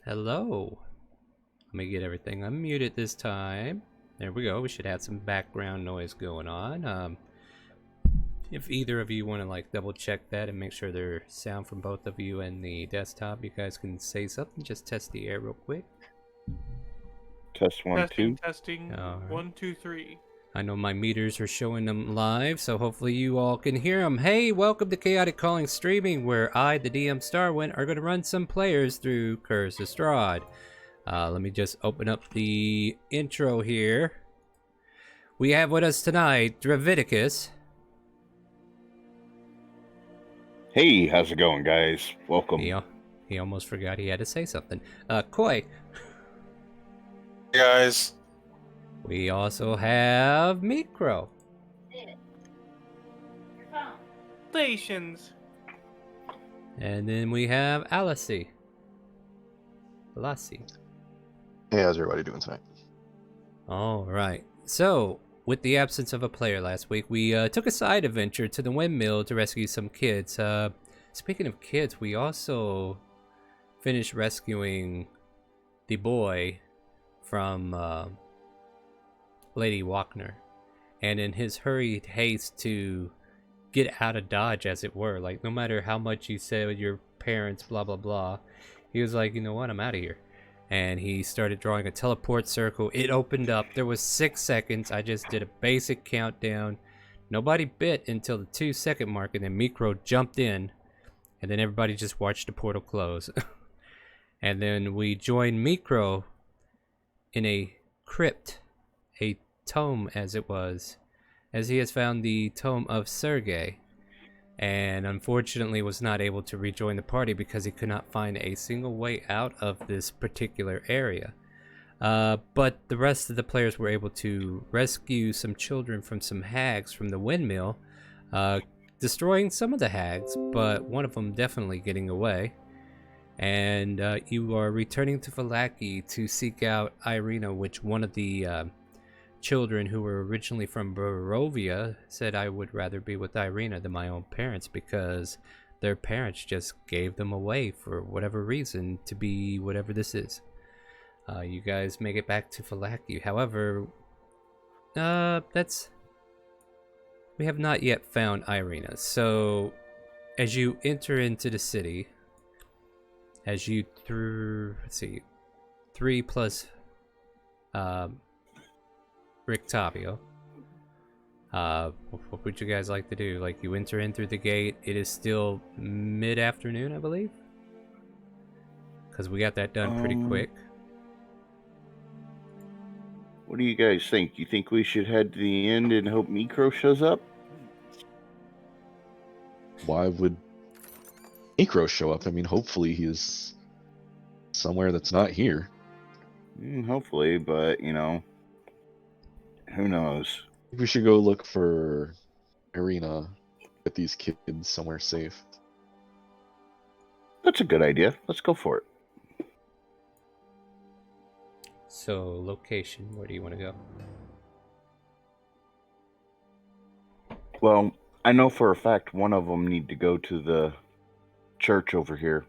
Hello. Let me get everything unmuted this time. There we go. We should have some background noise going on. If either of you want to like double check that and make sure there's sound from both of you and the desktop, you guys can say something. Just test the air real quick. Test one, Testing, two. testing. All right. 1, 2, 3. I know my meters are showing them live, so hopefully you all can hear them. Hey, welcome to ChaoticCalling Streaming, where I, the DM Starwind, are going to run some players through Curse of Strahd. Let me just open up the intro here. We have with us tonight Draviticus. Hey, how's it going, guys? Welcome. He almost forgot he had to say something. Koi. Hey guys. We also have Micro. Stations. And then we have Lassie. Hey, how's everybody doing tonight? All right. So, with the absence of a player last week, we took a side adventure to the windmill to rescue some kids. Speaking of kids, we also finished rescuing the boy from Lady Walkner. and in his hurried haste to get out of Dodge, as it were, like no matter how much you said your parents, blah blah blah, he was like, you know what, I'm out of here. And he started drawing a teleport circle. It opened up. There was 6 seconds. I just did a basic countdown. Nobody bit until the 2-second mark, and then Micro jumped in, and then everybody just watched the portal close. And then we joined Micro in a crypt, a tome as it was, as he has found the tome of Sergei, and unfortunately was not able to rejoin the party because he could not find a single way out of this particular area. But the rest of the players were able to rescue some children from some hags from the windmill, destroying some of the hags, but one of them definitely getting away. And you are returning to Vallaki to seek out Irina, which one of the children who were originally from Barovia said I would rather be with Irina than my own parents because their parents just gave them away for whatever reason to be whatever this is. You guys make it back to Vallaki. However, we have not yet found Irina. So as you enter into the city, as you let's see, 3 plus Rictavio, what would you guys like to do? Like, you enter in through the gate. It is still mid-afternoon, I believe, because we got that done pretty quick. What do you guys think? You think we should head to the end and hope Micro shows up? Why would Micro show up? I mean, hopefully he's somewhere that's not here. Hopefully, but, you know, who knows? We should go look for Irina, get these kids somewhere safe. That's a good idea. Let's go for it. So, location, where do you want to go? Well, I know for a fact one of them need to go to the church over here.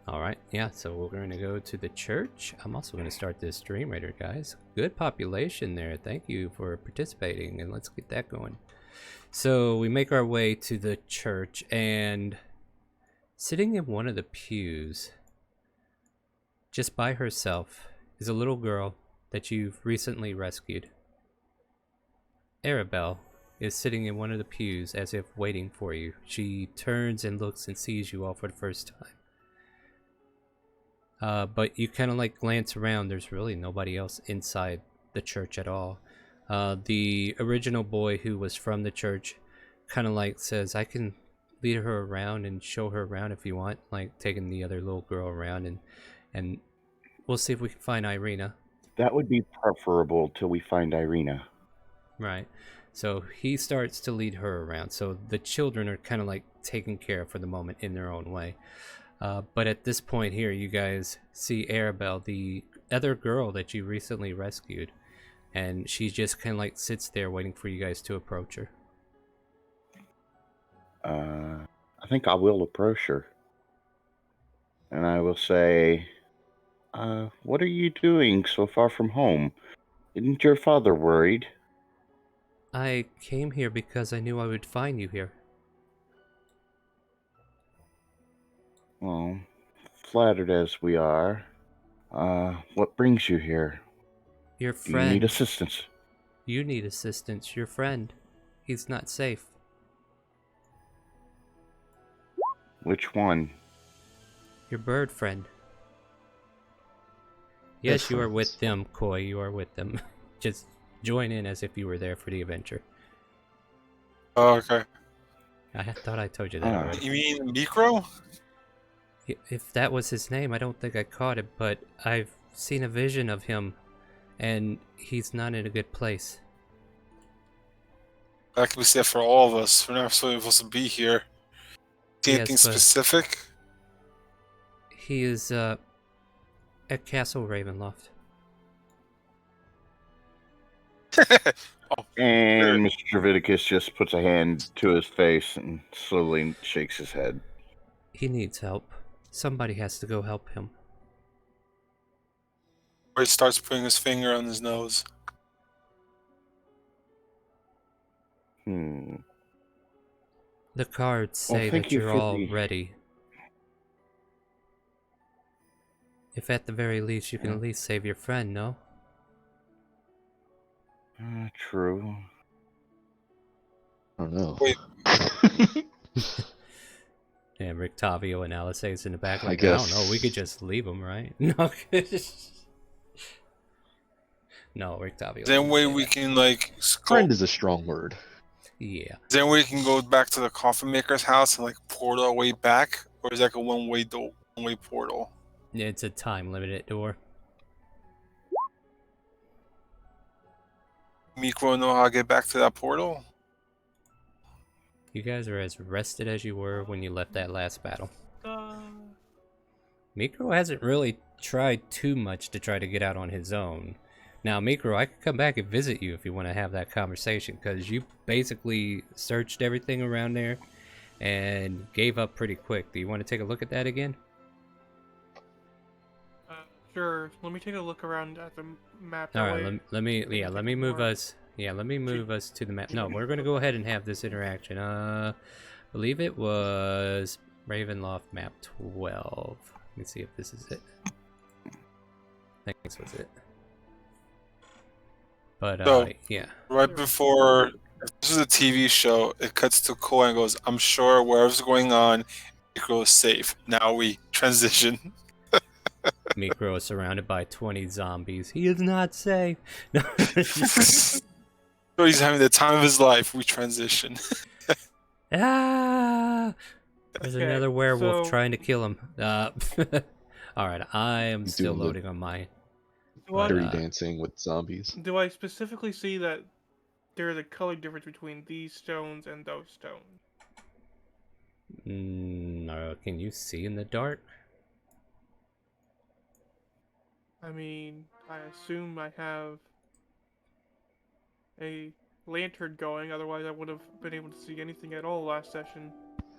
Alright, yeah, so we're going to go to the church. I'm also going to start this StreamRaider, guys. Good population there. Thank you for participating, and let's get that going. So, we make our way to the church, and sitting in one of the pews, just by herself, is a little girl that you've recently rescued. Arabelle is sitting in one of the pews as if waiting for you. She turns and looks and sees you all for the first time. But you kind of like glance around. There's really nobody else inside the church at all. The original boy who was from the church kind of like says, I can lead her around and show her around if you want, like taking the other little girl around, and we'll see if we can find Irina. That would be preferable till we find Irina. Right. So he starts to lead her around. So the children are kind of like taken care of for the moment in their own way. But at this point here, you guys see Arabelle, the other girl that you recently rescued. And she just kind of like sits there waiting for you guys to approach her. I think I will approach her. And I will say, what are you doing so far from home? Isn't your father worried? I came here because I knew I would find you here. Well, flattered as we are, what brings you here? Your Do you friend. need assistance? You need assistance. Your friend. He's not safe. Which one? Your bird friend. Yes, you are with them, Koi. You are with them. Just join in as if you were there for the adventure. Oh, okay. I thought I told you that already. You mean Micro? If that was his name, I don't think I caught it, but I've seen a vision of him, and he's not in a good place. That can be said for all of us. We're not supposed to be here. Anything Yes, but specific? he is at Castle Ravenloft. Oh, And Mr. Draviticus just puts a hand to his face and slowly shakes his head. He needs help. Somebody has to go help him. Or he starts putting his finger on his nose. Hmm. The cards Well, say thank that you you're for all the. ready. If at the very least you can at least save your friend, no? True. I don't know. Wait. And Rick Tavio and Alice's in the back I like, I don't know, we guess. could just leave him, right? No, no, Rick Tavio Then didn't way say we that. can like go. Friend is a strong word. Yeah. Then we can go back to the coffin maker's house and like portal our way back, or is that like a one-way portal? It's a time-limited door. Mikro know how to get back to that portal? You guys are as rested as you were when you left that last battle. Mikro hasn't really tried too much to try to get out on his own. Now, Mikro, I could come back and visit you if you want to have that conversation, because you basically searched everything around there and gave up pretty quick. Do you want to take a look at that again? Sure. Let me take a look around at the map. All right, let me move more. us. Yeah, let me move us to the map. No, we're gonna go ahead and have this interaction. Believe it was Ravenloft map 12. Let me see if this is it. I think this was it. But So, yeah. right before, if this is a TV show, it cuts to Cole and goes, I'm sure wherever's going on, Mikro is safe. Now we transition. Mikro is surrounded by 20 zombies. He is not safe. So he's having the time of his life. We transition. Ah! There's Okay, another werewolf so- trying to kill him. Alright, I am He's still doing the loading on mine. What? Dirty dancing with zombies. Do I specifically see that there is a color difference between these stones and those stones? No, can you see in the dark? I mean, I assume I have a lantern going, otherwise I would have been able to see anything at all last session.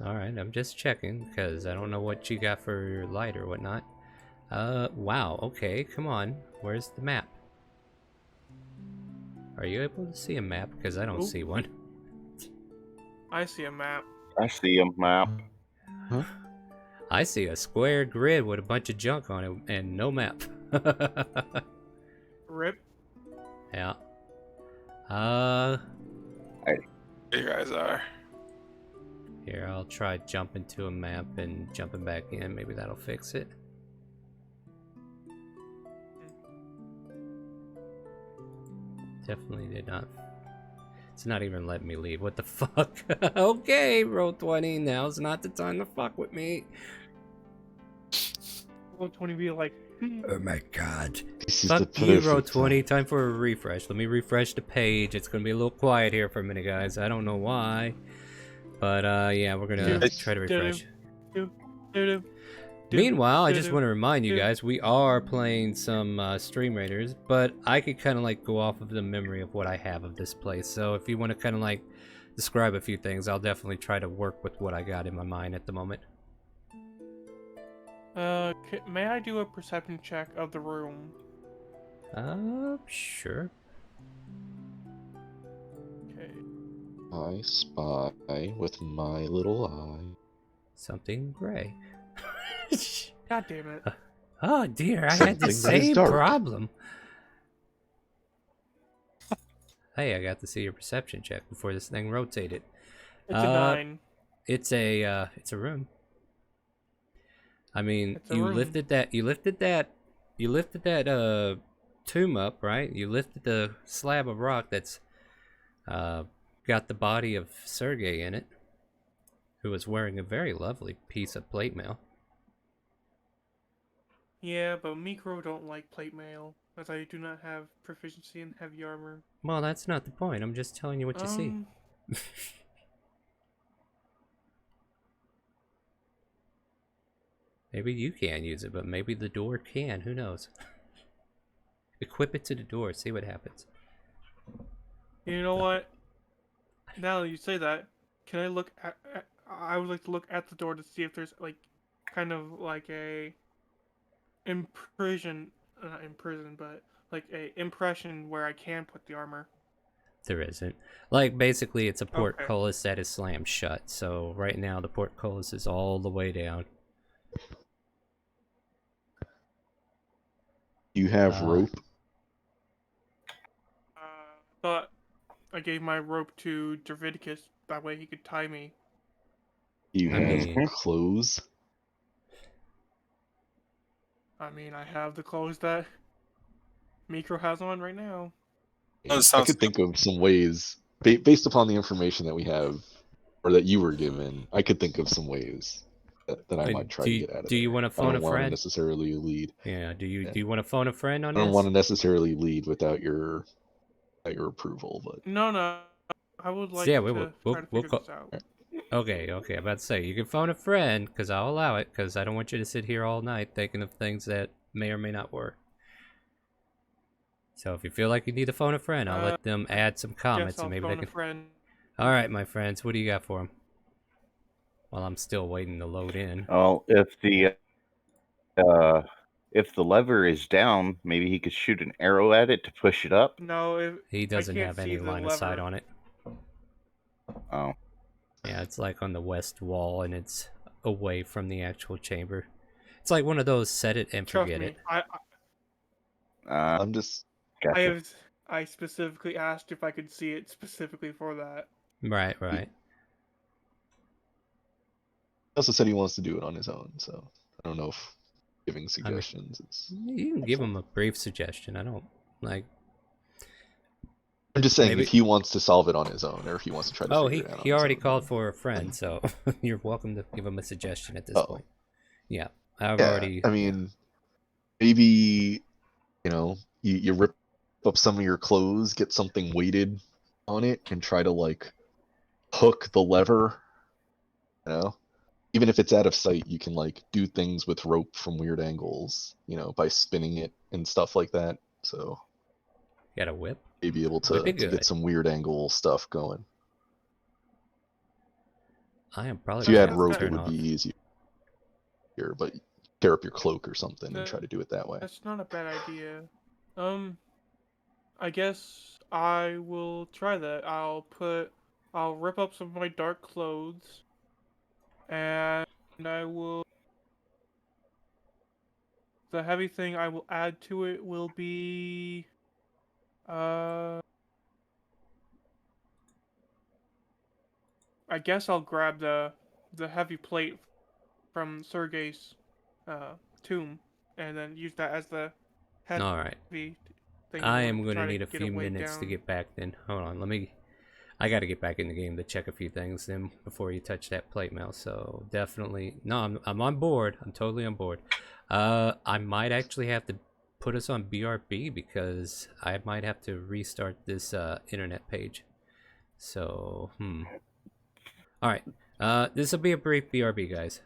Alright, I'm just checking, because I don't know what you got for your light or whatnot. Wow, okay, come on. Where's the map? Are you able to see a map? Because I don't Oop. see one. I see a map. I see a map. Huh? I see a square grid with a bunch of junk on it and no map. Rip. Yeah. There you guys are. Here, I'll try jumping to a map and jumping back in. Maybe that'll fix it. Definitely did not. It's not even letting me leave. What the fuck? Okay, roll 20. Now's not the time to fuck with me. Roll 20 be like, Oh my god. This is the Fuck you, roll perfect 20. time. Time for a refresh. Let me refresh the page. It's gonna be a little quiet here for a minute, guys. I don't know why. But, yeah, we're gonna try to refresh. doo-doo. Meanwhile, I just want to remind you do. guys, we are playing some StreamRaiders, but I could kind of like go off of the memory of what I have of this place. So if you want to kind of like describe a few things, I'll definitely try to work with what I got in my mind at the moment. May I do a perception check of the room? Sure. Okay. I spy with my little eye. Something gray. God damn it. Oh dear, I had Something the that is same dark. problem. Hey, I got to see your perception check before this thing rotated. It's a 9. It's a room. I mean, It's a you room. lifted that tomb up, right? You lifted the slab of rock that's got the body of Sergei in it, who was wearing a very lovely piece of plate mail. Yeah, but Mikro don't like plate mail, as I do not have proficiency in heavy armor. Well, that's not the point. I'm just telling you what you see. Maybe you can't use it, but maybe the door can. Who knows? Equip it to the door. See what happens. You know what? Now that you say that, can I look at I would like to look at the door to see if there's like kind of like a not imprison, but like a impression where I can put the armor. there isn't. Like, basically, it's a Okay. portcullis that is slammed shut. So right now, the portcullis is all the way down. You have Uh, rope. But I gave my rope to Dravidicus. That way he could tie me. You I have mean- clothes. I mean, I have the clothes that Mikro has on right now. That I sounds could think of some ways, based upon the information that we have, or that you were given. I could think of some ways that I Wait, might try do to you- get out of do you there. wanna I phone don't a want to friend? necessarily lead. Yeah. Do you Yeah. want to phone a friend on I don't this? want to necessarily lead without your approval, but No. I would like Yeah, to we'll try to figure call- this out. Okay. I'm about to say you can phone a friend because I'll allow it because I don't want you to sit here all night thinking of things that may or may not work. So if you feel like you need to phone a friend, I'll let them add some comments Guess I'll and maybe phone they a can. friend. All right, my friends, what do you got for them? Well, I'm still waiting to load in. Well, if the lever is down, maybe he could shoot an arrow at it to push it up. No, He doesn't can't have see any the line of sight lever. on it. Oh, Yeah, it's like on the west wall and it's away from the actual chamber. It's like one of those set it and Trust forget me. it. I'm just gotcha. I specifically asked if I could see it specifically for that. Right. he also said he wants to do it on his own, so I don't know if giving suggestions is. You can give him a brief suggestion. I don't like. I'm just saying maybe- if he wants to solve it on his own, or if he wants to try to. Oh, figure it out on he his already own, called then- for a friend, so you're welcome to give him a suggestion at this Oh. point. Yeah, I've Yeah, already. I mean, maybe you rip up some of your clothes, get something weighted on it, and try to like hook the lever. Even if it's out of sight, you can like do things with rope from weird angles, by spinning it and stuff like that. So Got a whip. you'd be able Would to be good. get some weird angle stuff going. I am probably. If you had gonna rope, turn it would off. be easier, but tear up your cloak or something and try to do it that way. That's not a bad idea. I guess I will try that. I'll rip up some of my dark clothes, and I will. The heavy thing I will add to it will be, I guess I'll grab the heavy plate from Sergei's tomb, and then use that as the heavy All right. thing. I in am order going to try need a get few it weighed minutes to down. get back then. Hold on, I got to get back in the game to check a few things then before you touch that plate mail. So definitely, no, I'm on board. I'm totally on board. I might actually have to put us on BRB because I might have to restart this internet page. So, all right. This will be a brief BRB, guys.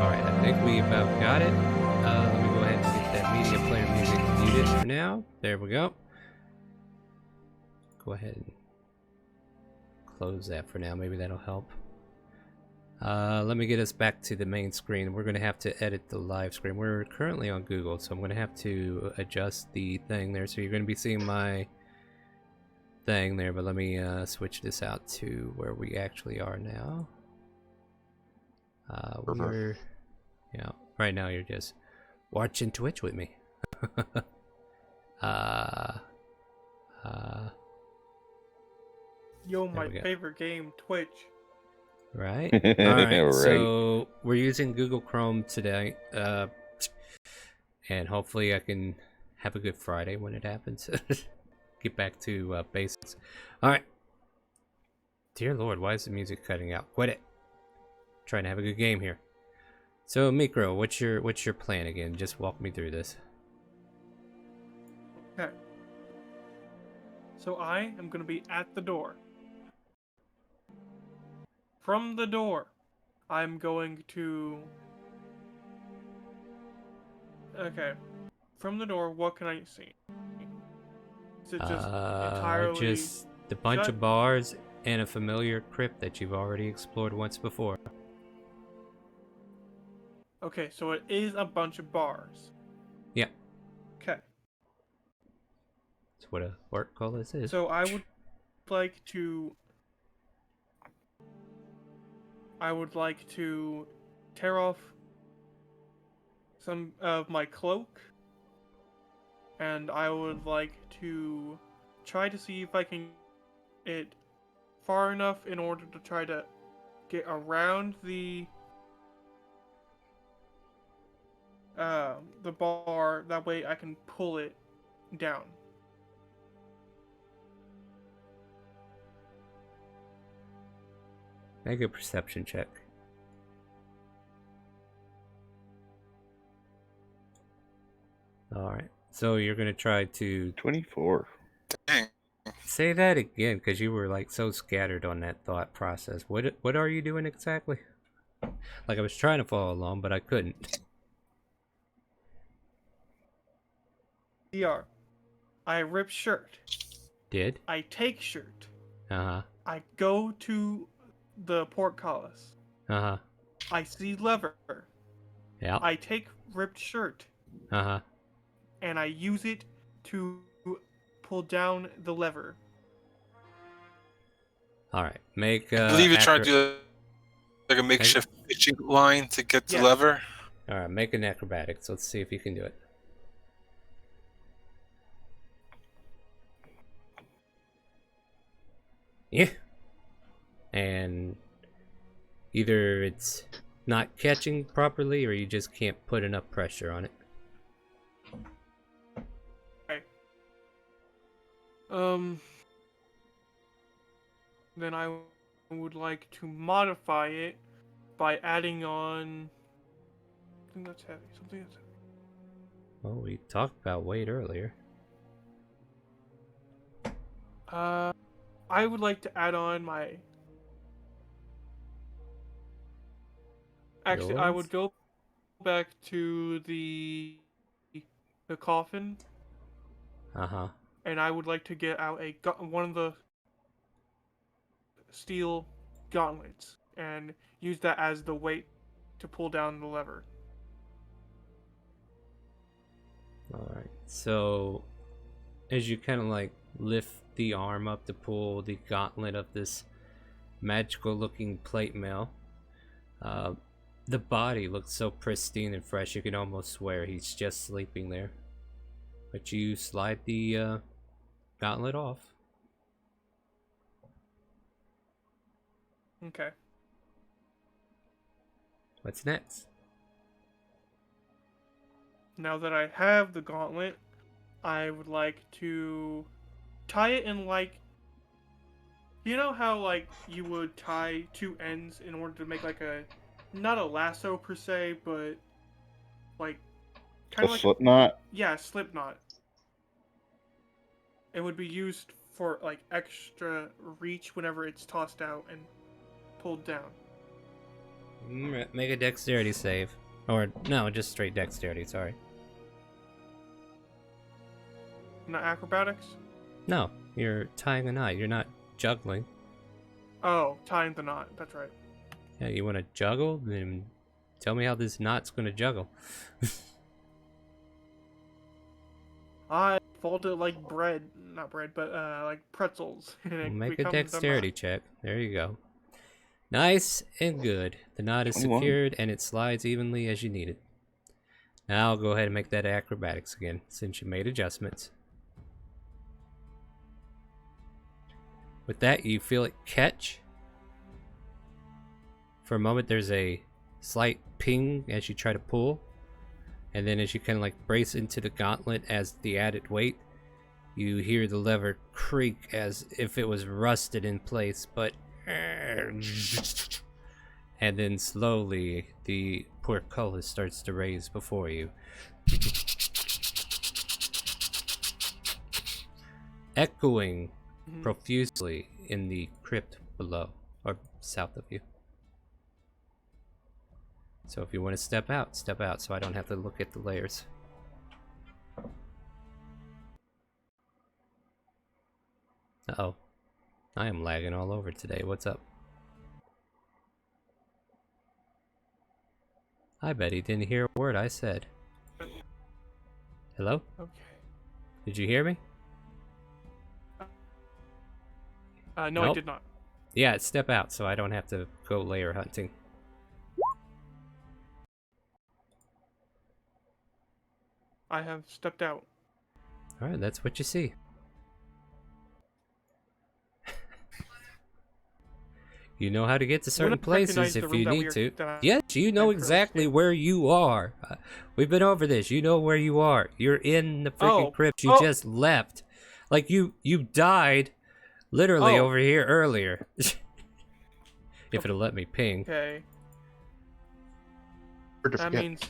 Alright, I think we about got it. Let me go ahead and get that media player music muted for now. There we go. Go ahead and close that for now. Maybe that'll help. Let me get us back to the main screen. We're going to have to edit the live screen. We're currently on Google, so I'm going to have to adjust the thing there. So you're going to be seeing my thing there, but let me switch this out to where we actually are now. We're, yeah, right now you're just watching Twitch with me. Yo, my favorite game, Twitch. Right. All right. Right. So we're using Google Chrome today, and hopefully I can have a good Friday when it happens. Get back to basics. All right. Dear Lord, why is the music cutting out? Quit it. Trying to have a good game here. So Micro, what's your plan again? Just walk me through this. Okay. So I am going to be at the door. From the door, I'm going to... Okay. From the door, what can I see? Is it just entirely... Just a bunch shut? of bars and a familiar crypt that you've already explored once before. Okay, so it is a bunch of bars. Yeah. Okay. That's what a work call this is. So I would like to... tear off some of my cloak, and I would like to try to see if I can get it far enough in order to try to get around the bar. That way I can pull it down. Make a perception check. Alright, so you're gonna try to 24. Dang. say that again, because you were like so scattered on that thought process. What are you doing exactly? Like I was trying to follow along, but I couldn't. DR. I rip shirt. Did? I take shirt. Uh-huh. I go to the portcullis. Uh-huh. I see lever. Yeah. I take ripped shirt Uh-huh. and I use it to pull down the lever. Alright. Make I believe you're trying to do like a makeshift pitching line to get the Yes. lever. Alright, make an acrobatics. Let's see if you can do it. Yeah. And either it's not catching properly or you just can't put enough pressure on it. Okay. Then I would like to modify it by adding on something that's heavy. Something that's heavy. Well, we talked about weight earlier. I would like to add on my... Actually, I would go back to the coffin, Uh-huh. and I would like to get out one of the steel gauntlets and use that as the weight to pull down the lever. Alright. So, as you kind of like lift the arm up to pull the gauntlet of this magical looking plate mail, the body looks so pristine and fresh you can almost swear he's just sleeping there. But you slide the gauntlet off. Okay. What's next? Now that I have the gauntlet, I would like to tie it in like... You know how like you would tie two ends in order to make like a... Not a lasso per se, but like... A slip knot? Yeah, slip knot. it would be used for like extra reach whenever it's tossed out and pulled down. Make a dexterity save. Or, no, just straight dexterity, sorry. Not acrobatics? No, you're tying a knot. You're not juggling. Oh, tying the knot. That's right. Yeah, you want to juggle? Then tell me how this knot's going to juggle. I fold it like bread. Not bread, but like pretzels. And it Make a becomes a dexterity knot. check. There you go. Nice and good. The knot is 21. secured and it slides evenly as you need it. Now I'll go ahead and make that acrobatics again, since you made adjustments. With that, you feel it catch. For a moment, there's a slight ping as you try to pull. And then as you kind of like brace into the gauntlet as the added weight, you hear the lever creak as if it was rusted in place, but... And then slowly, the portcullis starts to raise before you. Echoing profusely in the crypt below, or south of you. So if you want to step out so I don't have to look at the layers. Uh-oh. I am lagging all over today. What's up? I bet he didn't hear a word I said. Hello? Okay. Did you hear me? No, Nope. I did not. Yeah, step out so I don't have to go layer hunting. I have stepped out. Alright, that's what you see. You know how to get to certain Wouldn't recognize places the if room you that need to. that I Yes, you know entered. exactly where you are. We've been over this. You know where you are. You're in the freaking Oh. crypt you Oh. just left. Like you died literally Oh. over here earlier. If it'll let me ping. Okay. Hard to That forget. means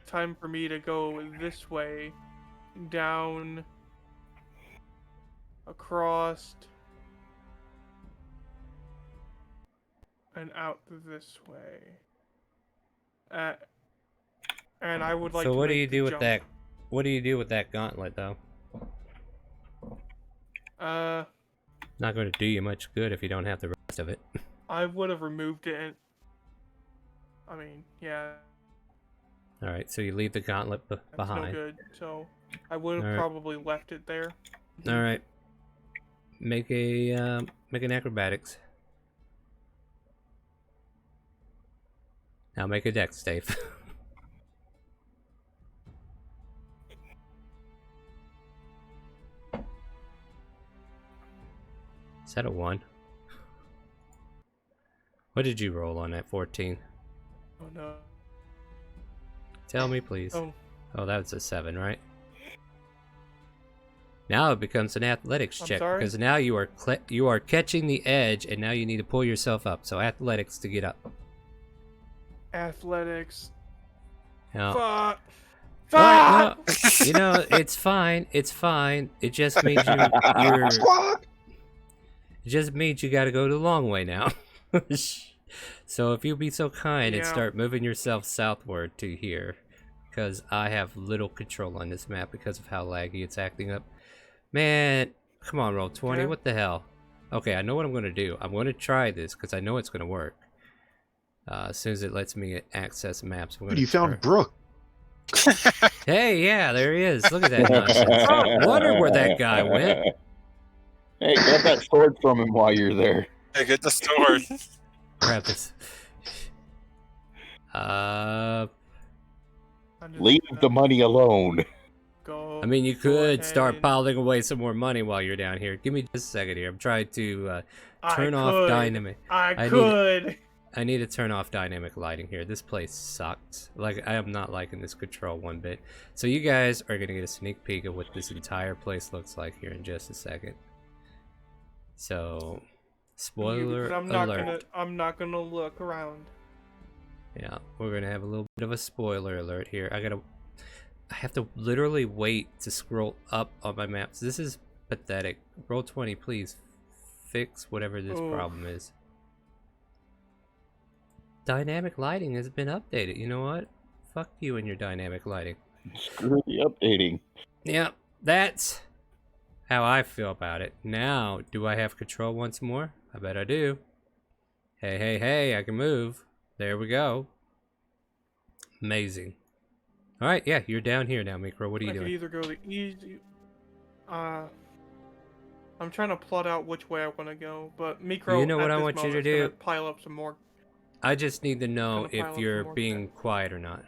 time for me to go this way, down, across, and out this way. And I would like So to what do make you the do with jump. that? What do you do with that gauntlet though? Not going to do you much good if you don't have the rest of it. I would have removed it. I mean, yeah, All right, so you leave the gauntlet that's no behind. good. So I would have Alright. probably left it there. All right. Make an acrobatics. Now make a dex save. Is that a 1? What did you roll on that 14? Oh no. Tell me, please. Oh, Oh, that was a 7, right? Now it becomes an athletics I'm check sorry? because now you are catching the edge, and now you need to pull yourself up. So athletics to get up. athletics. Now, Fuck. What? Fuck. No, you know it's fine. It's fine. It just means you're. Squawk! It just means you got to go the long way now. So if you'll be so kind and Yeah. start moving yourself southward to here, because I have little control on this map because of how laggy it's acting up. Man, come on, roll 20. Yeah. What the hell? Okay, I know what I'm going to do. I'm going to try this because I know it's going to work. As soon as it lets me access maps, I'm Dude, going you to found Brooke. Hey, yeah, there he is. Look at that nonsense. Wonder where that guy went. Hey, grab that sword from him while you're there. Hey, get the sword. Grab this. I'm just Leave gonna the money alone. Go. I mean, you go could ahead start and- piling away some more money while you're down here. Give me just a second here. I'm trying to turn I off could. dynamic. I need- could. I need to turn off dynamic lighting here. This place sucks. Like, I am not liking this control one bit. So you guys are going to get a sneak peek of what this entire place looks like here in just a second. So, spoiler Because I'm not alert. gonna. I'm not gonna look around. Yeah, we're going to have a little bit of a spoiler alert here. I have to literally wait to scroll up on my maps. This is pathetic. Roll 20, please. Fix whatever this Oof. problem is. Dynamic lighting has been updated. You know what? Fuck you and your dynamic lighting. Screw the updating. Yep, that's how I feel about it. Now, do I have control once more? I bet I do. Hey, hey, hey, I can move. There we go. Amazing. Alright, yeah, you're down here now, Micro. What are you I could doing? either go the easy. I'm trying to plot out which way I want to go, but Micro. You know what at I this want you to moment, is do? gonna pile up some more. I just need to know Gonna pile if up some you're more being crap. quiet or not.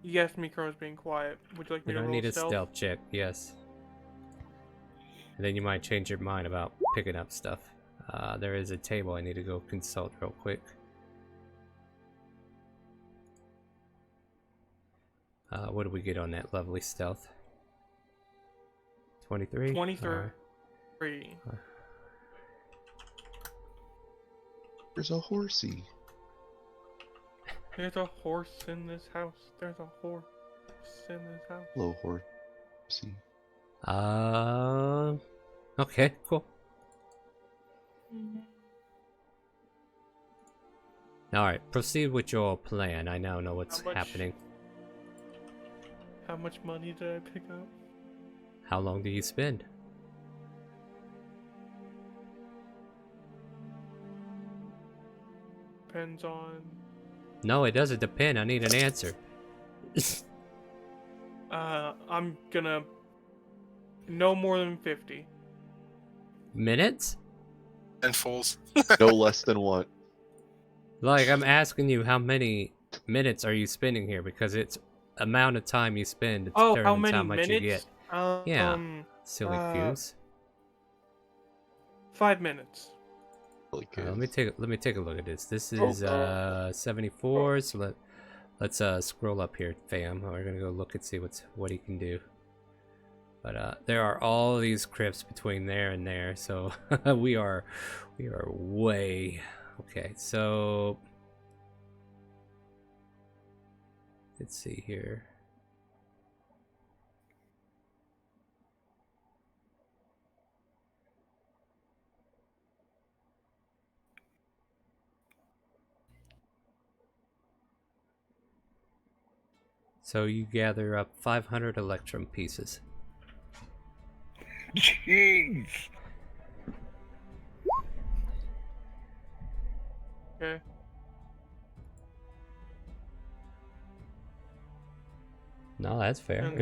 Yes, Micro is being quiet. Would you like me Then to I roll need a stealth? stealth check, yes. And then you might change your mind about picking up stuff. There is a table I need to go consult real quick. What did we get on that lovely stealth? 23? 23. There's a horsey. There's a horse in this house. There's a horse in this house. Hello, horsey. Okay, cool. Alright, proceed with your plan. I now know what's How much- happening. How much money did I pick up? How long do you spend? Depends on. No, it doesn't depend. I need an answer. I'm gonna. No more than 50. Minutes? And fools. No less than what? Like, I'm asking you how many minutes are you spending here, because it's amount of time you spend Oh, determines how many much minutes? you get. Yeah. Um, Silly uh, goose. 5 minutes. Really good. Let me take a look at this. This is 74. So let's scroll up here, fam. We're gonna go look and see what he can do. But there are all these crypts between there and there, so we are way okay. So let's see here. So you gather up 500 electrum pieces. Jeez. Okay. No, that's fair. And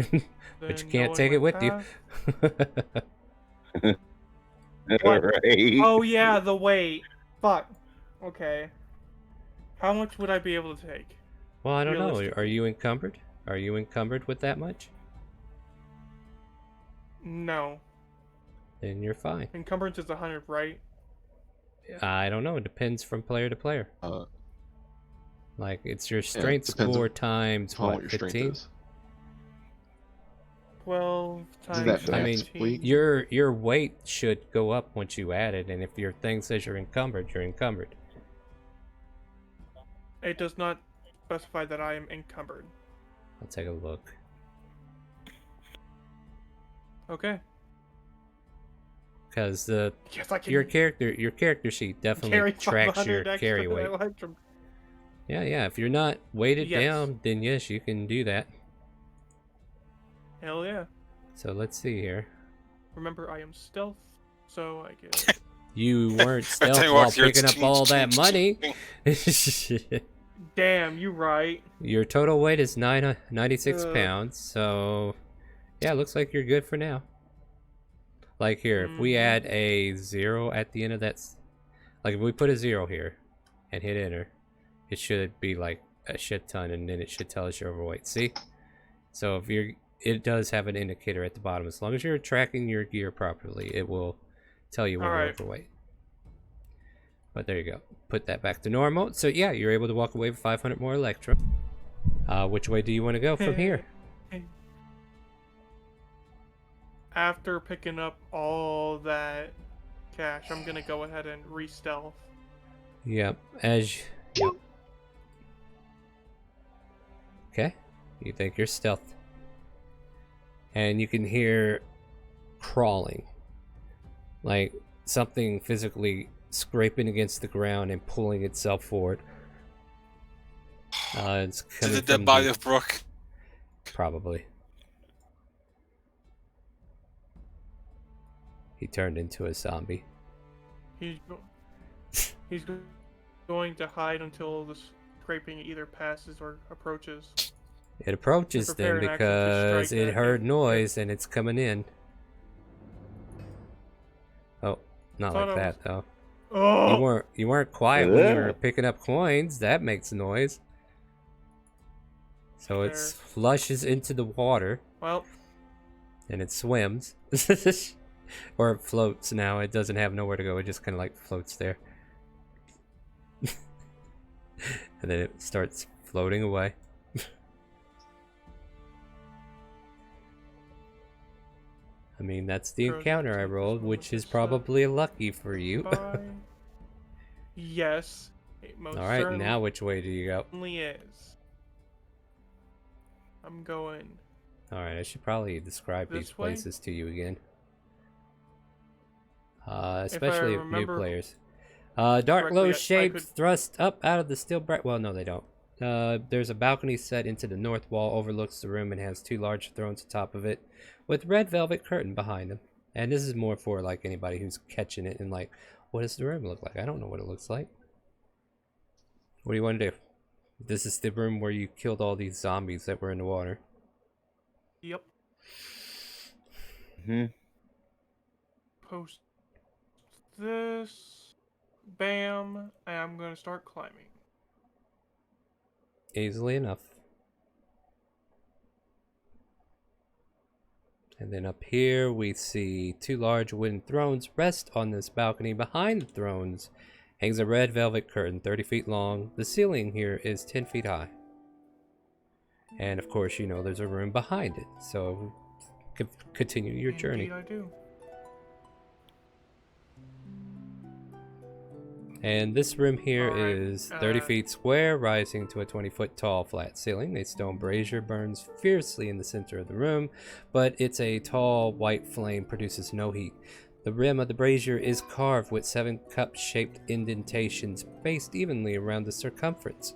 But you then can't knowing take it my with you. path- What? Right. Oh yeah, the weight. Fuck. Okay. How much would I be able to take? Well, I don't know. Are Realistically. you encumbered? Are you encumbered with that much? No. Then you're fine. Encumbrance is 100, right? I don't know. It depends from player to player. Uh, Like, it's your strength depends score times on what what, your strength 15? is. 12 Isn't times that I mean, 15. your weight should go up once you add it, and if your thing says you're encumbered, you're encumbered. It does not specify that I am encumbered. I'll take a look. Okay. Because Yes, I can your character sheet definitely carry tracks 500 your extra carry weight. electrum. Yeah. If you're not weighted Yes. down, then yes, you can do that. Hell yeah. So let's see here. Remember, I am stealth, so I get. You weren't I stealth tell you while what, you're picking up all that money. Damn, you right. Your total weight is 96 Ugh. pounds, so yeah, looks like you're good for now. Like here, if we Mhm. add a 0 at the end of that, like if we put a 0 here and hit enter, it should be like a shit ton, and then it should tell us you're overweight. See? So if it does have an indicator at the bottom. As long as you're tracking your gear properly, it will tell you when you're Alright. overweight. But there you go. Put that back to normal. So yeah, you're able to walk away with 500 more electrum. Which way do you want to go from here? After picking up all that cash, I'm gonna go ahead and re-stealth. Yep. Yep. Okay. You think you're stealth. And you can hear crawling, like something physically scraping against the ground and pulling itself forward. It's To coming the dead from body of Brooke. probably. He turned into a zombie. He's going to hide until the scraping either passes or approaches. It approaches To prepare them an action to because strike it at heard him. noise and it's coming in. Oh, not Thought like I that though. Oh! You weren't quiet when you were Yeah. picking up coins. That makes noise. So it Fair. flushes into the water Well, and it swims. Or it floats now. It doesn't have nowhere to go. It just kind of like floats there. And then it starts floating away. I mean, that's the Throws encounter I it to rolled, this which is one, probably lucky for you. bye. Yes, it most Alright, certainly now which way do you go? is. I'm going Alright, I should probably describe This these way? places to you again. Especially new remember players. Dark correctly, low I shapes could- thrust up out of the still bright. Well, no, they don't. There's a balcony set into the north wall, overlooks the room, and has two large thrones atop of it, with red velvet curtain behind them. And this is more for like anybody who's catching it and like, what does the room look like? I don't know what it looks like. What do you want to do? This is the room where you killed all these zombies that were in the water. Yep. Hmm. Post this. Bam. And I'm gonna start climbing. Easily enough. And then up here we see two large wooden thrones rest on this balcony. Behind the thrones hangs a red velvet curtain 30 feet long. The ceiling here is 10 feet high. And of course, you know there's a room behind it. So continue your journey. Indeed I do. And this room here Alright, is 30 feet square, rising to a 20-foot tall flat ceiling. A stone brazier burns fiercely in the center of the room, but it's a tall white flame produces no heat. The rim of the brazier is carved with 7 cup-shaped indentations spaced evenly around the circumference.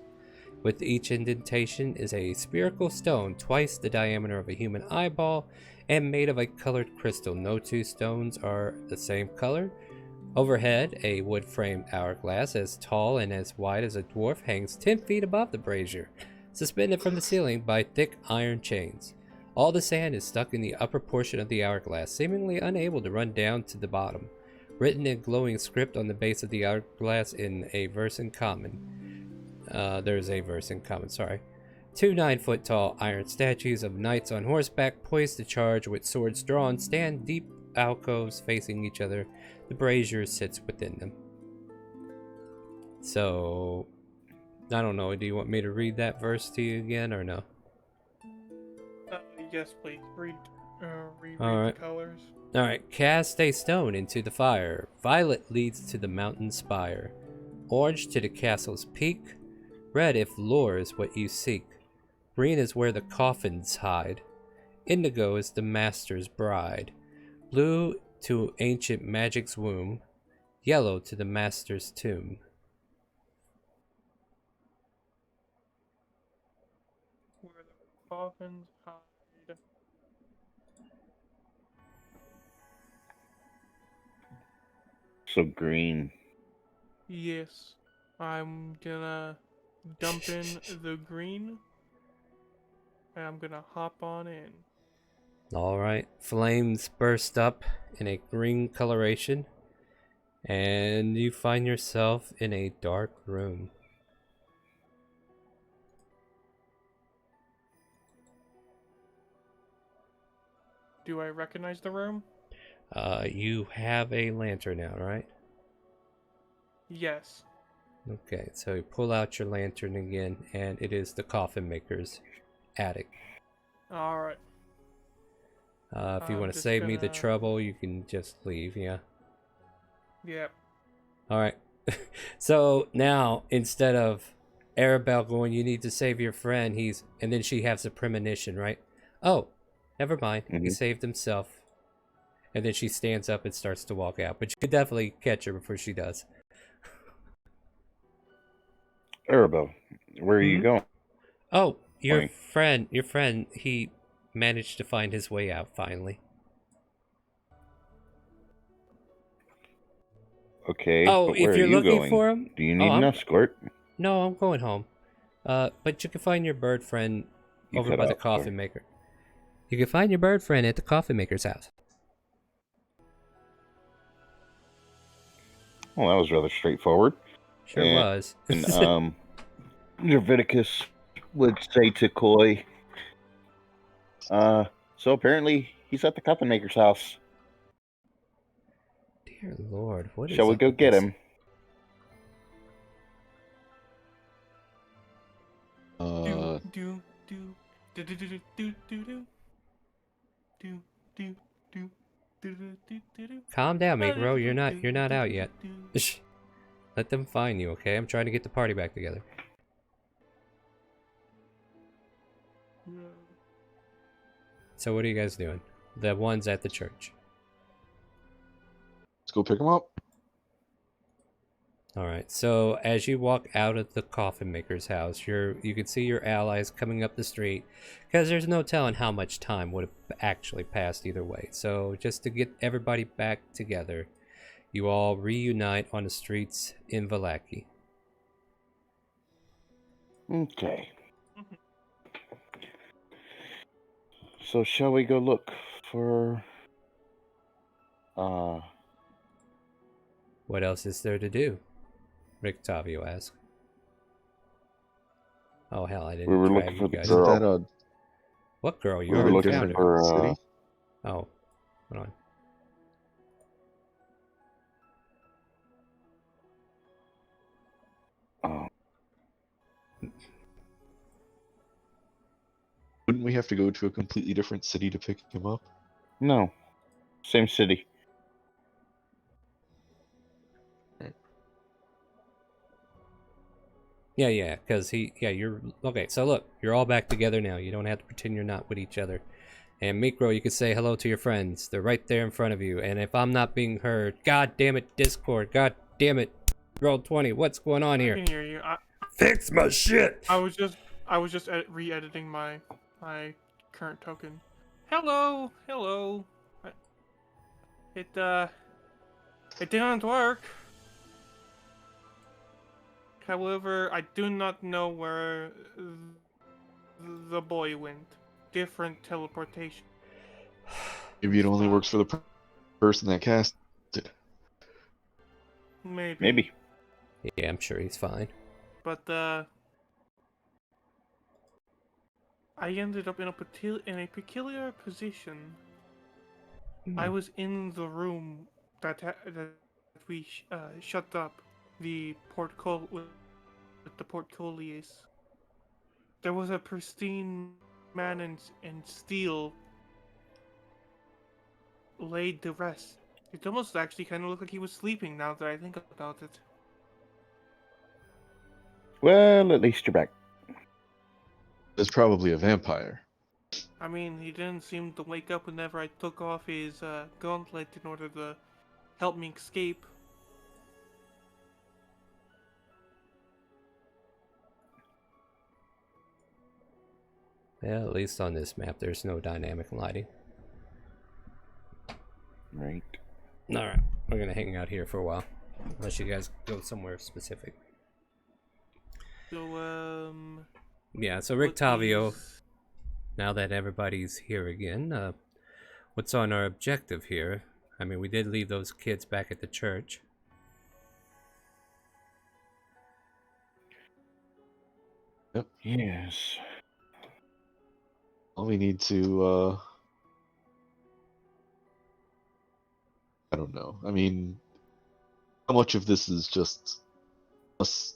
With each indentation is a spherical stone twice the diameter of a human eyeball and made of a colored crystal. No two stones are the same color. Overhead, a wood-framed hourglass as tall and as wide as a dwarf hangs 10 feet above the brazier, suspended from the ceiling by thick iron chains. All the sand is stuck in the upper portion of the hourglass, seemingly unable to run down to the bottom. Written in glowing script on the base of the hourglass in a verse in common. There's a verse in common, sorry. 2 9-foot-tall iron statues of knights on horseback, poised to charge with swords drawn, stand deep alcoves facing each other. The brazier sits within them. So, I don't know. Do you want me to read that verse to you again or no? Yes, please. Read Alright. the colors. Alright. Cast a stone into the fire. Violet leads to the mountain spire. Orange to the castle's peak. Red if lore is what you seek. Green is where the coffins hide. Indigo is the master's bride. Blue to ancient magic's womb. Yellow to the master's tomb. Where the coffins hide. So green. Yes. I'm gonna dump in the green. And I'm gonna hop on in. Alright, flames burst up in a green coloration, and you find yourself in a dark room. Do I recognize the room? You have a lantern now, right? Yes. Okay, so you pull out your lantern again, and it is the coffin maker's attic. Alright. If you I'm want to just save me the gonna- trouble, you can just leave, yeah. Yep. Alright. So now, instead of Arabelle going, you need to save your friend, and then she has a premonition, right? Oh, never mind. He Mhm. saved himself. And then she stands up and starts to walk out. But you could definitely catch her before she does. Erbo, where are you going? Oh, your Fine. friend, he managed to find his way out finally. Okay, Oh, but if where are you're you looking going? for him? Do you Oh, need an escort? No, I'm going home. But you can find your bird friend You over cut by the out coffin there. maker. You can find your bird friend at the coffin maker's house. Well, that was rather straightforward. Sure was. And Leviticus would say to Koi, so apparently he's at the coffin maker's house. Dear Lord, what is Shall we up go with get this? him? Calm down, mate, bro. You're not out yet. Shh. Let them find you, okay? I'm trying to get the party back together. So what are you guys doing? The ones at the church. Let's go pick him up. All right. So as you walk out of the coffin maker's house, you can see your allies coming up the street, because there's no telling how much time would have actually passed either way. So just to get everybody back together, you all reunite on the streets in Vallaki. Okay. So shall we go look for What else is there to do? Rick Tavio asked. Oh hell, I we didn't were drag looking you for the guys. Isn't girl. that a What girl? You We were already looking found her. for city? Oh, hold on. Oh, Wouldn't we have to go to a completely different city to pick him up? no. Same city. Yeah, because you're okay. So look, you're all back together now. You don't have to pretend you're not with each other. And Micro, you can say hello to your friends. They're right there in front of you. And if I'm not being heard, god damn it, Discord, god damn it, Roll20, what's going on I here? can hear you. Fix my shit. I was just re-editing my current token. Hello. It didn't work. However, I do not know where the boy went. Different teleportation. Maybe it only works for the person that cast it. Maybe. Yeah, I'm sure he's fine. But I ended up in a peculiar position. I was in the room that we shut up the portcol with the portcolius. There was a pristine man in steel laid to rest. It almost actually kind of looked like he was sleeping now that I think about it. Well, at least you're back. It's probably a vampire. I mean, he didn't seem to wake up whenever I took off his gauntlet in order to help me escape. Yeah, at least on this map, there's no dynamic lighting. Right. Alright, we're gonna hang out here for a while. Unless you guys go somewhere specific. So, Yeah, so Rick Tavio, now that everybody's here again, what's on our objective here? I mean, we did leave those kids back at the church. Yep. Yes. All we need to, I don't know. I mean, how much of this is just us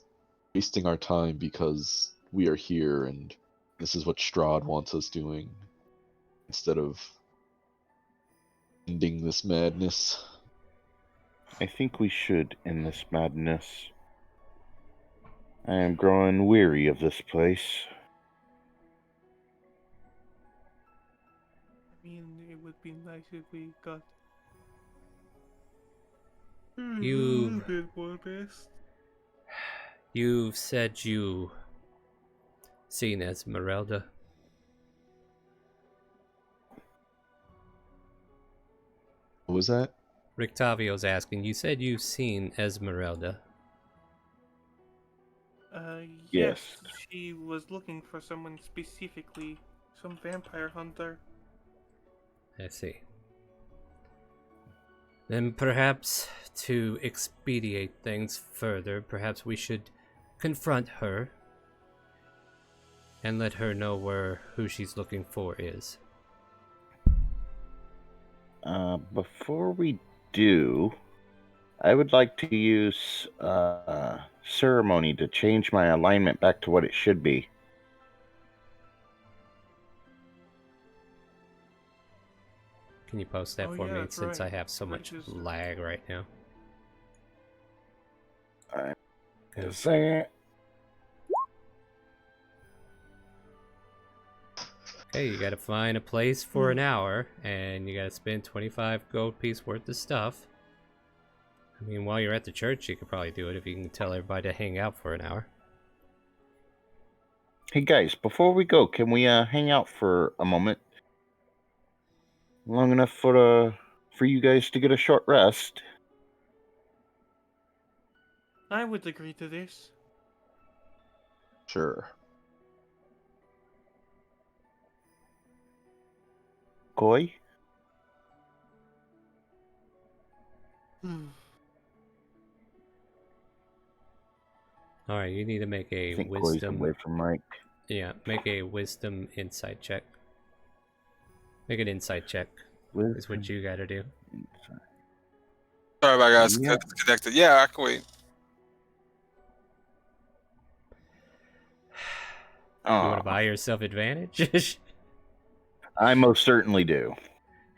wasting our time because we are here and this is what Strahd wants us doing instead of ending this madness? I think we should end this madness. I am growing weary of this place. I mean, it would be nice if we got You- Bit more best. You've said you seen Esmeralda. What was that? Rictavio's asking. You said you've seen Esmeralda. Yes. Yes. She was looking for someone specifically, some vampire hunter. I see. Then perhaps to expedite things further, perhaps we should confront her and let her know who she's looking for is. Before we do, I would like to use ceremony to change my alignment back to what it should be. Can you post that Oh, for yeah, me that's since right. I have so much Switches. lag right now? Alright. Yeah. A second. Okay, you gotta find a place for an hour, and you gotta spend 25 gold piece worth of stuff. I mean, while you're at the church, you could probably do it if you can tell everybody to hang out for an hour. Hey guys, before we go, can we hang out for a moment? Long enough for you guys to get a short rest. I would agree to this. Sure. Koi? Alright, you need to make I a think Koi's wisdom. away from Mike. Yeah, make a wisdom insight check. Make an insight check. Is what you gotta do. Sorry about guys, Yeah. disconnected. Yeah, I can wait. You want Aw, to buy yourself advantage? I most certainly do.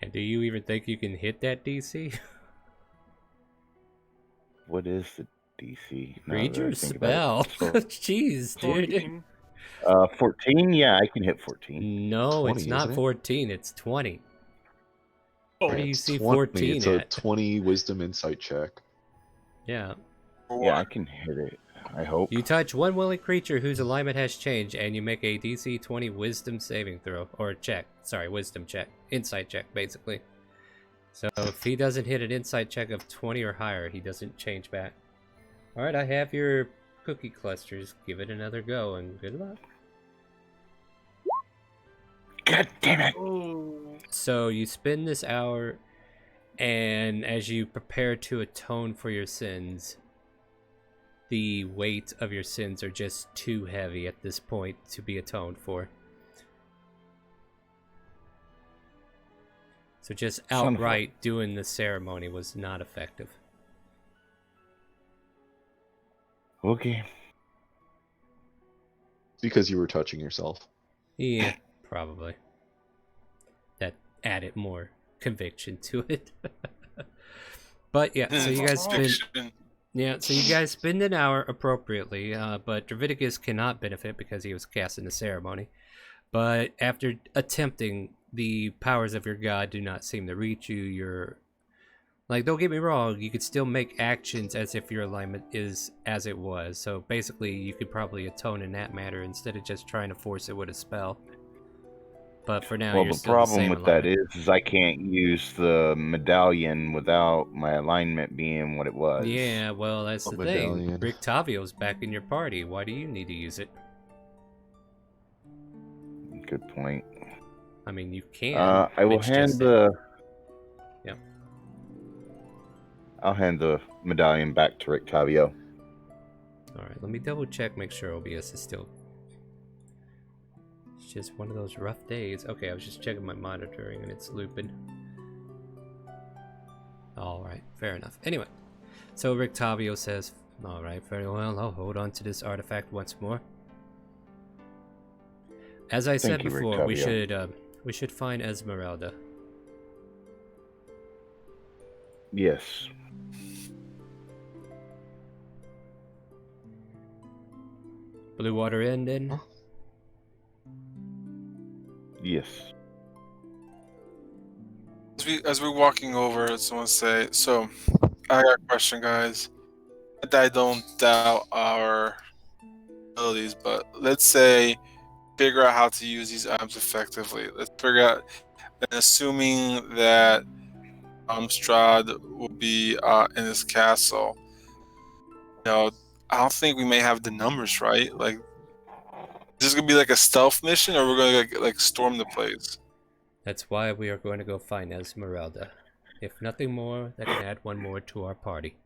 And do you even think you can hit that DC? What is the DC? Now Read that I your think about spell. it. Jeez, dude. 14. 14? Yeah, I can hit 14. No, 20, it's not isn't it? 14, it's 20. Oh, Where do you It's see 20. 14 It's a at? 20 wisdom insight check. Yeah. Yeah, I can hit it. I hope. You touch one willing creature whose alignment has changed, and you make a DC 20 wisdom saving throw. Or check. Sorry, wisdom check. Insight check, basically. So if he doesn't hit an insight check of 20 or higher, he doesn't change back. Alright, I have your cookie clusters. Give it another go, and good luck. God damn it! Oh. So you spend this hour, and as you prepare to atone for your sins, the weight of your sins are just too heavy at this point to be atoned for. So just Son of a- outright doing the ceremony was not effective. Okay. It's because you were touching yourself. Yeah, probably. That added more conviction to it. But yeah, so you guys spend... Fiction. Yeah, so you guys spend an hour appropriately, but Draviticus cannot benefit because he was cast in the ceremony. But after attempting, the powers of your god do not seem to reach you. You're... Like, don't get me wrong, you could still make actions as if your alignment is as it was. So basically, you could probably atone in that matter instead of just trying to force it with a spell. But for now, Well, you're the still problem the same with that alignment. is I can't use the medallion without my alignment being what it was. Yeah, well, that's What the thing. medallion? Rick Tavio's back in your party. Why do you need to use it? Good point. I mean, you can. I will it's hand just that- Yep. I'll hand the medallion back to Rick Tavio. Alright, let me double check, make sure OBS is still... It's just one of those rough days. Okay, I was just checking my monitoring and it's looping. Alright, fair enough. Anyway, so Rick Tavio says, alright, very well, I'll hold on to this artifact once more. As I said you, Rick before, Tavio. we should find Esmeralda. Yes. Blue Water Inn, then? Yes. As we're walking over, someone say, so I got a question, guys. I don't doubt our abilities, but let's say figure out how to use these items effectively. Let's figure out, and assuming that Strahd will be in this castle. I don't think we may have the numbers right. Like, is this gonna be like a stealth mission, or we're gonna like storm the place? That's why we are going to go find Esmeralda. If nothing more, that can add one more to our party.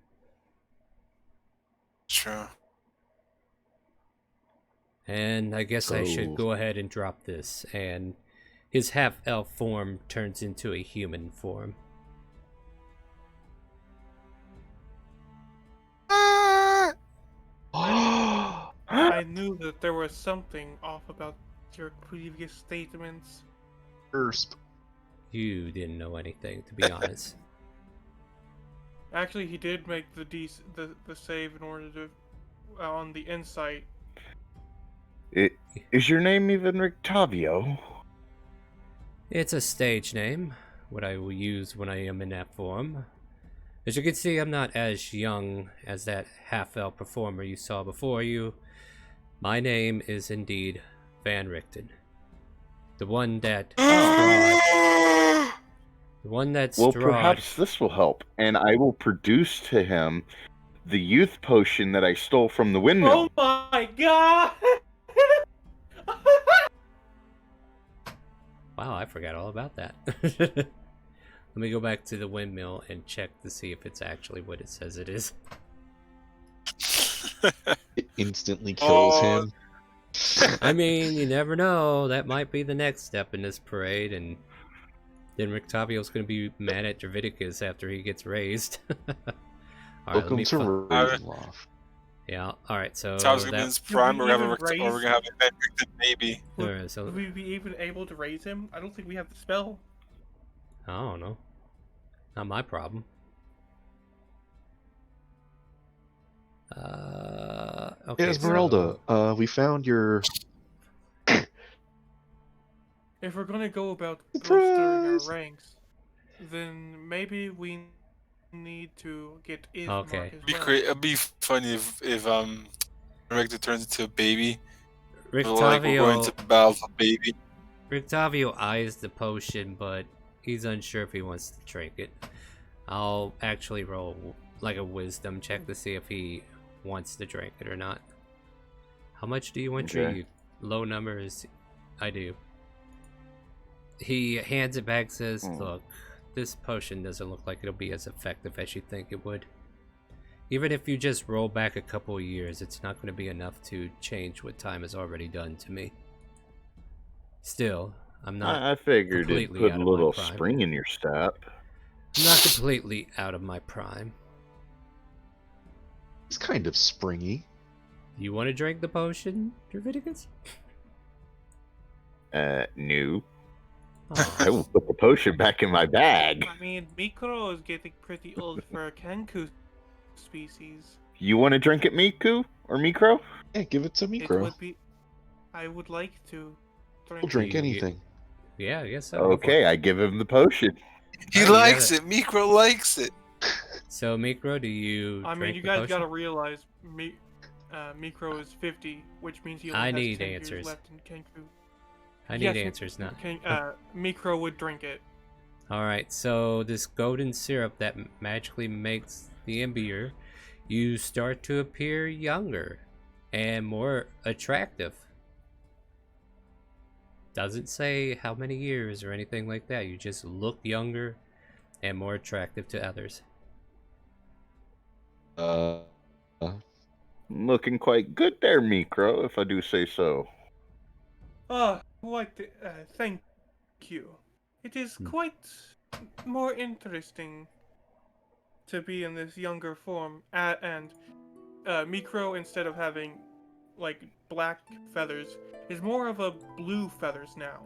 True. And I guess I should go ahead and drop this. And his half-elf form turns into a human form. I knew that there was something off about your previous statements. First. You didn't know anything, to be honest. Actually, he did make the save in order to on the insight. Is your name even Rictavio? It's a stage name, what I will use when I am in that form. As you can see, I'm not as young as that half-elf performer you saw before you. My name is indeed Van Richten. The one that Strahd... The one that Well, Strahd... perhaps this will help, and I will produce to him the youth potion that I stole from the windmill. Oh my god! Wow, I forgot all about that. Let me go back to the windmill and check to see if it's actually what it says it is. It instantly kills him. I mean, you never know. That might be the next step in this parade, and then Rictavio's going to be mad at Draviticus after he gets raised. Alright, Welcome to Ravenloft. Yeah, alright, so... So I was gonna be in his prime, or we're gonna have a Victor baby. Alright, so... Would we be even able to raise him? I don't think we have the spell. I don't know. Not my problem. Okay, Hey, Esmeralda, we found your... If we're gonna go about bolstering our ranks, then maybe we need to get Ismark Okay. as well. It'd be funny if Rector turns into a baby. Like we're Rictavio... going to battle for baby. Rictavio eyes the potion, but he's unsure if he wants to drink it. I'll actually roll like a wisdom check to see if he wants to drink it or not. How much do you want your low numbers? I do. He hands it back, says, look, this potion doesn't look like it'll be as effective as you think it would. Even if you just roll back a couple of years, it's not going to be enough to change what time has already done to me. Still, I'm not. I figured it'd put a little spring in your step. I'm not completely out of my prime. It's kind of springy. You want to drink the potion, Draviticus? No. Oh. I will put the potion back in my bag. I mean, Mikro is getting pretty old for a Kenku species. You want to drink it, Miku? Or Mikro? Yeah, give it to Mikro. It would be... I would like to drink We'll drink anything. Yeah, I guess so. Okay, I give him the potion. He likes it. Mikro likes it. So, Mikro, do you I mean, drink you the guys potion? gotta realize, Mikro is 50, which means he I only need has 10 answers. years left in Kenku. I need answers now. Mikro would drink it. Alright, so this golden syrup that magically makes the imbier, you start to appear younger and more attractive. Doesn't say how many years or anything like that. You just look younger and more attractive to others. Looking quite good there, Mikro, if I do say so. Thank you. It is quite more interesting to be in this younger form. And Mikro, instead of having like black feathers, is more of a blue feathers now.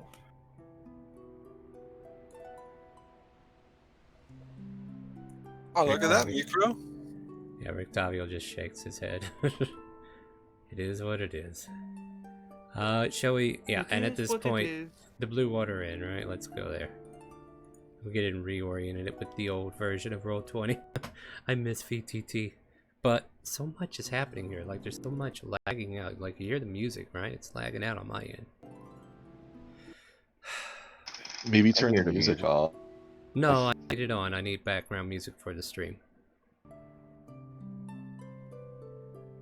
Oh, look at that, Mikro. Yeah, Rictavio just shakes his head. It is what it is. Shall we? Yeah, and at this point, the blue water inn, right? Let's go there. I'm getting reoriented it with the old version of Roll20. I miss VTT. But so much is happening here. Like, there's so much lagging out. Like, you hear the music, right? It's lagging out on my end. Maybe turn hear the the music music. off. No, I need it on. I need background music for the stream.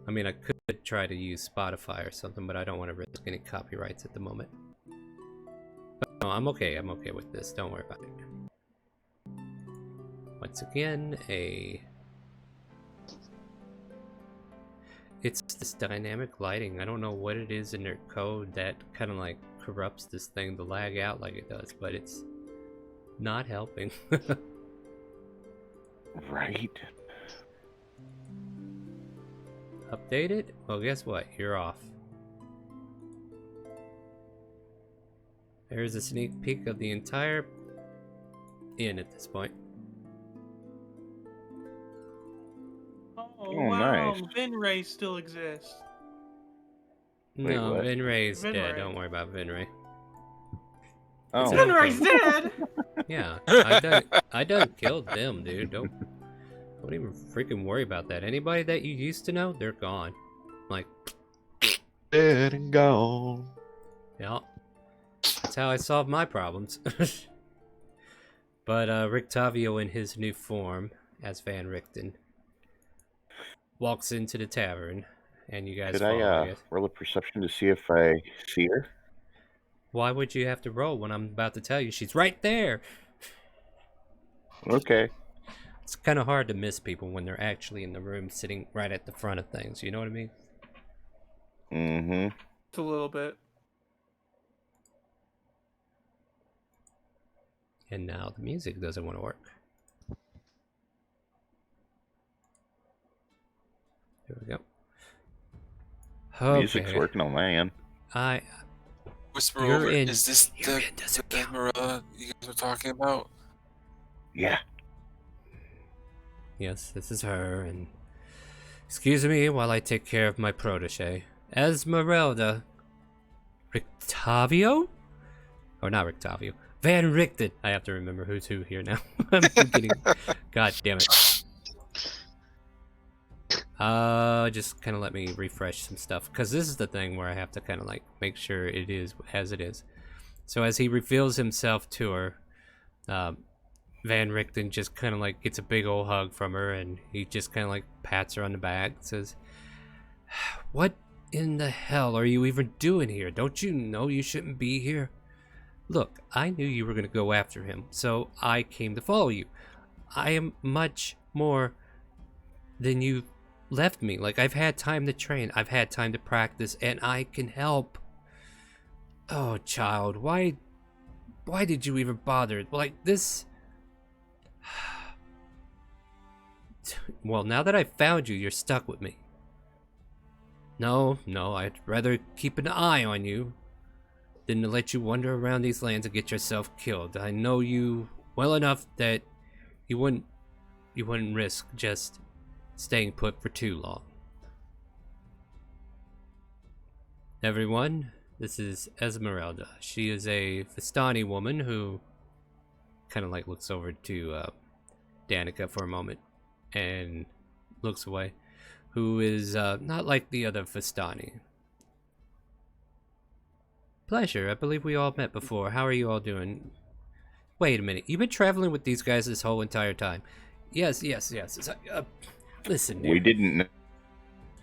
I mean, I could try to use Spotify or something, but I don't want to risk any copyrights at the moment. But no, I'm okay. I'm okay with this. Don't worry about it. Once again, it's this dynamic lighting. I don't know what it is in their code that kind of like corrupts this thing to lag out like it does, but it's not helping. Right. Update it? Well, guess what? You're off. There's a sneak peek of the entire inn at this point. Oh, Oh, wow, nice. Vinray still exists. Wait, No, what? Vinray's dead. Vinray. Don't worry about Vinray. Oh, It's Vinray's dead! Yeah, I done killed them, dude. Don't even freaking worry about that. Anybody that you used to know, they're gone. Like, Dead and gone. yeah, that's how I solve my problems. But Rictavio in his new form as Van Richten walks into the tavern, and you guys could follow. I I guess. roll a perception to see if I see her? Why would you have to roll when I'm about to tell you she's right there? Okay. It's kind of hard to miss people when they're actually in the room sitting right at the front of things, you know what I mean? Mm-hmm. It's a little bit. And now the music doesn't want to work. Here we go. Okay. Music's working on my end. Whisper You're over. in- Is this you're the in this account. Esmeralda you guys were talking about? Yeah. Yes, this is her, and excuse me while I take care of my protege, Esmeralda Rictavio? Or not Rictavio. Van Richten. I have to remember who's who here now. I'm getting... God damn it. Just kind of let me refresh some stuff, because this is the thing where I have to kind of like make sure it is as it is. So as he reveals himself to her, Van Richten just kind of like gets a big old hug from her, and he just kind of like pats her on the back, says, "What in the hell are you even doing here? Don't you know you shouldn't be here? Look, I knew you were going to go after him, so I came to follow you. I am much more than you left me. Like, I've had time to train, I've had time to practice, and I can help. Oh, child, why did you even bother? Like, this... Well, now that I've found you, you're stuck with me. No, I'd rather keep an eye on you than to let you wander around these lands and get yourself killed. I know you well enough that you wouldn't risk just staying put for too long. Everyone, this is Esmeralda. She is a Vistani woman who kind of like looks over to Danica for a moment and looks away, who is not like the other Vistani. Pleasure. I believe we all met before. How are you all doing? Wait a minute. You've been traveling with these guys this whole entire time. Yes. Listen, We didn't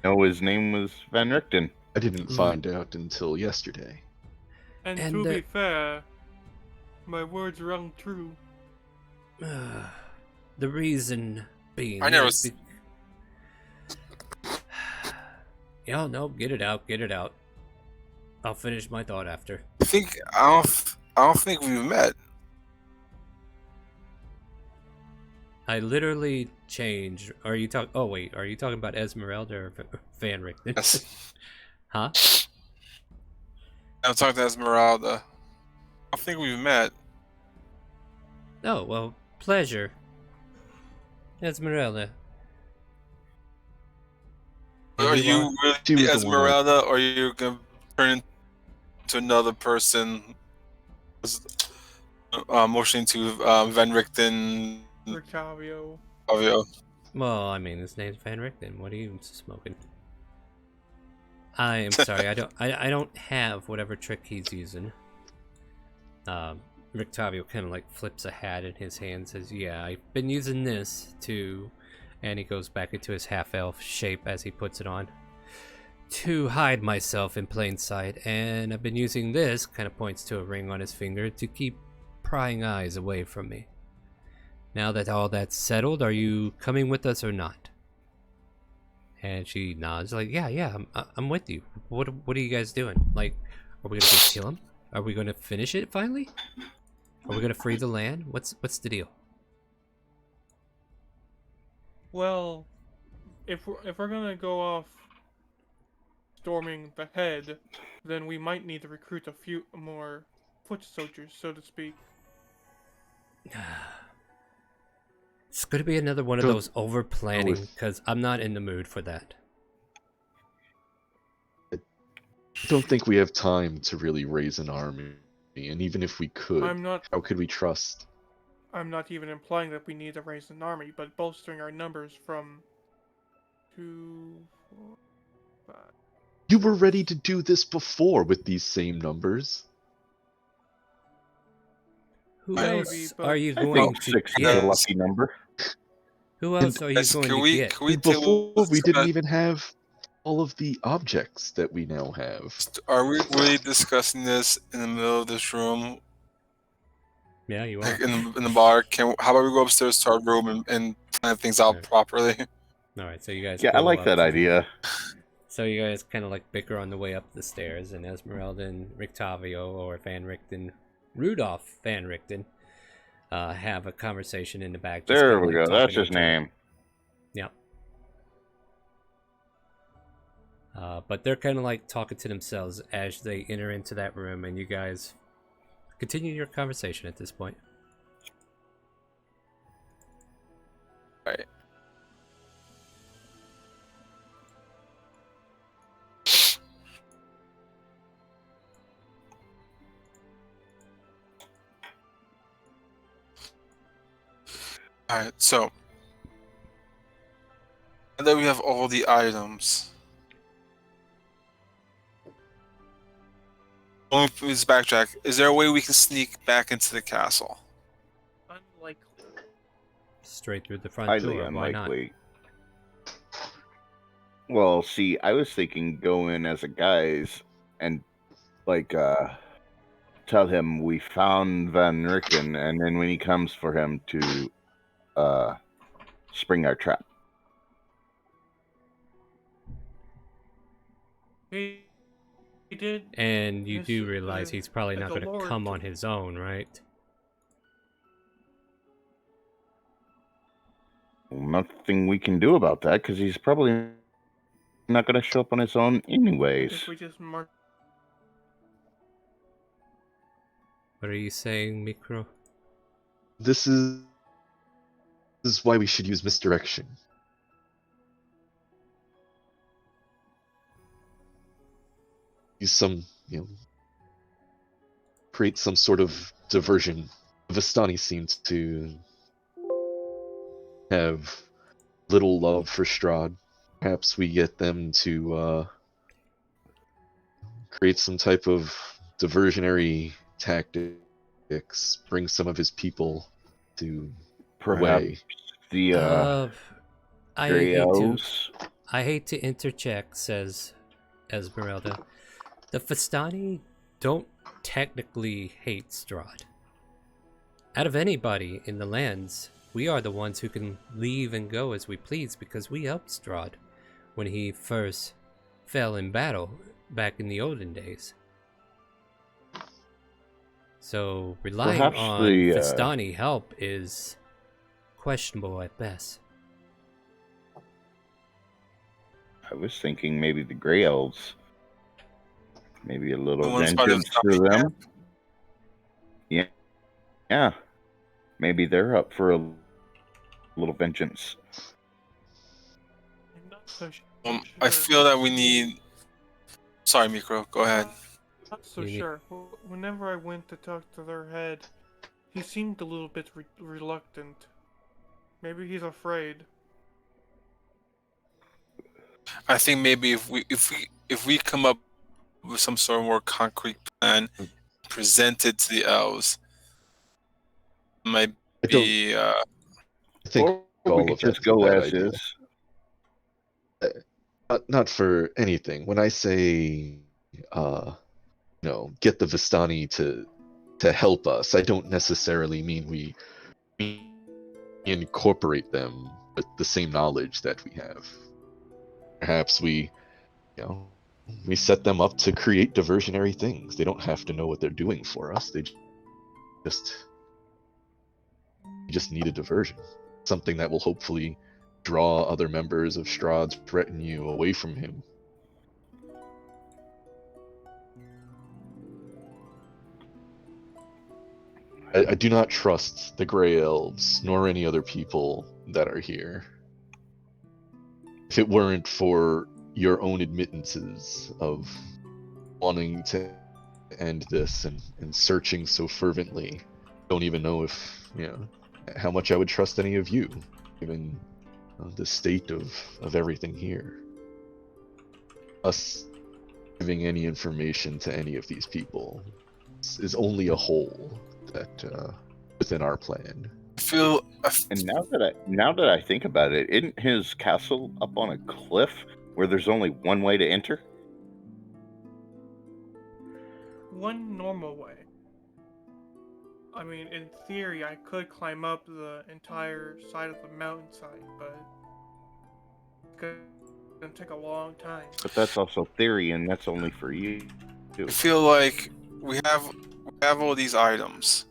know his name was Van Richten. I didn't find out until yesterday. And And, to be fair, my words rung true. the reason being... I never is Yeah, no, get it out. I'll finish my thought after. I don't think we've met. I literally changed. Are you talking about Esmeralda or Van Richten? Yes. Huh? I'm talking to Esmeralda. I don't think we've met. Oh, well, pleasure. Esmeralda. Are She you was really the one I- Esmeralda, or are you gonna turn into another person? motioning to Van Richten Rictavio. Avio. Well, I mean, his name's Van Richten. What are you smoking? I am sorry. I don't have whatever trick he's using. Rictavio kind of like flips a hat in his hand, and says, "Yeah, I've been using this to," and he goes back into his half-elf shape as he puts it on, "to hide myself in plain sight, and I've been using this," kind of points to a ring on his finger, "to keep prying eyes away from me. Now that all that's settled, are you coming with us or not?" And she nods, like, "Yeah, I'm with you. What are you guys doing? Like, are we gonna go kill him? Are we gonna finish it finally? Are we gonna free the land? What's the deal?" Well, if we're gonna go off storming the head, then we might need to recruit a few more foot soldiers, so to speak. It's gonna be another one of Don't- those over planning, with- because I'm not in the mood for that. I don't think we have time to really raise an army, and even if we could, how could we trust? I'm not even implying that we need to raise an army, but bolstering our numbers from 2, 4, 5. You were ready to do this before with these same numbers. Who Maybe, else but are you I going think to 6 is a get? lucky number. Who else are you Yes, going can to we get? can we Before, we didn't discuss- even have all of the objects that we now have. Are we really discussing this in the middle of this room, Yeah, you are. like in the bar? How about we go upstairs to our room and plan things out Right. properly? All right, so you guys. Yeah, I go like up that to the- idea. So you guys kind of like bicker on the way up the stairs, and Esmeralda and Rictavio, or Van Richten, Rudolph Van Richten, have a conversation in the back. just There kinda, we like, go. talking That's to his each other. name. Yep. But they're kind of like talking to themselves as they enter into that room, and you guys continue your conversation at this point. Right. Alright, so now that we have all the items, let me please backtrack. Is there a way we can sneak back into the castle? Unlikely. Straight through the front Highly door. Why not? unlikely. Well, see, I was thinking go in as a guise and like tell him we found Van Richten, and then when he comes for him to spring our trap. He did. And you This do is realize he's probably not the going to Lord come to- on his own, right? Nothing we can do about that because he's probably not going to show up on his own anyways. If we just mark. What are you saying, Micro? This is why we should use misdirection. Use some, create some sort of diversion. Vistani seems to have little love for Strahd. Perhaps we get them to create some type of diversionary tactics, bring some of his people to Perhaps away. the I Grey hate to Elves. I hate to interject, says Esmeralda. The Fastani don't technically hate Strahd. Out of anybody in the lands, we are the ones who can leave and go as we please because we helped Strahd when he first fell in battle back in the olden days. So relying Perhaps on the, Fastani help is questionable at best. I was thinking maybe the Grey Elves. Maybe a The little ones by the vengeance to zombie them. camp? Yeah. Maybe they're up for a little vengeance. I'm not so I sure. feel that we need. Sorry, Mikro. Go ahead. Not so You need- sure. Whenever I went to talk to their head, He seemed a little bit reluctant. Maybe he's afraid. I think maybe if we come up with some sort of more concrete plan, present it to the elves, might I don't be. I think Or we all could of just that's a go bad as idea. is. Not for anything. When I say, get the Vistani to help us, I don't necessarily mean we incorporate them with the same knowledge that we have. Perhaps you know, we set them up to create diversionary things. They don't have to know what they're doing for us. They just need a diversion, something that will hopefully draw other members of Strahd's retinue away from him. I do not trust the Grey Elves, nor any other people that are here. If it weren't for your own admittances of wanting to end this and searching so fervently, don't even know if, how much I would trust any of you, given the state of everything here. Us giving any information to any of these people is only a hole that within our plan. And now that I think about it, isn't his castle up on a cliff where there's only one way to enter? One normal way. I mean, in theory, I could climb up the entire side of the mountainside, but it's gonna take a long time. But that's also theory, and that's only for you. I feel like we have all these items.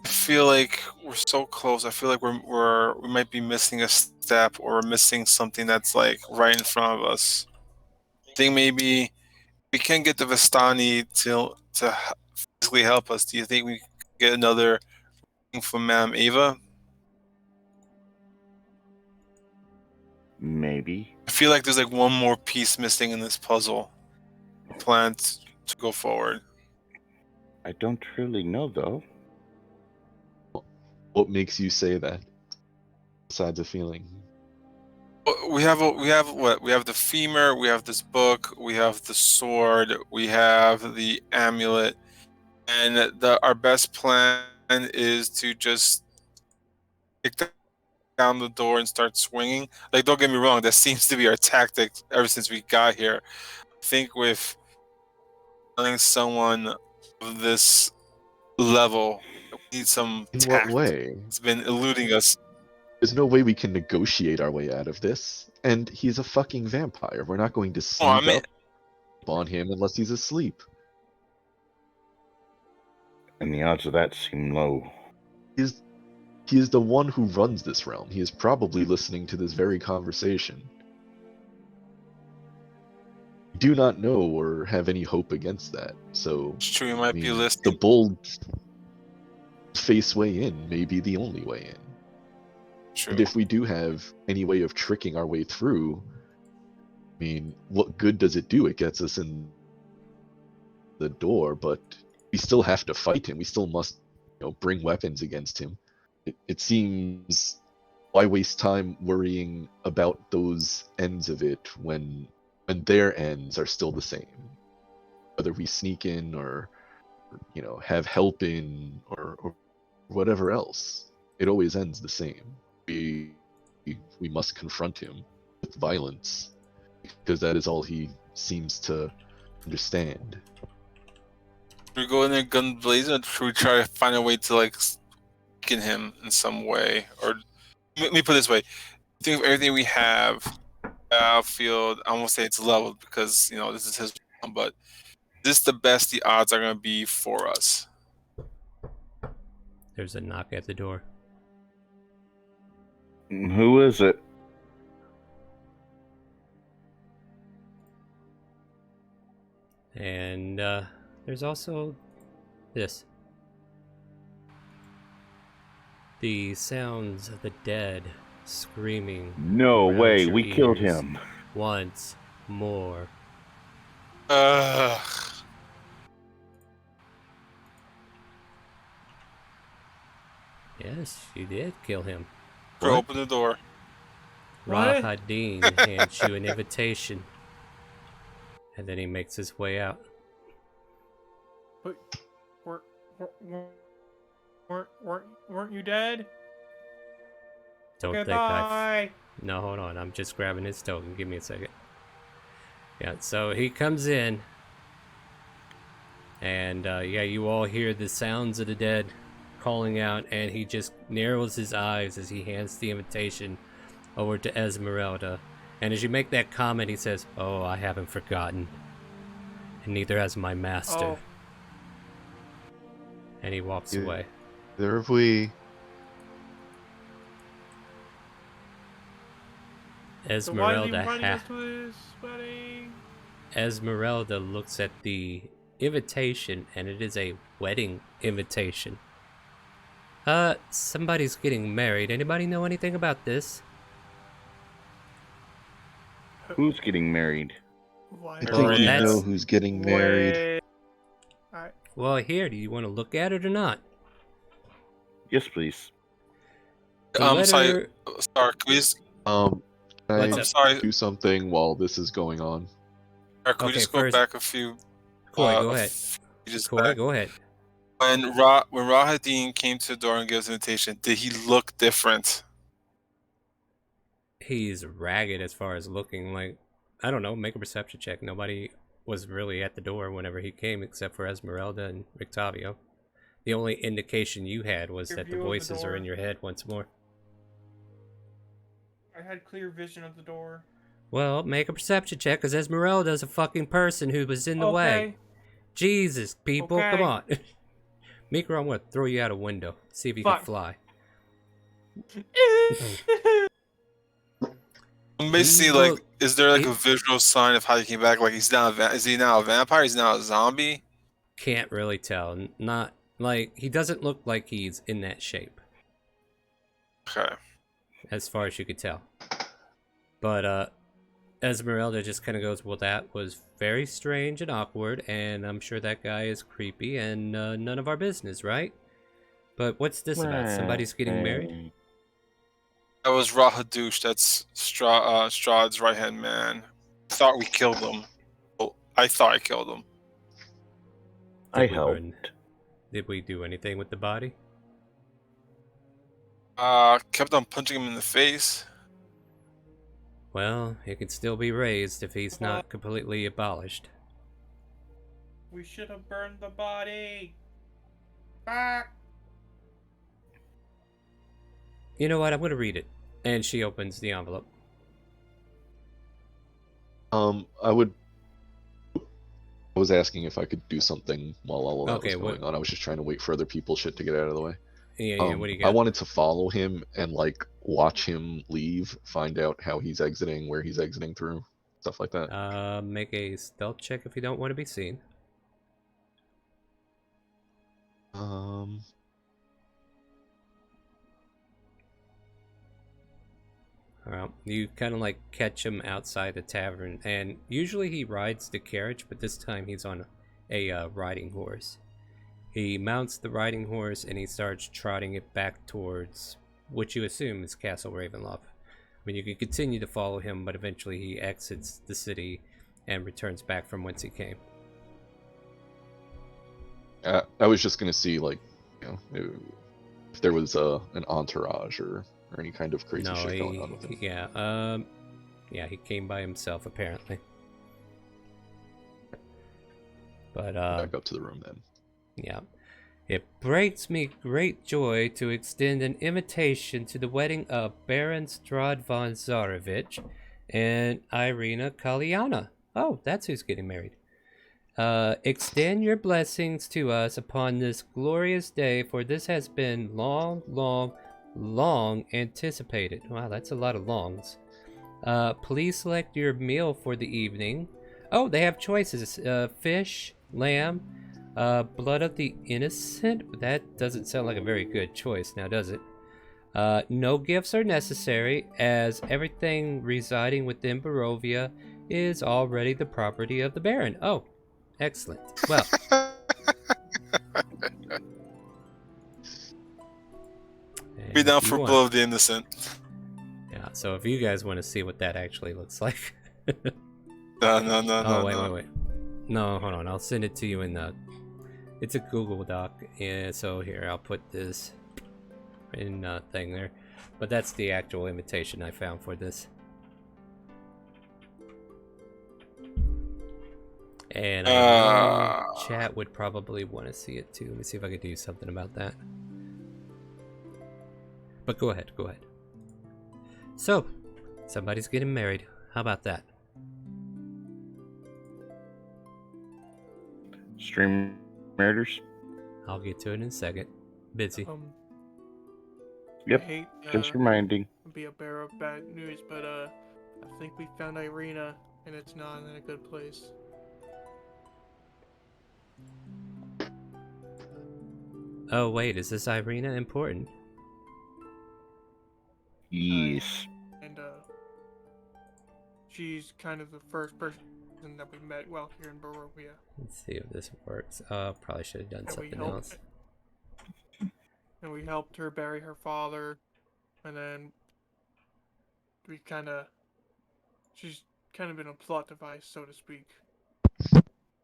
I feel like we're so close. I feel like we might be missing a step, or we're missing something that's like right in front of us. I think maybe we can get the Vistani to physically help us. Do you think we could get another thing from Madame Ava? Maybe. I feel like there's like one more piece missing in this puzzle. Plan to go forward. I don't really know, though. What makes you say that? Besides a feeling. We have what? We have the femur. We have this book. We have the sword. We have the amulet, and our best plan is to just kick down the door and start swinging. Like, don't get me wrong, that seems to be our tactic ever since we got here. I think with telling someone of this level, we need some In tact. what way? It's been eluding us. There's no way we can negotiate our way out of this. And he's a fucking vampire. We're not going to sneak up on him unless he's asleep. And the odds of that seem low. He is the one who runs this realm. He is probably listening to this very conversation. Do not know or have any hope against that. So It's true, he might be listening. The bold face way in may be the only way in. True. And if we do have any way of tricking our way through, I mean, what good does it do? It gets us in the door, but we still have to fight him. We still must, bring weapons against him. It seems, why waste time worrying about those ends of it when their ends are still the same? Whether we sneak in or have help in or whatever else, it always ends the same. We must confront him with violence, because that is all he seems to understand. Should we go in there gun blazing, or should we try to find a way to like weaken him in some way? Or let me put it this way: I think of everything we have, battlefield, I won't say it's leveled because this is his, but this is the best the odds are going to be for us. There's a knock at the door. Who is it? And there's also this. The sounds of the dead screaming. No around way, your we killed ears him. once more. Yes, you did kill him. Bro, open the door. What? Rahadin hands you an invitation. And then he makes his way out. But weren't you dead? Don't think Goodbye. No, hold on. I'm just grabbing his token. Give me a second. Yeah, so he comes in. And, yeah, you all hear the sounds of the dead calling out. And he just narrows his eyes as he hands the invitation over to Esmeralda. And as you make that comment, he says, "Oh, I haven't forgotten. And neither has my master." Oh. And he walks Yeah. away. There have we. So why did he Esmeralda, invite us to his wedding? Esmeralda looks at the invitation, and it is a wedding invitation. Somebody's getting married. Anybody know anything about this? Who's getting married? Why I are think Well, you that's- know who's getting married. Wait. Alright. Well, here, do you want to look at it or not? Yes, please. The I'm sorry. letter- Sorry, can we just, Can What's I up? sorry. do something while this is going on? Can we Okay, just go first- back a few? Corey, go ahead. Just Corey, back. go ahead. When Rahadin came to the door and gave us an invitation, did he look different? He's ragged as far as looking. Like, I don't know, make a perception check. Nobody was really at the door whenever he came except for Esmeralda and Rictavio. The only indication you had was Your that the view of the voices are door. in your head once more. I had clear vision of the door. Well, make a perception check, because Esmeralda's a fucking person who was in the way. Jesus, people, come Okay. on. Mika, I'm gonna throw you out a window. See if you Fuck. can fly. Basically, He like, look- is there like he- a visual sign of how he came back? Like, is he now a vampire? He's now a zombie? Can't really tell. Not like he doesn't look like he's in that shape, Okay. as far as you could tell. But Esmeralda just kind of goes, "Well, that was very strange and awkward, and I'm sure that guy is creepy and none of our business, right? But what's this about? Somebody's getting married?" That was Rahadouche. That's Strahd's right hand man. I thought we killed him. Well, I thought I killed him. I Did we helped. burn- Did we do anything with the body? Kept on punching him in the face. Well, he can still be raised if he's not completely abolished. We should have burned the body. Back. You know what? I'm gonna read it. And she opens the envelope. I was asking if I could do something while all of that Okay, was what- going on. I was just trying to wait for other people's shit to get out of the way. Yeah, what do you I got? wanted to follow him and like watch him leave, find out how he's exiting, where he's exiting through, stuff like that. Make a stealth check if you don't want to be seen. Well, you kind of like catch him outside the tavern, and usually he rides the carriage, but this time he's on a riding horse. He mounts the riding horse and he starts trotting it back towards what you assume is Castle Ravenloft. I mean, you can continue to follow him, but eventually he exits the city and returns back from whence he came. I was just gonna see like, you know, if there was an entourage or any kind of crazy No, shit going on with him. yeah, he came by himself apparently. But Back up to the room then. yeah. It brings me great joy to extend an invitation to the wedding of Baron Strahd von Zarevich and Irina Kalyana. Oh, that's who's getting married. Extend your blessings to us upon this glorious day, for this has been long anticipated. Wow, that's a lot of longs. Please select your meal for the evening. Oh, they have choices. Fish, lamb, blood of the innocent. That doesn't sound like a very good choice now, does it? No gifts are necessary, as everything residing within Barovia is already the property of the Baron. Oh, excellent. Well, And Be down if you for want- blood of the innocent. Yeah, so if you guys want to see what that actually looks like. No, Oh, wait, no. wait, wait. No, hold on. I'll send it to you in the... It's a Google Doc. And so here, I'll put this in thing there. But that's the actual invitation I found for this. And I know chat would probably want to see it too. Let me see if I could do something about that. But go ahead, go ahead. So, somebody's getting married. How about that? StreamRaiders? I'll get to it in a second. Busy. Yep, I hate just reminding. be a bearer of bad news, but I think we found Irina, and it's not in a good place. Oh wait, is this Irina important? Yes. And she's kind of the first person that we met while here in Barovia. Let's see if this works. Probably should have done And something else. And we helped her bury her father, and then we she's kind of been a plot device, so to speak.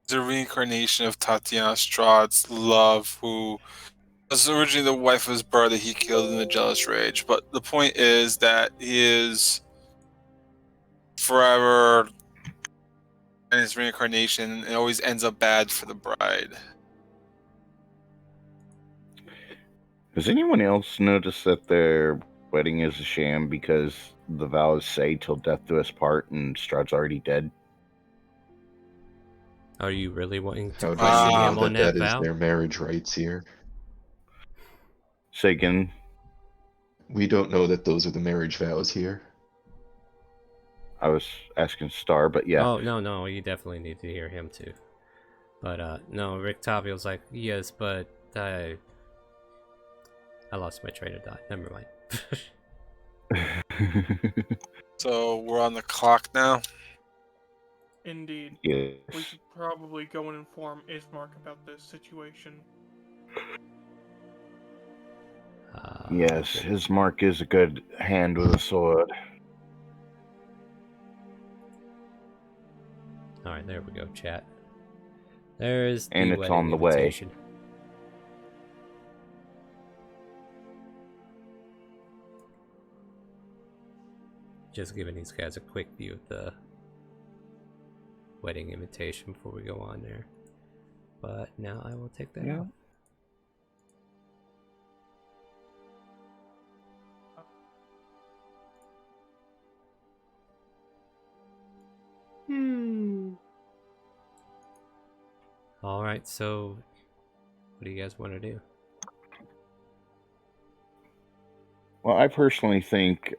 The reincarnation of Tatiana Strahd's love, who was originally the wife of his brother he killed in a jealous rage. But the point is that he is forever in his reincarnation, and it always ends up bad for the bride. Has anyone else noticed that their wedding is a sham because the vows say till death do us part and Strahd's already dead? Are you really wanting to How do question you him know on that that is vow? their marriage rights here? Say again. We don't know that those are the marriage vows here. I was asking Star, but yeah. Oh, no, you definitely need to hear him too. But, no, Rick Tavio's like, yes, but I lost my train of thought. Never mind. So we're on the clock now. Indeed. Yes. We should probably go and inform Ismark about this situation. Yes, his mark is a good hand with a sword. Alright, there we go, chat. There's the And it's wedding on the way. invitation. Just giving these guys a quick view of the wedding invitation before we go on there. But now I will take that Yeah. out. Alright, so what do you guys want to do? Well, I personally think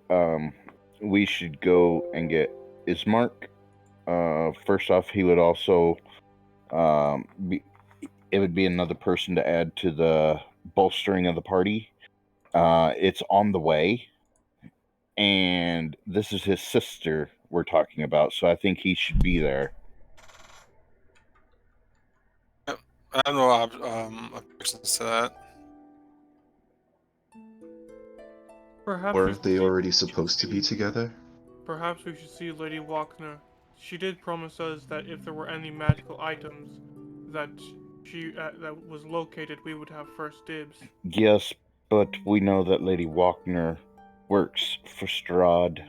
we should go and get Ismark. First off, he would also it would be another person to add to the bolstering of the party. It's on the way, and this is his sister we're talking about, so I think he should be there. I have no objections to that. Perhaps we Weren't should they see- already supposed to be together? Perhaps we should see Lady Walkner. She did promise us that if there were any magical items that that was located, we would have first dibs. Yes, but we know that Lady Walkner works for Strahd.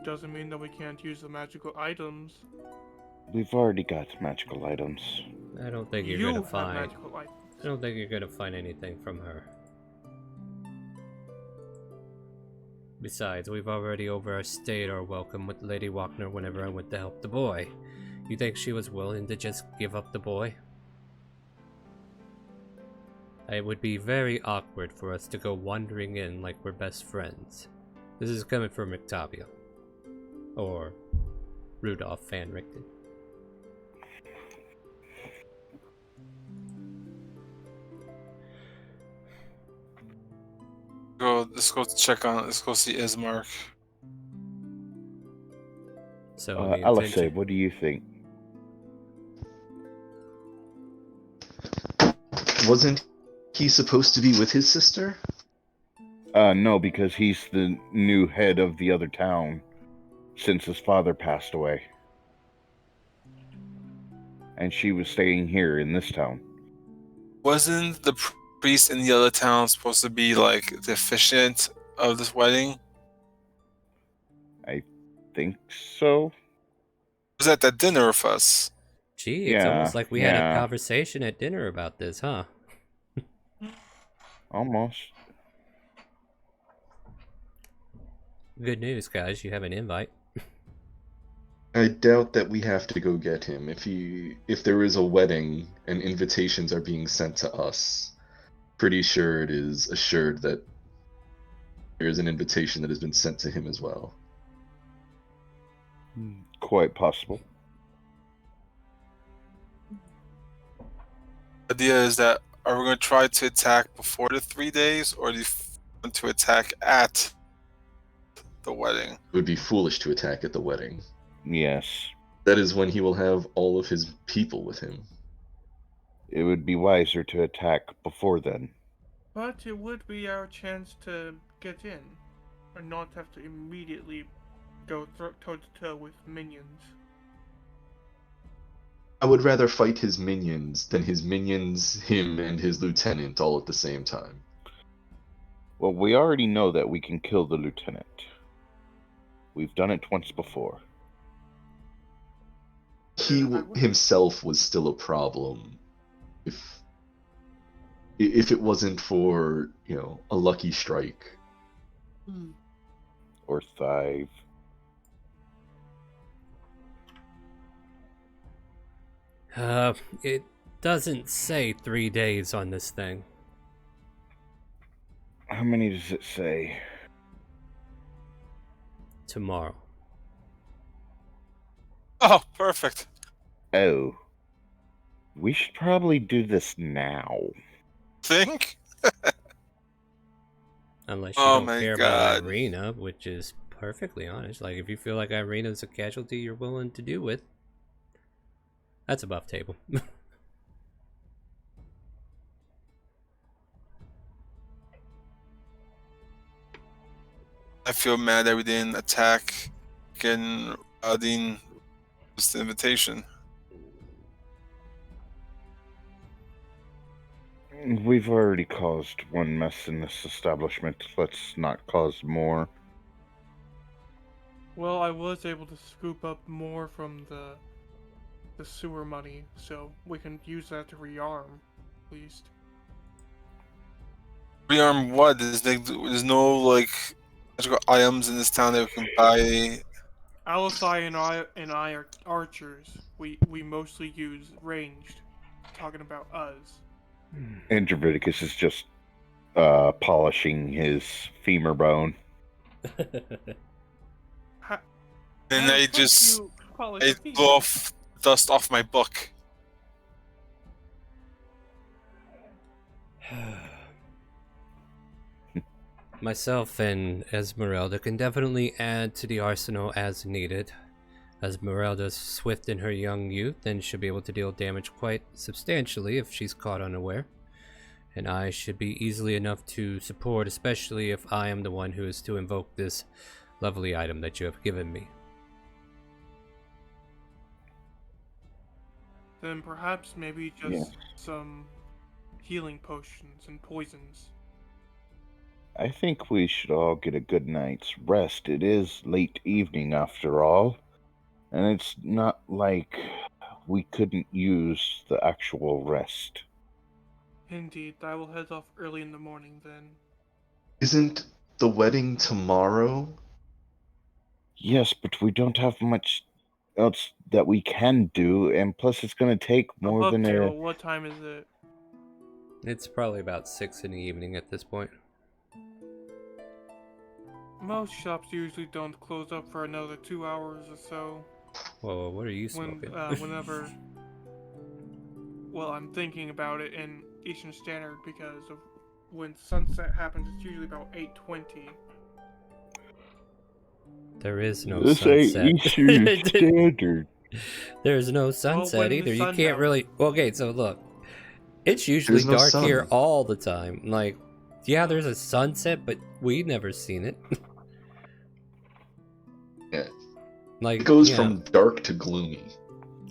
Doesn't mean that we can't use the magical items. We've already got magical items. I don't think you're You gonna have find. magical items. I don't think you're gonna find anything from her. Besides, we've already overstayed our welcome with Lady Walkner whenever I went to help the boy. You think she was willing to just give up the boy? It would be very awkward for us to go wandering in like we're best friends. This is coming from Octavio. Or Rudolph Van Richten. Let's go check on it. Let's go see Ismark. So the Alexei, intention- what do you think? Wasn't he supposed to be with his sister? No, because he's the new head of the other town since his father passed away. And she was staying here in this town. Wasn't the priest in the other town supposed to be like the officiant of this wedding? I think so. Was at that dinner with us? Gee, it's Yeah, almost like we had a yeah. conversation at dinner about this, huh? Almost. Good news, guys. You have an invite. I doubt that we have to go get him. If there is a wedding and invitations are being sent to us, pretty sure it is assured that there is an invitation that has been sent to him as well. Quite possible. The idea is that are we going to try to attack before the 3 days, or do you want to attack at the wedding? It would be foolish to attack at the wedding. Yes. That is when he will have all of his people with him. It would be wiser to attack before then. But it would be our chance to get in, and not have to immediately go toe to toe with minions. I would rather fight his minions than his minions, him, and his lieutenant all at the same time. Well, we already know that we can kill the lieutenant. We've done it once before. He himself was still a problem. If it wasn't for, a lucky strike. Or Thive. It doesn't say 3 days on this thing. How many does it say? Tomorrow. Oh, perfect. Oh. We should probably do this now. Think? Unless you Oh don't my care God. about Irina, which is perfectly honest. Like, if you feel like Irina's a casualty you're willing to do with, that's above table. I feel mad that we didn't attack getting Adin with the invitation. We've already caused one mess in this establishment. Let's not cause more. Well, I was able to scoop up more from the sewer money, so we can use that to rearm, at least. Rearm what? There's no like magical items in this town that we can buy. Alisai and I are archers. We mostly use ranged. Talking about us. And Draviticus is just polishing his femur bone. And I just blow off dust off my book. Myself and Esmeralda can definitely add to the arsenal as needed. Esmeralda's swift in her young youth and should be able to deal damage quite substantially if she's caught unaware. And I should be easily enough to support, especially if I am the one who is to invoke this lovely item that you have given me. Then perhaps maybe just some healing potions and poisons. I think we should all get a good night's rest. It is late evening after all. And it's not like we couldn't use the actual rest. Indeed, I will head off early in the morning then. Isn't the wedding tomorrow? Yes, but we don't have much else that we can do, and plus it's going to take more than a... What time is it? It's probably about 6 in the evening at this point. Most shops usually don't close up for another 2 hours or so. Whoa, what are you smoking? Whenever... Well, I'm thinking about it in Eastern Standard because of when sunset happens, it's usually about 8:20. There is no This sunset. ain't Eastern Standard. There's no sunset when the either. You sun can't down. really... Okay, so look. It's usually There's no dark here sun. all the time. Like, Yeah, there's a sunset, but we've never seen it. Yeah. Like, It goes yeah, from dark to gloomy.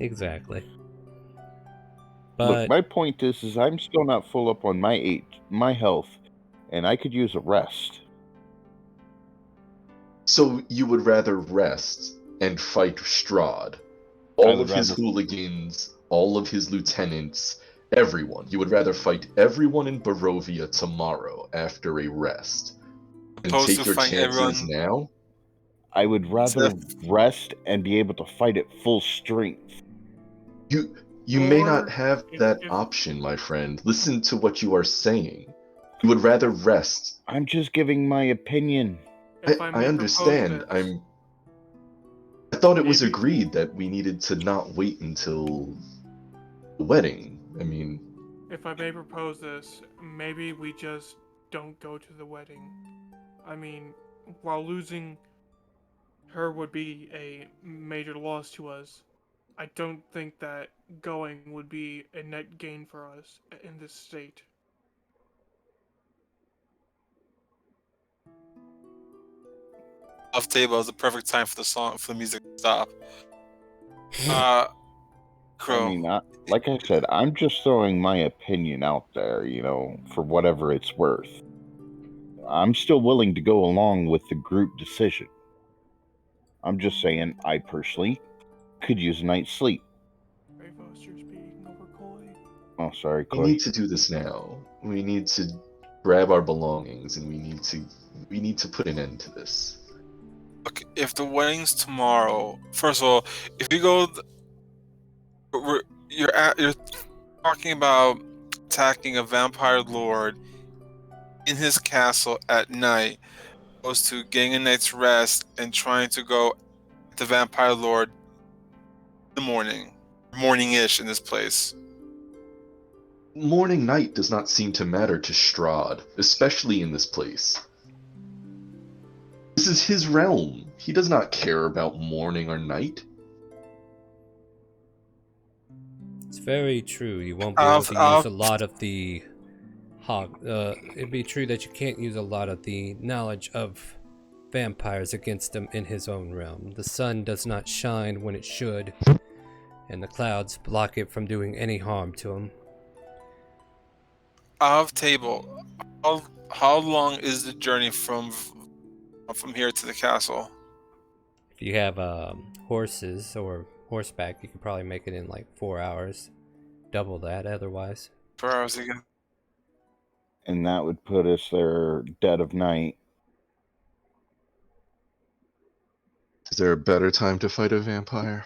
exactly. Look, But my point is I'm still not full up on my health, and I could use a rest. So you would rather rest and fight Strahd, I all would of his rather- hooligans, all of his lieutenants, everyone. You would rather fight everyone in Barovia tomorrow after a rest and Opposed take to your fighting chances everyone. now? I would rather rest and be able to fight at full strength. You may Or not have that if- option, my friend. Listen to what you are saying. You would rather rest. I'm just giving my opinion. if I may propose understand. this, I thought it was maybe- agreed that we needed to not wait until the wedding. I mean, If I may propose this, maybe we just don't go to the wedding. I mean, while losing her would be a major loss to us, I don't think that going would be a net gain for us in this state. Off table is the perfect time for the music to stop. Crow. I mean, like I said, I'm just throwing my opinion out there, for whatever it's worth. I'm still willing to go along with the group decision. I'm just saying, I personally could use a night's sleep. Ravos, you're speaking over Koi. Oh, sorry, we Coy. need to do this now. We need to grab our belongings and we need to put an end to this. Look, if the wedding's tomorrow, first of all, if you go, you're talking about attacking a vampire lord in his castle at night, opposed to getting a night's rest and trying to go at the vampire lord in the morning-ish in this place. Morning night does not seem to matter to Strahd, especially in this place. This is his realm. He does not care about morning or night. it's very true. You won't be able to use a lot of the it'd be true that you can't use a lot of the knowledge of vampires against him in his own realm. The sun does not shine when it should, and the clouds block it from doing any harm to him. Off table, how long is the journey from here to the castle? If you have horses or horseback, you could probably make it in like 4 hours. Double that otherwise. 4 hours again. And that would put us there dead of night. Is there a better time to fight a vampire?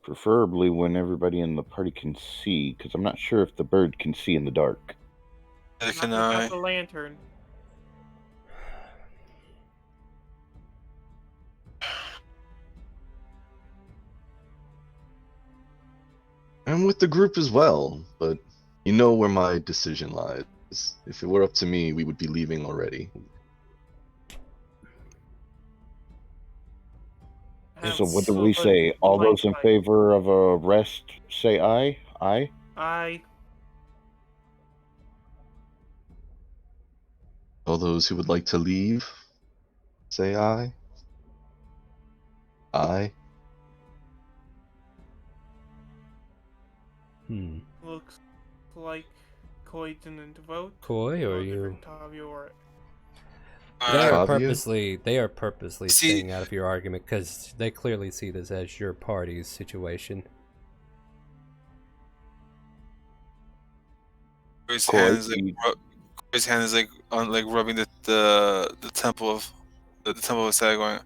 Preferably when everybody in the party can see, because I'm not sure if the bird can see in the dark. Neither Not can without I. the lantern. I'm with the group as well, but you know where my decision lies. If it were up to me, we would be leaving already. So what do we say? All those in favor of a rest say aye? Aye? I All those who would like to leave, say aye. Aye. looks like Koi didn't vote. Koi, or Well, you? different Tavio or They are purposely See- staying out of your argument because they clearly see this as your party's situation. His Coy, hand is like his hand is like on like rubbing the temple of the temple of Sag, going.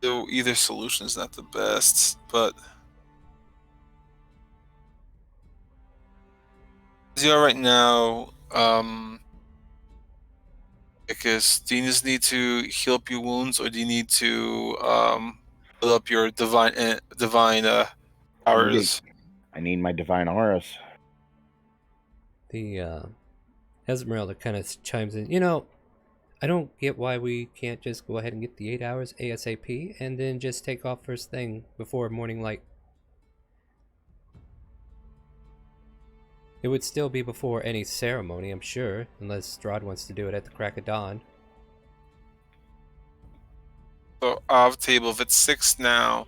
Though either solution is not the best, but as you are right now, because do you just need to heal up your wounds, or do you need to build up your divine powers? I need my divine auras. The Esmeralda kind of chimes in. I don't get why we can't just go ahead and get the 8 hours ASAP and then just take off first thing before morning light. It would still be before any ceremony, I'm sure, unless Strahd wants to do it at the crack of dawn. So off table, if it's 6 now,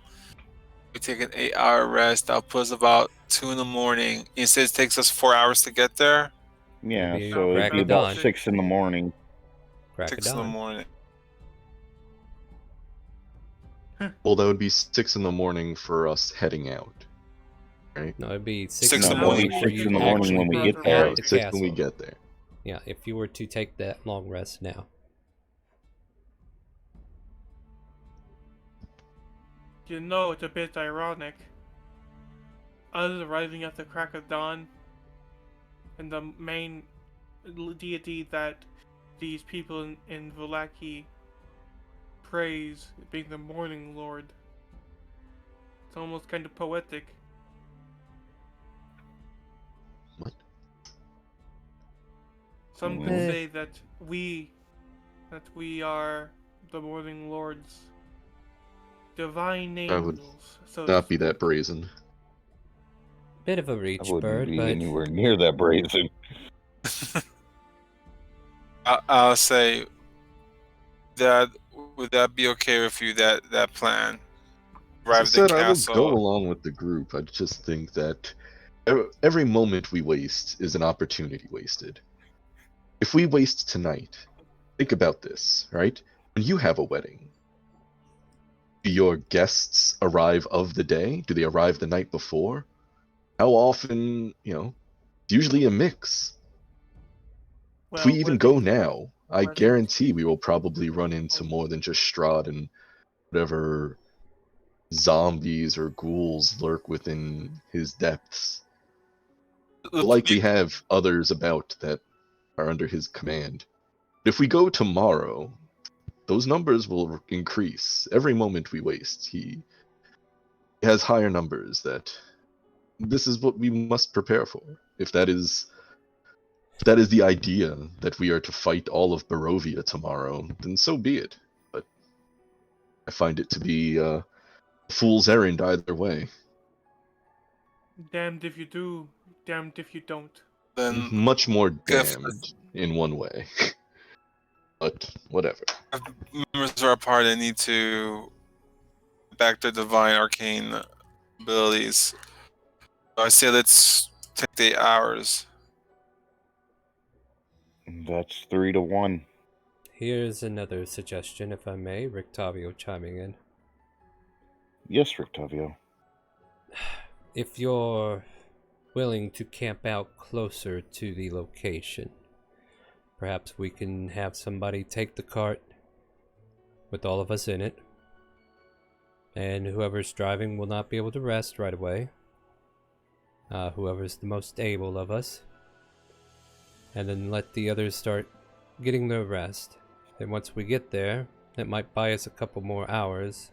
we take an 8-hour rest. That'll put us about 2 in the morning. Instead, it takes us 4 hours to get there. Yeah, Maybe so it'd crack be of about dawn. 6 in the morning. Crack of 6 in the dawn. morning. Well, that would be 6 in the morning for us heading out, right? No, it'd be 6 6 in the in the morning morning. for 6 you in the to morning actually when we be get at there. the 6 castle. when we get there. Yeah, if you were to take that long rest now. You know, it's a bit ironic. Us arriving at the crack of dawn, and the main deity that these people in Vallaki praise being the Morning Lord. It's almost kind of poetic. What? Some could Eh. say that we are the Morning Lord's divine I would angels. So to Not be speak. that brazen. Bit of a I reach, wouldn't bird, be but anywhere near that brazen. I'll say that would that be okay with you? That plan. As I Arrive at the said, I will go castle. along with the group. I just think that every moment we waste is an opportunity wasted. If we waste tonight, think about this, right? When you have a wedding, do your guests arrive of the day? Do they arrive the night before? How often, it's usually a mix. If we Well, even go now, I guarantee we will probably run into more than just Strahd and whatever zombies or ghouls lurk within his depths. We'll likely have others about that are under his command. But if we go tomorrow, those numbers will increase. Every moment we waste, he has higher numbers. This is what we must prepare for. If that is the idea, that we are to fight all of Barovia tomorrow, then so be it. But I find it to be a fool's errand either way. damned if you do, damned if you don't. Then Much more if damned in one way. But whatever. members of our party need to back their divine arcane abilities. So I say let's take the 8 hours. That's 3 to 1. here's another suggestion, if I may. Rictavio chiming in. Yes, Rictavio. If you're willing to camp out closer to the location, perhaps we can have somebody take the cart with all of us in it, and whoever's driving will not be able to rest right away. Whoever's the most able of us, and then let the others start getting their rest. And once we get there, it might buy us a couple more hours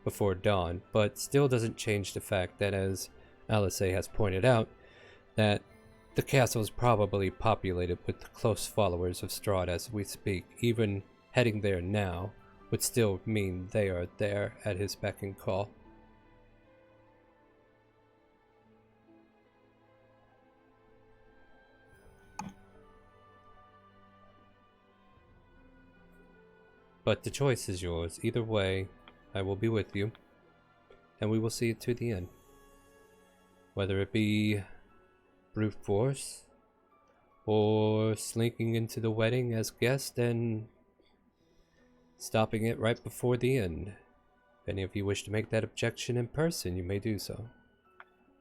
before dawn, but still doesn't change the fact that, as Alice has pointed out, that the castle is probably populated with the close followers of Strahd as we speak. Even heading there now would still mean they are there at his beck and call. But the choice is yours. Either way, I will be with you, and we will see it to the end. Whether it be brute force, or slinking into the wedding as guest and stopping it right before the end. If any of you wish to make that objection in person, you may do so.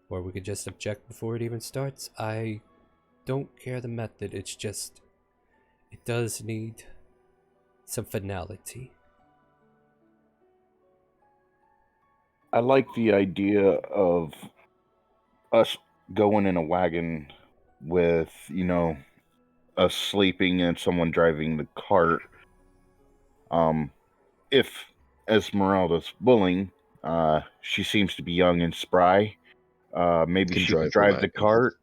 Or we could just object before it even starts. I don't care the method, it's just, it does need some finality. I like the idea of us going in a wagon with, us sleeping and someone driving the cart. If Esmeralda's willing, she seems to be young and spry. Maybe Can she could drive drive the wagon. cart,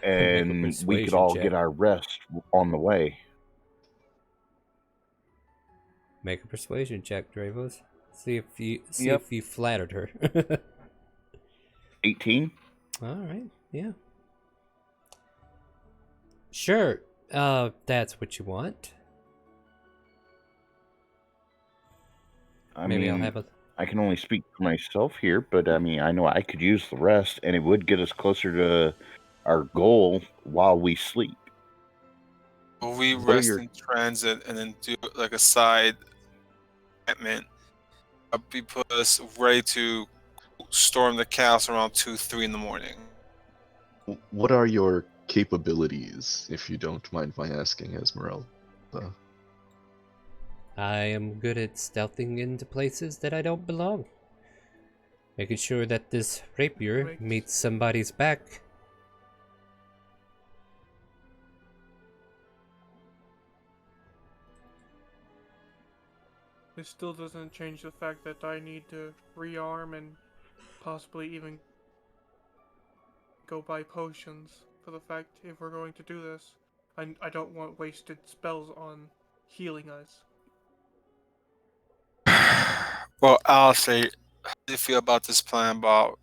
Make a and we could persuasion all check. get our rest on the way. Make a persuasion check, Dravos. See Yep. if you flattered her. 18. All right. Yeah. Sure. That's what you want. Maybe I'll have a. I can only speak for myself here, but I mean, I know I could use the rest, and it would get us closer to our goal while we sleep. Will we What are rest your- in transit and then do like a side encampment? Be put us ready to storm the castle around 2, 3 in the morning. What are your capabilities, if you don't mind my asking, Esmeralda? I am good at stealthing into places that I don't belong. Making sure that this rapier Great. meets somebody's back. This still doesn't change the fact that I need to rearm and possibly even go buy potions for the fact if we're going to do this. I don't want wasted spells on healing us. Well, I'll say, how do you feel about this plan about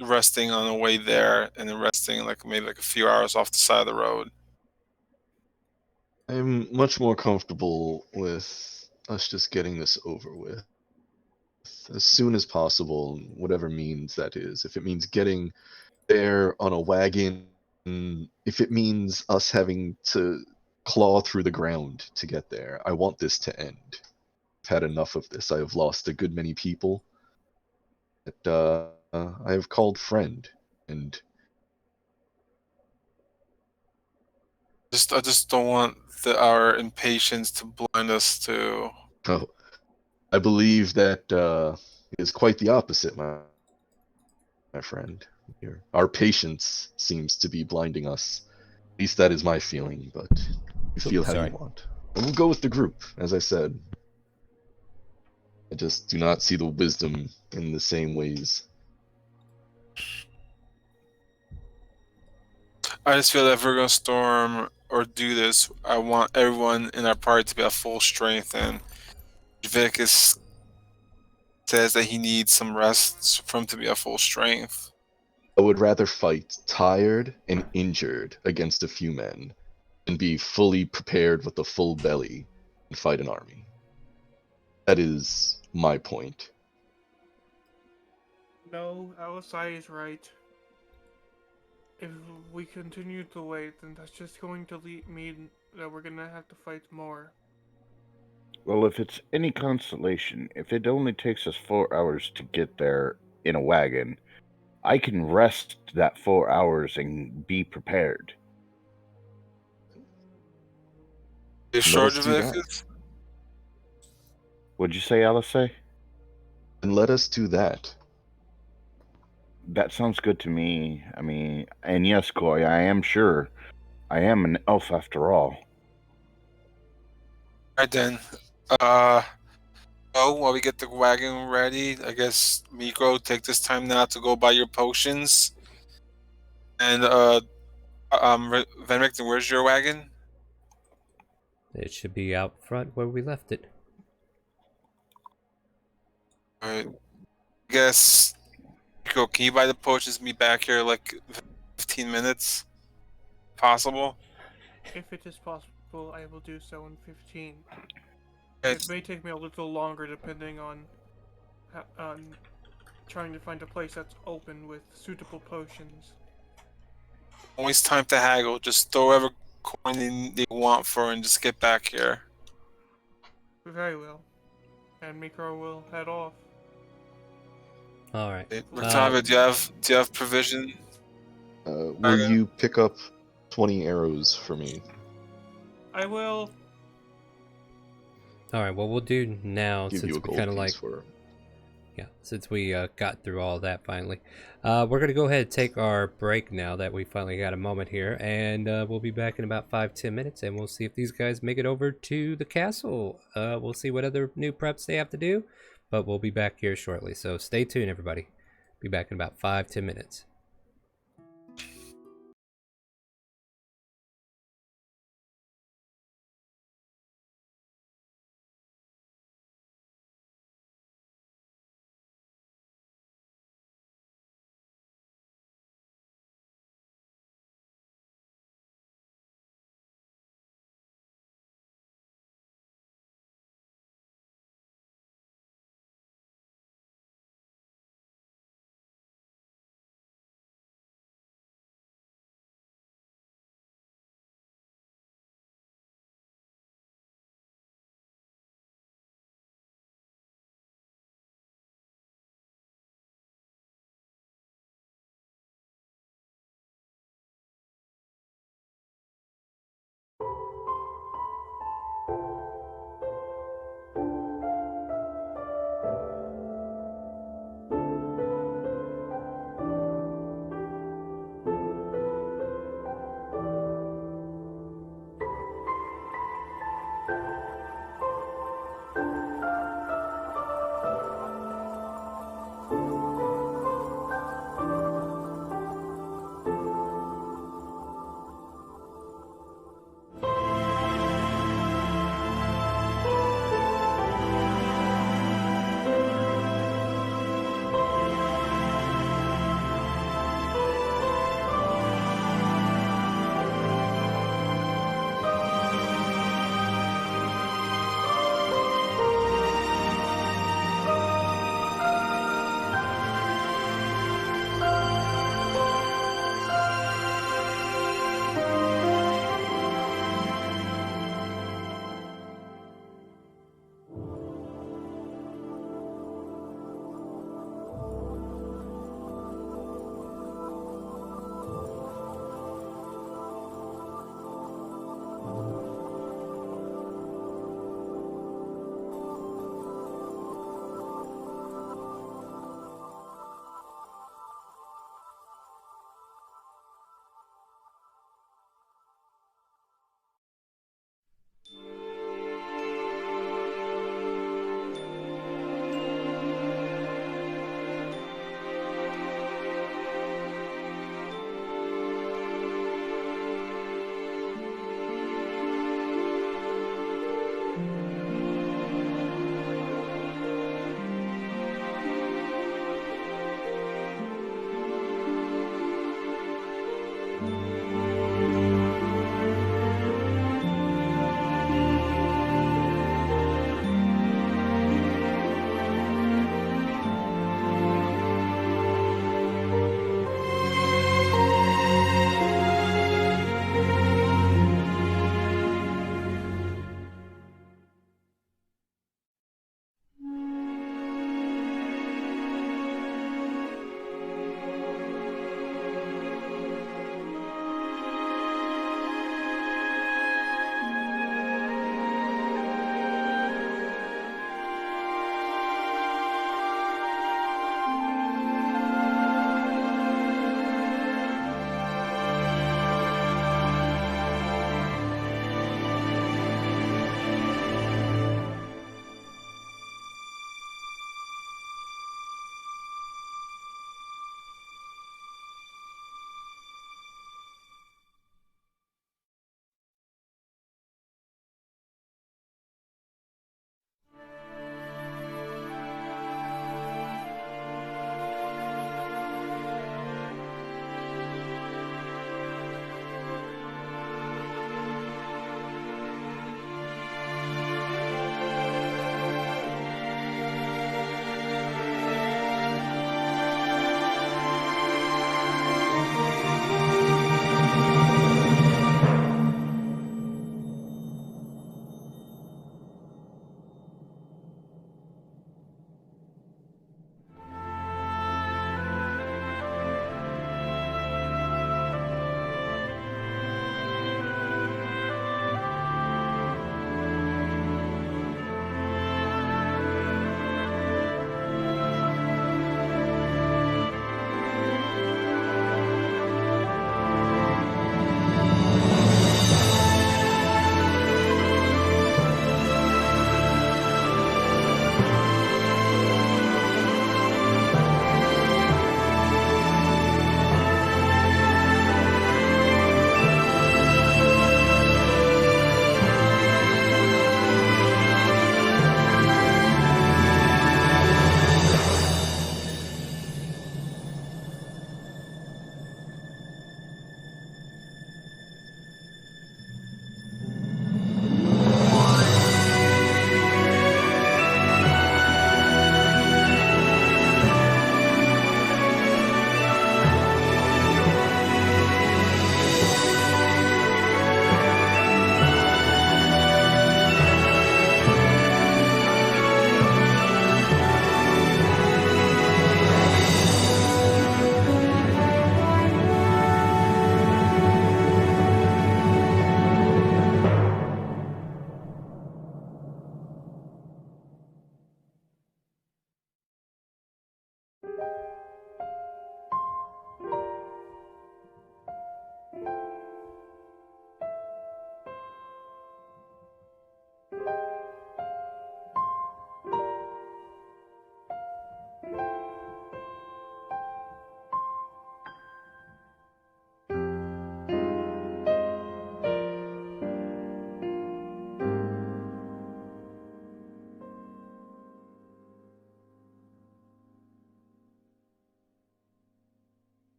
resting on the way there and then resting like maybe like a few hours off the side of the road? I'm much more comfortable with us just getting this over with as soon as possible, whatever means that is. If it means getting there on a wagon, if it means us having to claw through the ground to get there, I want this to end. I've had enough of this. I have lost a good many people that I have called friend, and I just don't want our impatience to blind us to. oh, I believe that is quite the opposite, my friend. Our patience seems to be blinding us. At least that is my feeling, but you feel how Sorry. you want. And we'll go with the group, as I said. I just do not see the wisdom in the same ways. I just feel that if we're gonna storm or do this, I want everyone in our party to be at full strength. And Vicus says that he needs some rest for him to be at full strength. I would rather fight tired and injured against a few men than be fully prepared with a full belly and fight an army. That is my point. No, Alisai is right. If we continue to wait, then that's just going to mean that we're gonna have to fight more. Well, if it's any consolation, if it only takes us 4 hours to get there in a wagon, I can rest that 4 hours and be prepared. You Let sure, us do that. Vicus? What'd you say, Alice? And let us do that. That sounds good to me. I mean, and yes, Coy, I am sure. I am an elf after all. Alright then. While we get the wagon ready, I guess Miko, take this time now to go buy your potions. And Van Richten, where's your wagon? It should be out front where we left it. Alright. I guess Miko, can you buy the potions? Me back here like 15 minutes, possible. If it is possible, I will do so in 15. It's It may take me a little longer depending on trying to find a place that's open with suitable potions. always time to haggle. Just throw whatever coin they want for, and just get back here. Very well. And Mikro will head off. All right. Rictavia, do you have provision? Will Okay. you pick up 20 arrows for me? I will. All right. What we'll do now, Give since you a we gold kind of piece like, for yeah, since we got through all that finally, we're gonna go ahead and take our break now that we finally got a moment here, and we'll be back in about 5-10 minutes, and we'll see if these guys make it over to the castle. We'll see what other new preps they have to do, but we'll be back here shortly. So stay tuned, everybody. Be back in about 5-10 minutes.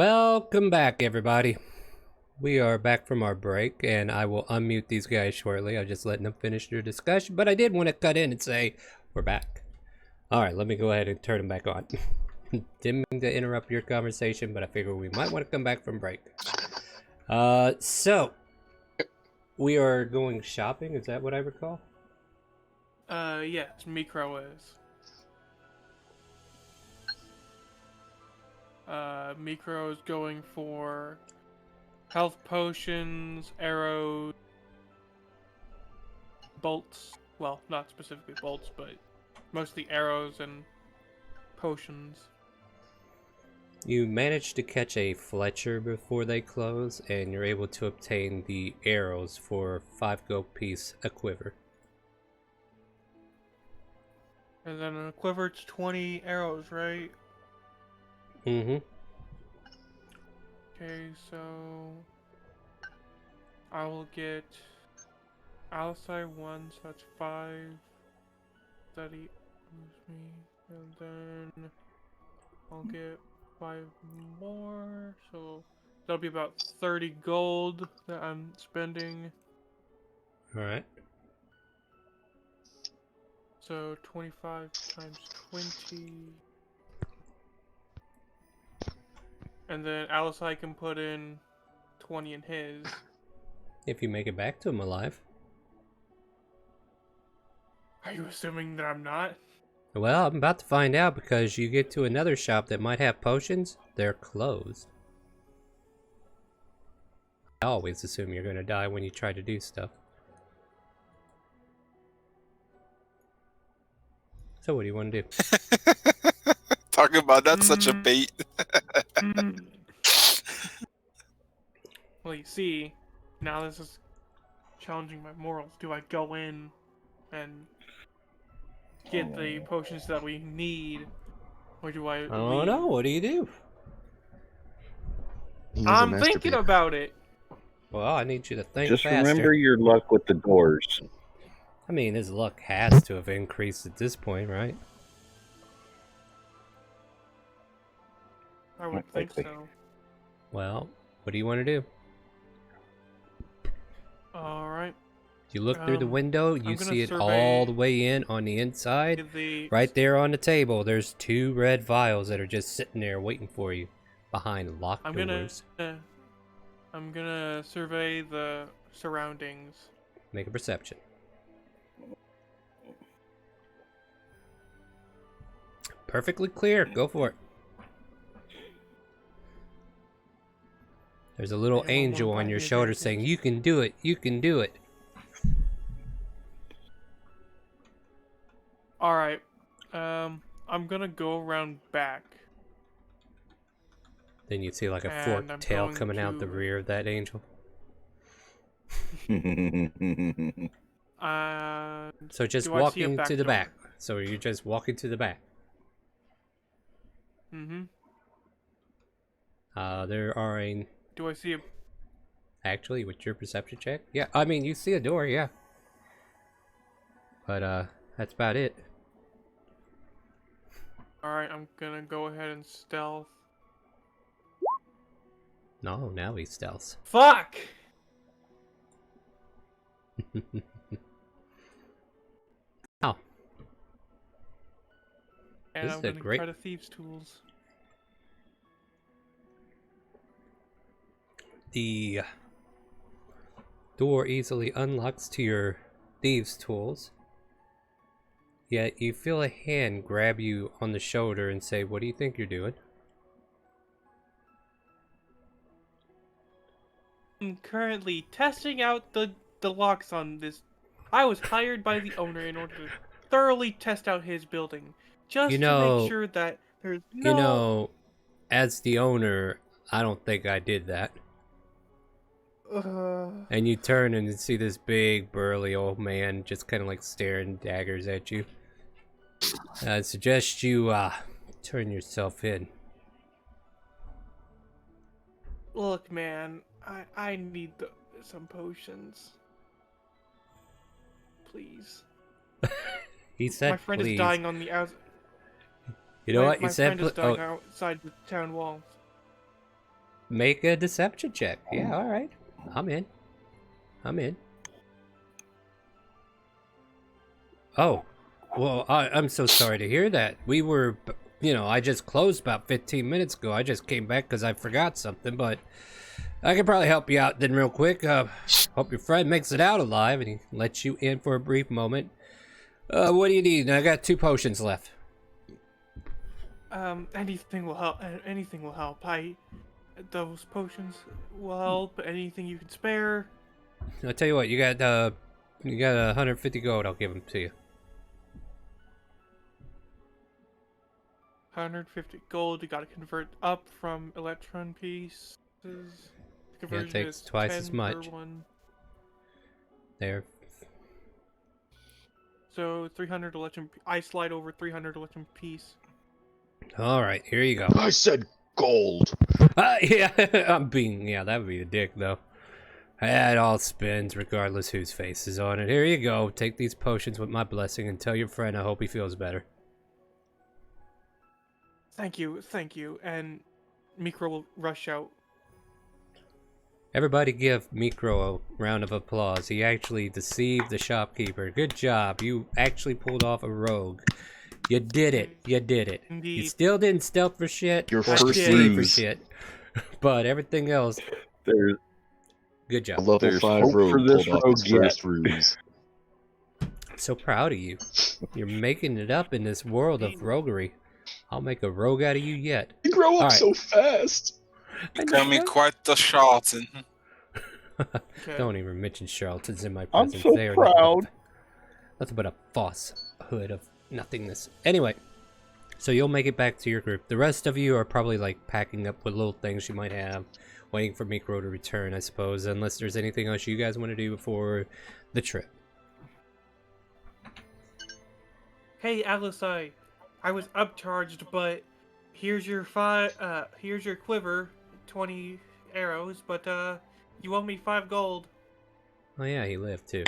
Welcome back, everybody. We are back from our break, and I will unmute these guys shortly. I'm just letting them finish their discussion, but I did want to cut in and say we're back. All right, let me go ahead and turn them back on. Didn't mean to interrupt your conversation, but I figured we might want to come back from break. So we are going shopping. Is that what I recall? Yes, Micro is. Micro is going for health potions, arrows, bolts. Well, not specifically bolts, but mostly arrows and potions. You managed to catch a Fletcher before they close, and you're able to obtain the arrows for 5 gold piece a quiver. And then a quiver, it's 20 arrows, right? Mm-hmm. Okay, so I will get outside 1, so that's 5. That equals me, and then I'll get 5 more, so that'll be about 30 gold that I'm spending. Alright. So 25 times 20. And then Alice I can put in 20 in his. If you make it back to him alive. Are you assuming that I'm not? Well, I'm about to find out because you get to another shop that might have potions. They're closed. I always assume you're gonna die when you try to do stuff. So what do you want to do? Talking about that's such a bait. Well, you see, now this is challenging my morals. Do I go in and get the potions that we need, or do I? I don't know. What do you do? He is a I'm master thinking baiter. about it. Well, I need you to think Just faster. remember your luck with the doors. I mean, his luck has to have increased at this point, right? I would think Likely. so. Well, what do you want to do? All right. You look through the window, you I'm gonna see it survey all the way in on the inside. The Right there on the table, there's 2 red vials that are just sitting there waiting for you behind locked I'm doors. gonna survey the surroundings. Make a perception. Perfectly clear. Go for it. There's a little Yeah, one more angel on bite your of shoulder advantage. saying, "You can do it. You can do it." All right. I'm gonna go around back. Then you see like a And forked I'm tail going coming out the to- rear of that angel. So just do I see a walking back to the door? back. So you're just walking to the back. Mm-hmm. There are Do I see a? actually with your perception check. Yeah, I mean you see a door, yeah. But that's about it. All right. I'm gonna go ahead and stealth. No, now he stealths. Fuck! Oh, And This I'm is a gonna great- try the thieves' tools. the door easily unlocks to your thieves' tools. Yet you feel a hand grab you on the shoulder and say, "What do you think you're doing?" I'm currently testing out the locks on this. I was hired by the owner in order to thoroughly test out his building, just You to know- make sure that there's no. You know, as the owner, I don't think I did that. And you turn and you see this big, burly old man just kind of like staring daggers at you. I suggest you turn yourself in. Look, man, I need some potions. Please. He said, My friend "Please." is dying on the outside. You know what? My You said, friend is "Pl- dying outside the town walls. make a deception check. Yeah, all right. I'm in. I'm in. Oh, well, I'm so sorry to hear that. We were, you know, I just closed about 15 minutes ago. I just came back because I forgot something, but I can probably help you out then real quick. Hope your friend makes it out alive and he lets you in for a brief moment. What do you need? I got 2 potions left. Anything will help. Anything will help. Those potions will help. Anything you can spare. I'll tell you what, you got 150 gold. I'll give them to you. 150 gold. You gotta convert up from electron pieces. Conversion it takes is twice 10 as much. per one. There. So 300 electron. I slide over 300 electron piece. All right, here you go. I said gold. Yeah, yeah, that would be a dick though. It all spins regardless whose face is on it. Here you go. Take these potions with my blessing and tell your friend I hope he feels better. Thank you. And Mikro will rush out. Everybody give Mikro a round of applause. He actually deceived the shopkeeper. Good job. You actually pulled off a rogue. You did it. You did it. Indeed. You still didn't stealth for shit. Your or first steal for ruse. shit. But everything else, There's good A job. level There's 5 hope rogue for this pulled off rogue his yet. first ruse. I'm so proud of you. You're making it up in this world of roguery. I'll make a rogue out of you yet. You grow up All right. so fast. Becoming quite the charlatan. Okay. Don't even mention charlatans in my I'm presence. so They are proud. Nothing but a falsehood of nothingness. Anyway, so you'll make it back to your group. The rest of you are probably like packing up with little things you might have, waiting for Mikro to return, I suppose, unless there's anything else you guys want to do before the trip. Hey Alice, I was upcharged, but here's your quiver, 20 arrows, but you owe me 5 gold. Oh yeah, he lived too.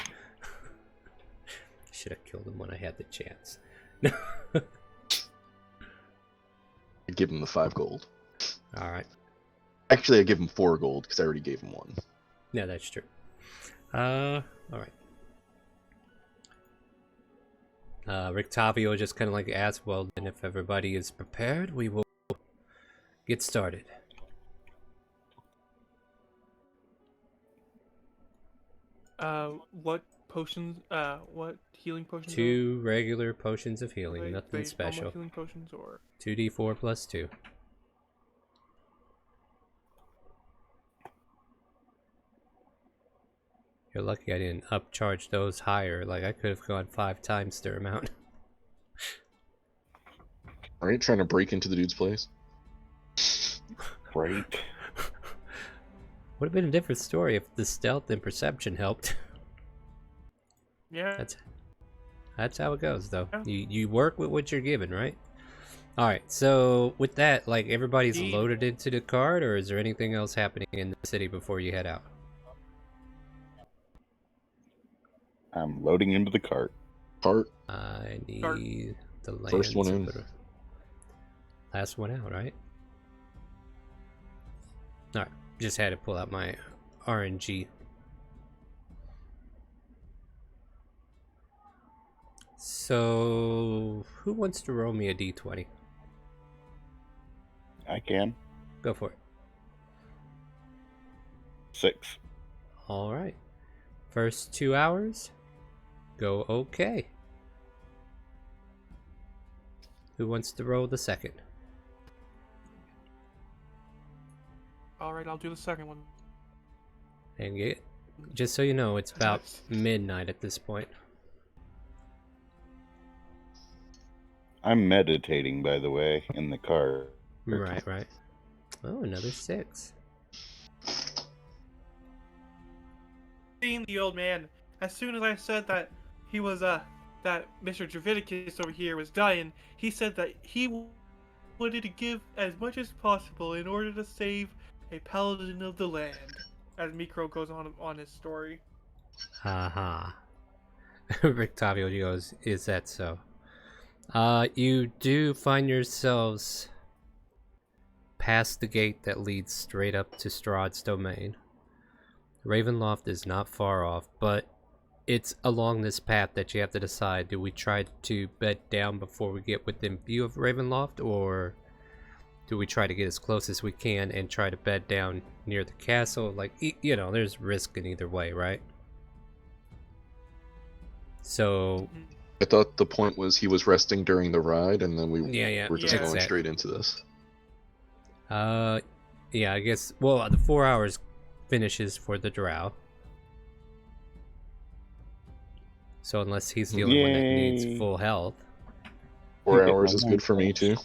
Should have killed him when I had the chance. I give him the 5 gold. Alright. Actually, I give him 4 gold because I already gave him 1. Yeah, that's true. Alright. Rictavio just kind of like asked, well, then if everybody is prepared, we will get started. What potions, what healing potions? 2 regular potions of healing, Like, nothing they special. normal healing potions or 2d4 plus 2. You're lucky I didn't upcharge those higher. Like, I could have gone 5 times their amount. Are you trying to break into the dude's place? Right. Would have been a different story if the stealth and perception helped. yeah. That's how it goes, though. Yeah. You work with what you're given, right? Alright, so with that, like, everybody's Indeed. loaded into the cart, or is there anything else happening in the city before you head out? I'm loading into the cart. Part. I need Start. the land. First one to in. put last one out, right? Alright, just had to pull out my RNG. So, who wants to roll me a d20? I can. Go for it. 6. Alright. First 2 hours, go okay. Who wants to roll the second? Alright, I'll do the second one. And just so you know, it's about midnight at this point. I'm meditating, by the way, in the car. Right. Oh, another 6. Seeing the old man, as soon as I said that he was, that Mr. Draviticus over here was dying, he said that he wanted to give as much as possible in order to save a paladin of the land. As Mikro goes on his story. Haha. Rictavio goes, is that so? You do find yourselves past the gate that leads straight up to Strahd's domain. Ravenloft is not far off, but it's along this path that you have to decide. Do we try to bed down before we get within view of Ravenloft, or do we try to get as close as we can and try to bed down near the castle? Like, you know, there's risk in either way, right? So I thought the point was he was resting during the ride, and then we yeah, were just Yeah. going exact- straight into this. Yeah, I guess, well, the 4 hours finishes for the drow. So unless he's the only one that needs Yay. full health. 4 Okay, hours my is good for me too.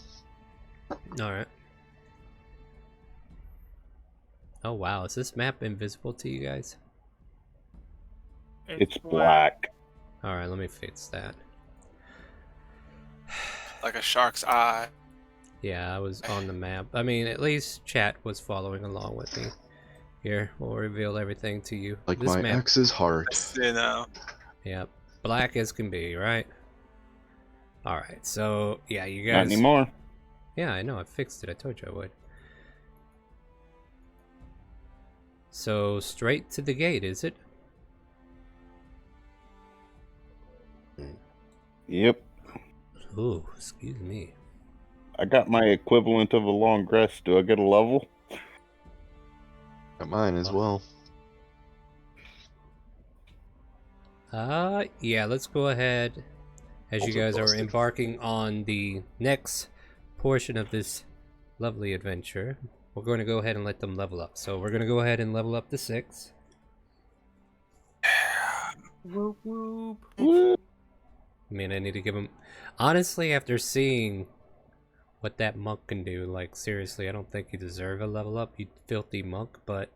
Alright. Oh wow, is this map invisible to you guys? It's black. Alright, let me fix that. Like a shark's eye. Yeah, I was on the map. I mean, at least chat was following along with me. Here, we'll reveal everything to you. Like this my map, ex's I heart. see now. yep, black as can be, right? Alright, so, yeah, you Not guys... anymore. Yeah, I know, I fixed it. I told you I would. So, straight to the gate, is it? Yep. Ooh, excuse me. I got my equivalent of a long rest. Do I get a level? Got mine as well. Yeah, let's go ahead. As you Also guys are busted. embarking on the next portion of this lovely adventure, we're going to go ahead and let them level up. So we're going to go ahead and level up to 6. Whoop whoop. Woo. I mean, I need to give them... Honestly, after seeing what that monk can do, like, seriously, I don't think you deserve a level up, you filthy monk, but...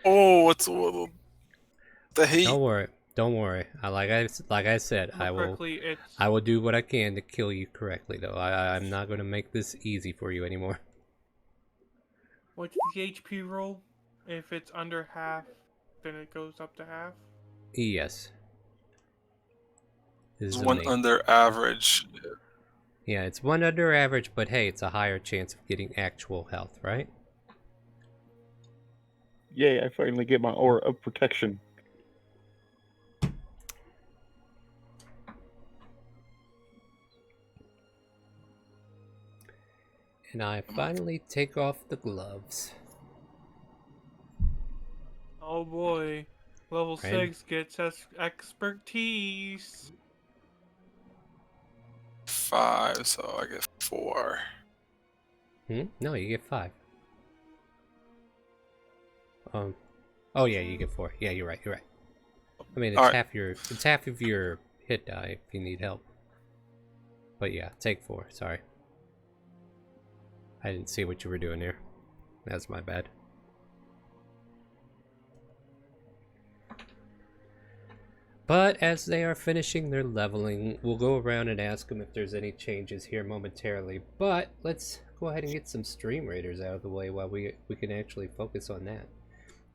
Oh, what's the heat? Don't worry. Don't worry. Like I said, Correctly, it's I will do what I can to kill you correctly, though. I'm not going to make this easy for you anymore. what's the HP roll? If it's under half, then it goes up to half. Yes. This It's is one amazing. under average. Yeah, it's 1 under average, but hey, it's a higher chance of getting actual health, right? Yay, I finally get my aura of protection. And I finally take off the gloves. Oh boy. Level Right. 6 gets us expertise. 5, so I get 4. No, you get 5. Oh yeah, you get 4. Yeah, you're right. You're right. I mean, it's Alright. half of your hit die if you need help. But yeah, take 4. Sorry, I didn't see what you were doing here. That's my bad. But as they are finishing their leveling, we'll go around and ask them if there's any changes here momentarily. But let's go ahead and get some StreamRaiders out of the way while we can actually focus on that.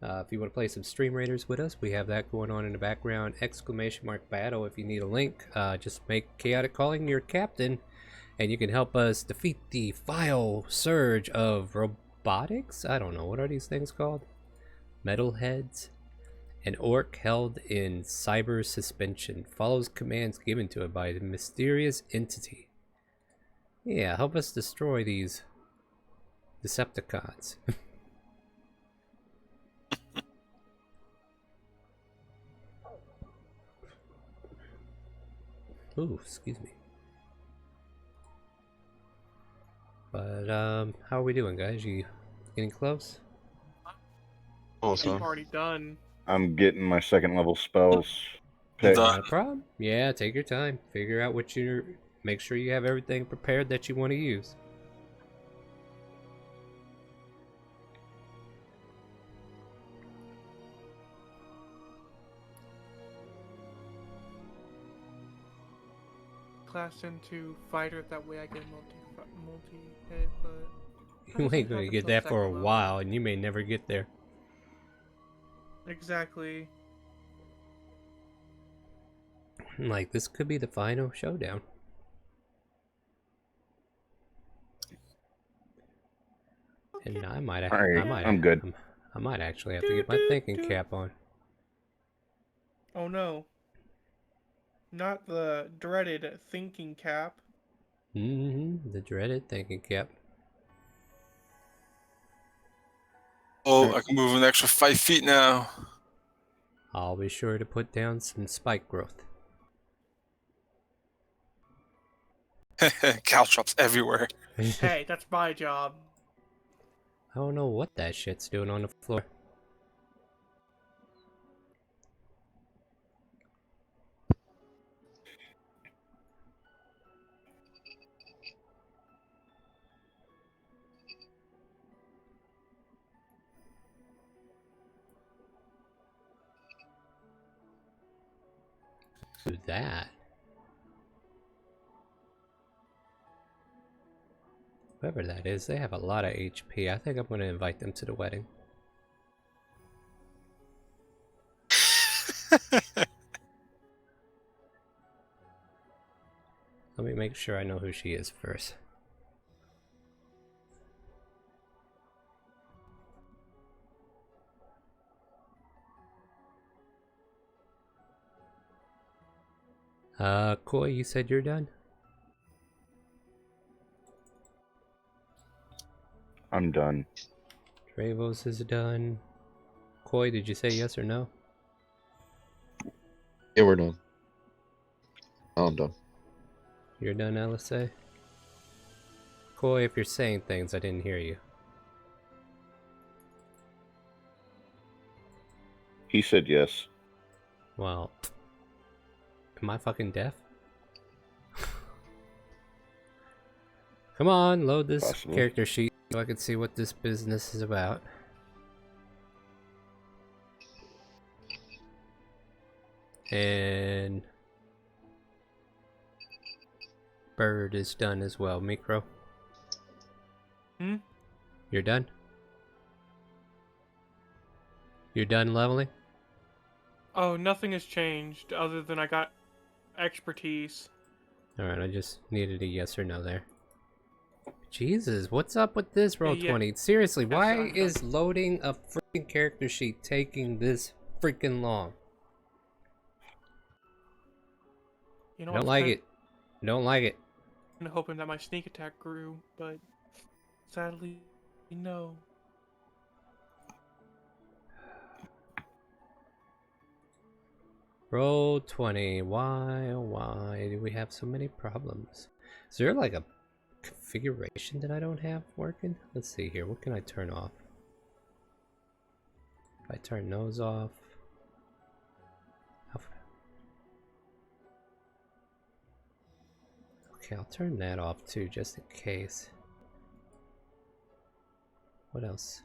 If you want to play some StreamRaiders with us, we have that going on in the background. !battle if you need a link. Just make ChaoticCalling your captain, and you can help us defeat the vile surge of robotics? I don't know, what are these things called? Metalheads? An orc held in cyber suspension follows commands given to it by a mysterious entity. Yeah, help us destroy these Decepticons. Ooh, excuse me. But, how are we doing, guys? You getting close? Also, I'm already done. I'm getting my second level spells. picked. Done. Not a problem. Yeah, take your time. Figure out what you're... Make sure you have everything prepared that you want to use. Class into fighter, that way I get multi-hit, but... You ain't gonna get that for a while, and you may never get there. Exactly. Like, this could be the final showdown. And I might, All right, I'm good. I might actually have to get my thinking cap on. Oh no. Not the dreaded thinking cap. The dreaded thinking cap. Oh, I can move an extra 5 feet now. I'll be sure to put down some spike growth. Caltrops everywhere. Hey, that's my job. I don't know what that shit's doing on the floor. Do that. Whoever that is, they have a lot of HP. I think I'm going to invite them to the wedding. Let me make sure I know who she is first. Koi, you said you're done? I'm done. Travos is done. Koi, did you say yes or no? Yeah, we're done. Oh, I'm done. You're done, LSA? Koi, if you're saying things, I didn't hear you. He said yes. Well, am I fucking deaf? Come on, load this Possibly. character sheet so I can see what this business is about. And Bird is done as well. Micro, you're done? You're done leveling? Oh, nothing has changed other than I got expertise. Alright, I just needed a yes or no there. Jesus, what's up with this Roll20? Seriously, why I'm done. is loading a freaking character sheet taking this freaking long? You know, I don't like it. Don't like it. I'm hoping that my sneak attack grew, but sadly, no. Roll20. Why, oh why do we have so many problems? Is there like a configuration that I don't have working? Let's see here. What can I turn off? If I turn those off. Okay, I'll turn that off too, just in case. What else?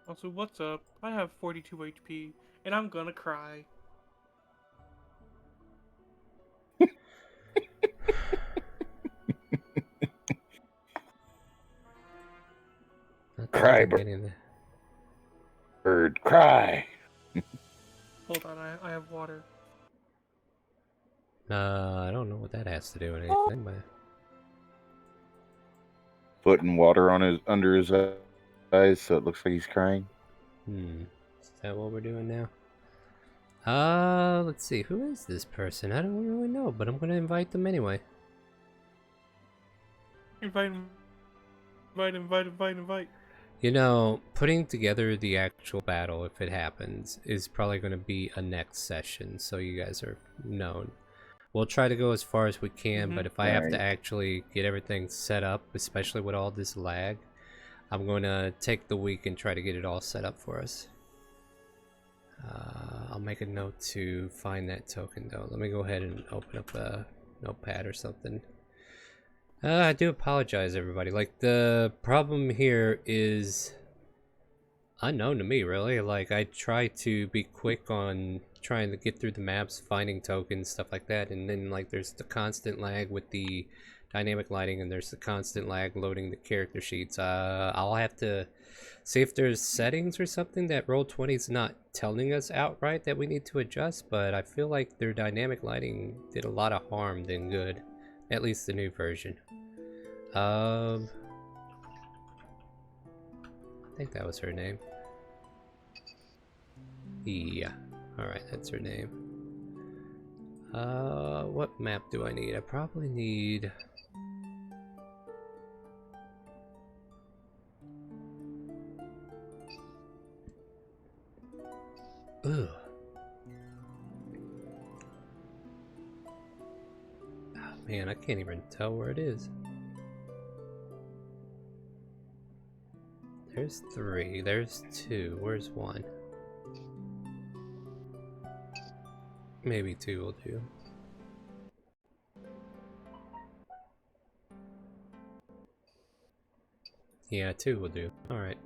Also, what's up? I have 42 HP, and I'm gonna cry. Cry, bird, cry. Hold on, I have water. I don't know what that has to do with anything, but Putting water on his under his eyes, so it looks like he's crying. Is that what we're doing now? Let's see. Who is this person? I don't really know, but I'm gonna invite them anyway. Invite. You know, putting together the actual battle, if it happens, is probably going to be a next session, so you guys are known. We'll try to go as far as we can, but if I have to actually get everything set up, especially with all this lag, I'm going to take the week and try to get it all set up for us. I'll make a note to find that token, though. Let me go ahead and open up a notepad or something. I do apologize, everybody. Like, the problem here is unknown to me, really. Like, I try to be quick on trying to get through the maps, finding tokens, stuff like that, and then, like, there's the constant lag with the dynamic lighting, and there's the constant lag loading the character sheets. I'll have to see if there's settings or something that Roll20 is not telling us outright that we need to adjust, but I feel like their dynamic lighting did a lot of harm than good. At least the new version. I think that was her name. Yeah. Alright, that's her name. What map do I need? I probably need... Ugh. Oh, man, I can't even tell where it is. There's 3, there's 2, where's 1? Maybe 2 will do. Yeah, 2 will do. Alright.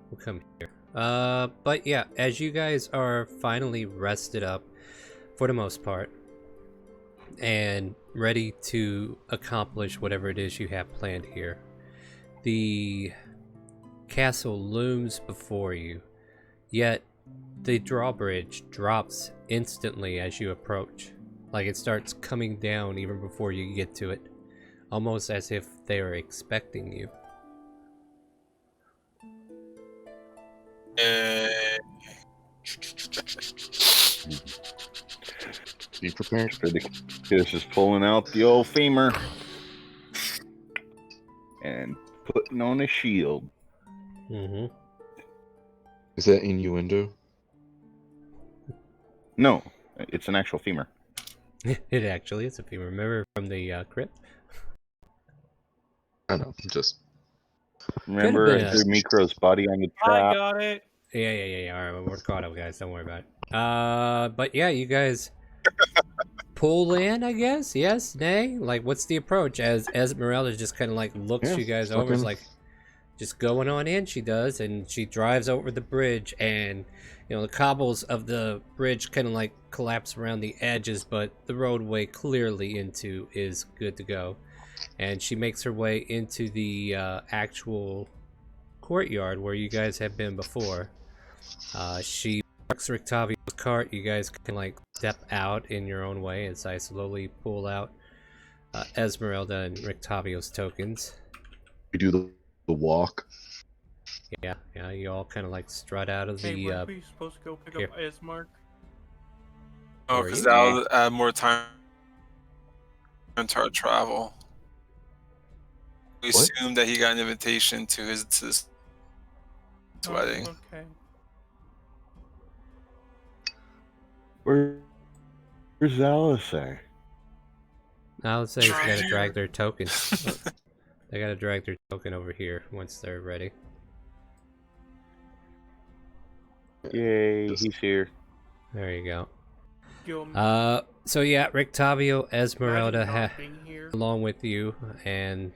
We'll come here. But yeah, as you guys are finally rested up, for the most part, and ready to accomplish whatever it is you have planned here, the castle looms before you, yet the drawbridge drops instantly as you approach. Like it starts coming down even before you get to it, almost as if they are expecting you. Be prepared. This is pulling out the old femur and putting on a shield. Mm-hmm. Is that innuendo? No, it's an actual femur. It actually is, if you remember from the crypt. I know, just... Remember, been I threw Mikro's body on the I trap. got it. Yeah. All right, we're caught up, guys. Don't worry about it. But yeah, you guys pull in, I guess. Yes, nay. Like, what's the approach? As Esmeralda just kind of like looks Yeah, you guys over, is fucking- like, just going on in. She does, and she drives over the bridge, and you know the cobbles of the bridge kind of like collapse around the edges, but the roadway clearly into is good to go. And she makes her way into the actual courtyard where you guys have been before. She parks Rictavio's cart. You guys can like step out in your own way as I slowly pull out Esmeralda and Rictavio's tokens. We do the walk. Yeah, you all kind of like strut out of Hey, the weren't we supposed to go pick here. up Ismark? Oh, Or because you- that'll add more time to our travel. We What? assume that he got an invitation to his Oh, wedding. okay. Where's Alisar? I would say they gotta Right. drag their token. They gotta drag their token over here once they're ready. Yay, Just- he's here. There you go. Yo, So yeah, Rictavio, Esmeralda, imagine not being here. along with you, and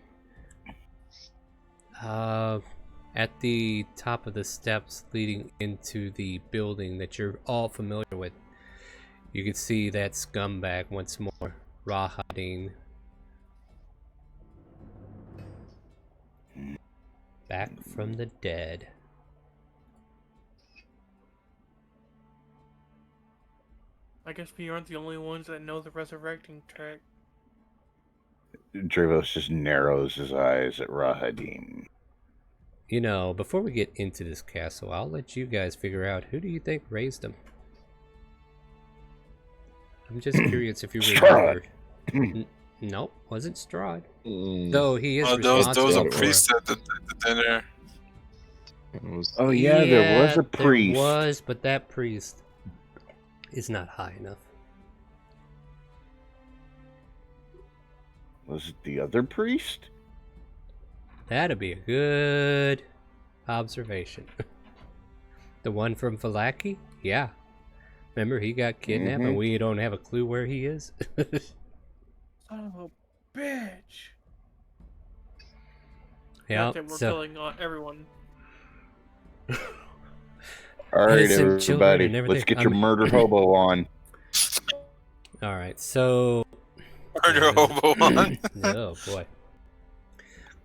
at the top of the steps leading into the building that you're all familiar with, you can see that scumbag once more, Rahadin. Back from the dead. I guess we aren't the only ones that know the resurrecting trick. Drevos just narrows his eyes at Rahadim. You know, before we get into this castle, I'll let you guys figure out who do you think raised him. I'm just curious if you Strahd. remember. Nope, wasn't Strahd. Mm, Though he is Oh, there was a responsible for... priest at the dinner. it was- Oh yeah, there was a priest. There was, but that priest is not high enough. Was it the other priest? That'd be a good observation. The one from Falaki? Yeah. Remember, he got kidnapped and Mhm. we don't have a clue where he is? Son of a bitch! Yeah, That we're so... killing everyone. All right, Innocent children everybody, and everything. let's get your I'm- murder hobo on. Alright, so... Murder hobo on. Oh, boy.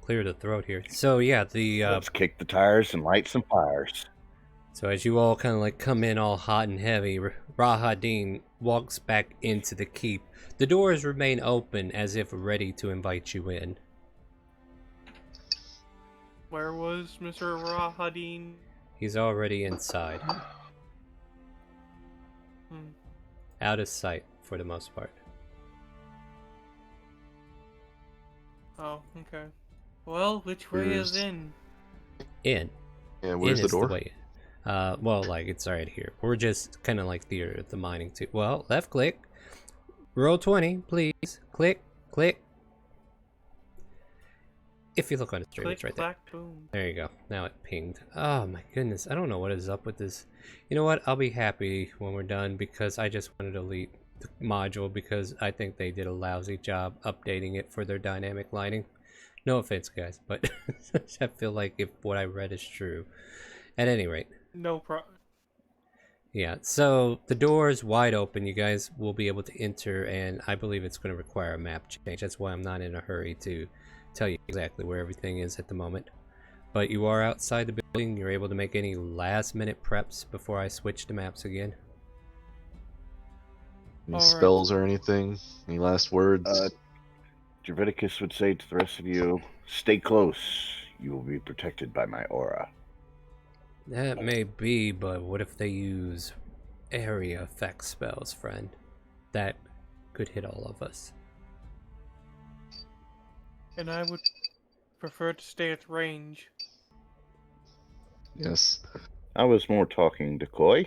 Clear the throat here. So, yeah, the... Let's kick the tires and light some fires. So as you all kind of like come in all hot and heavy, Rahadin walks back into the keep. The doors remain open as if ready to invite you in. Where was Mr. Rahadin? He's already inside. Out of sight for the most part. Oh, okay. Well, which way is in? In. Yeah, where's in the is door? The way. Well, like, it's right here. We're just kind of like the mining too. Well, left click. Roll 20, please. Click, click. If you look on the stream, Click, it's right clack, boom. there. There you go. Now it pinged. Oh my goodness. I don't know what is up with this. You know what? I'll be happy when we're done because I just want to delete the module because I think they did a lousy job updating it for their dynamic lighting. No offense, guys, but I feel like if what I read is true. At any rate. No problem. Yeah, so the door is wide open. You guys will be able to enter, and I believe it's going to require a map change. That's why I'm not in a hurry to tell you exactly where everything is at the moment. But you are outside the building. You're able to make any last-minute preps before I switch to maps again. Any All right. spells or anything? Any last words? Draviticus would say to the rest of you, stay close. You will be protected by my aura. That may be, but what if they use area effect spells, friend? That could hit all of us. And I would prefer to stay at range. Yes. I was more talking to Koi.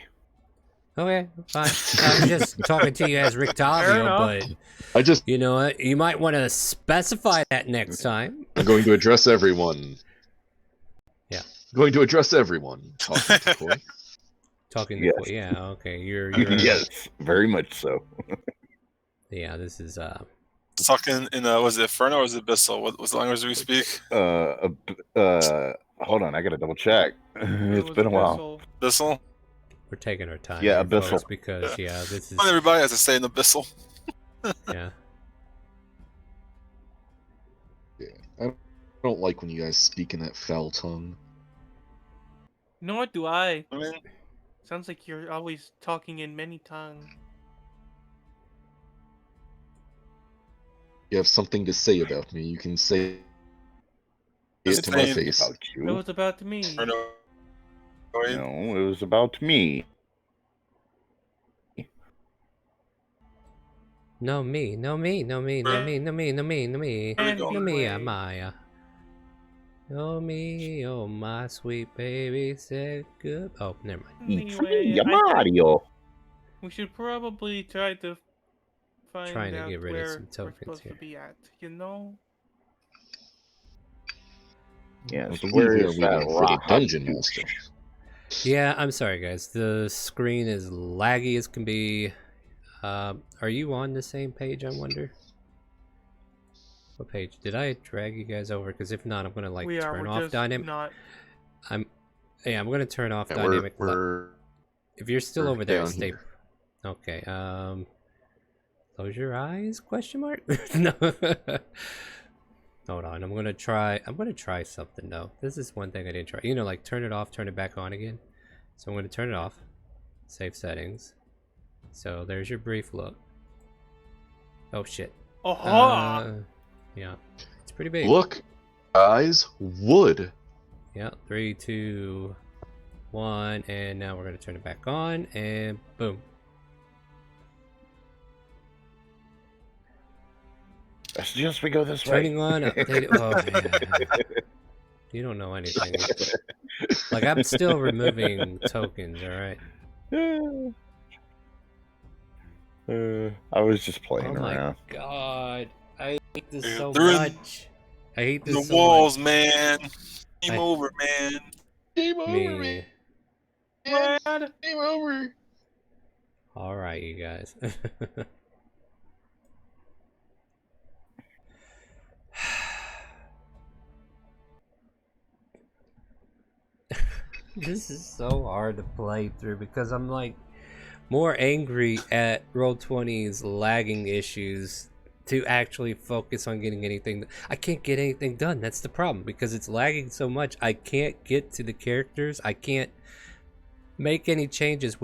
Okay, fine. I'm just talking to you as Fair Rictavio, enough. but I just you know what? You might want to specify that next time. I'm going to address everyone. Yeah. I'm going to address everyone. Talking to Coy. Talking to Yes. yeah, okay. You're Yes, very much so. Yeah, this is Talking in was it Inferno or is it Abyssal? What was the language we speak? Hold on, I gotta double check. It's was been a while. Abyssal. Abyssal? we're taking our time Yeah, here, folks, Abyssal. because yeah, this is Not everybody has to say in Abyssal. yeah. Yeah. I don't like when you guys speak in that foul tongue. Nor do I. I mean, Sounds like you're always talking in many tongues. You have something to say about me, you can say it to my Saying face. About It you? was about me. Inferno. No, it was about me. No me, no me, no me, no me, no me, no me, no me, There we go. no me, Anyway. Maya. Oh me, oh my sweet baby, said good. Oh, never mind. Anyway, Yeah, I think Mario. we should probably try to find Trying to out get rid of where some we're tokens supposed here. to be at. You know? Yes, I believe where we are is that waiting for the rock? dungeon master. Yeah, I'm sorry, guys. The screen is laggy as can be. Are you on the same page? I wonder. What page? Did I drag you guys over? Because if not, I'm gonna like we are. turn We're off just dynamic. not. Yeah, I'm gonna turn off Yeah, dynamic. we're If you're still we're over there, down stay. here. Okay. Close your eyes? Question mark? No. Hold on. I'm gonna try something though. This is one thing I didn't try. You know, like turn it off, turn it back on again. So I'm gonna turn it off. Save settings. So there's your brief look. Oh shit. Aha! Yeah. It's pretty big. Look, guys, wood. Yeah. 3, 2, 1, and now we're gonna turn it back on, and boom. I suggest we go this Turning way. on update. Oh man. You don't know anything. Like I'm still removing tokens, alright? I was just Oh playing my around. god. I hate this Dude, so they're in- much. I hate this The so walls, much. man. Game I- over, man. Game over, Me. man. Brad! Game over. Alright, you guys. This is so hard to play through because I'm like more angry at Roll20's lagging issues to actually focus on getting anything. I can't get anything done. That's the problem because it's lagging so much. I can't get to the characters. I can't make any changes.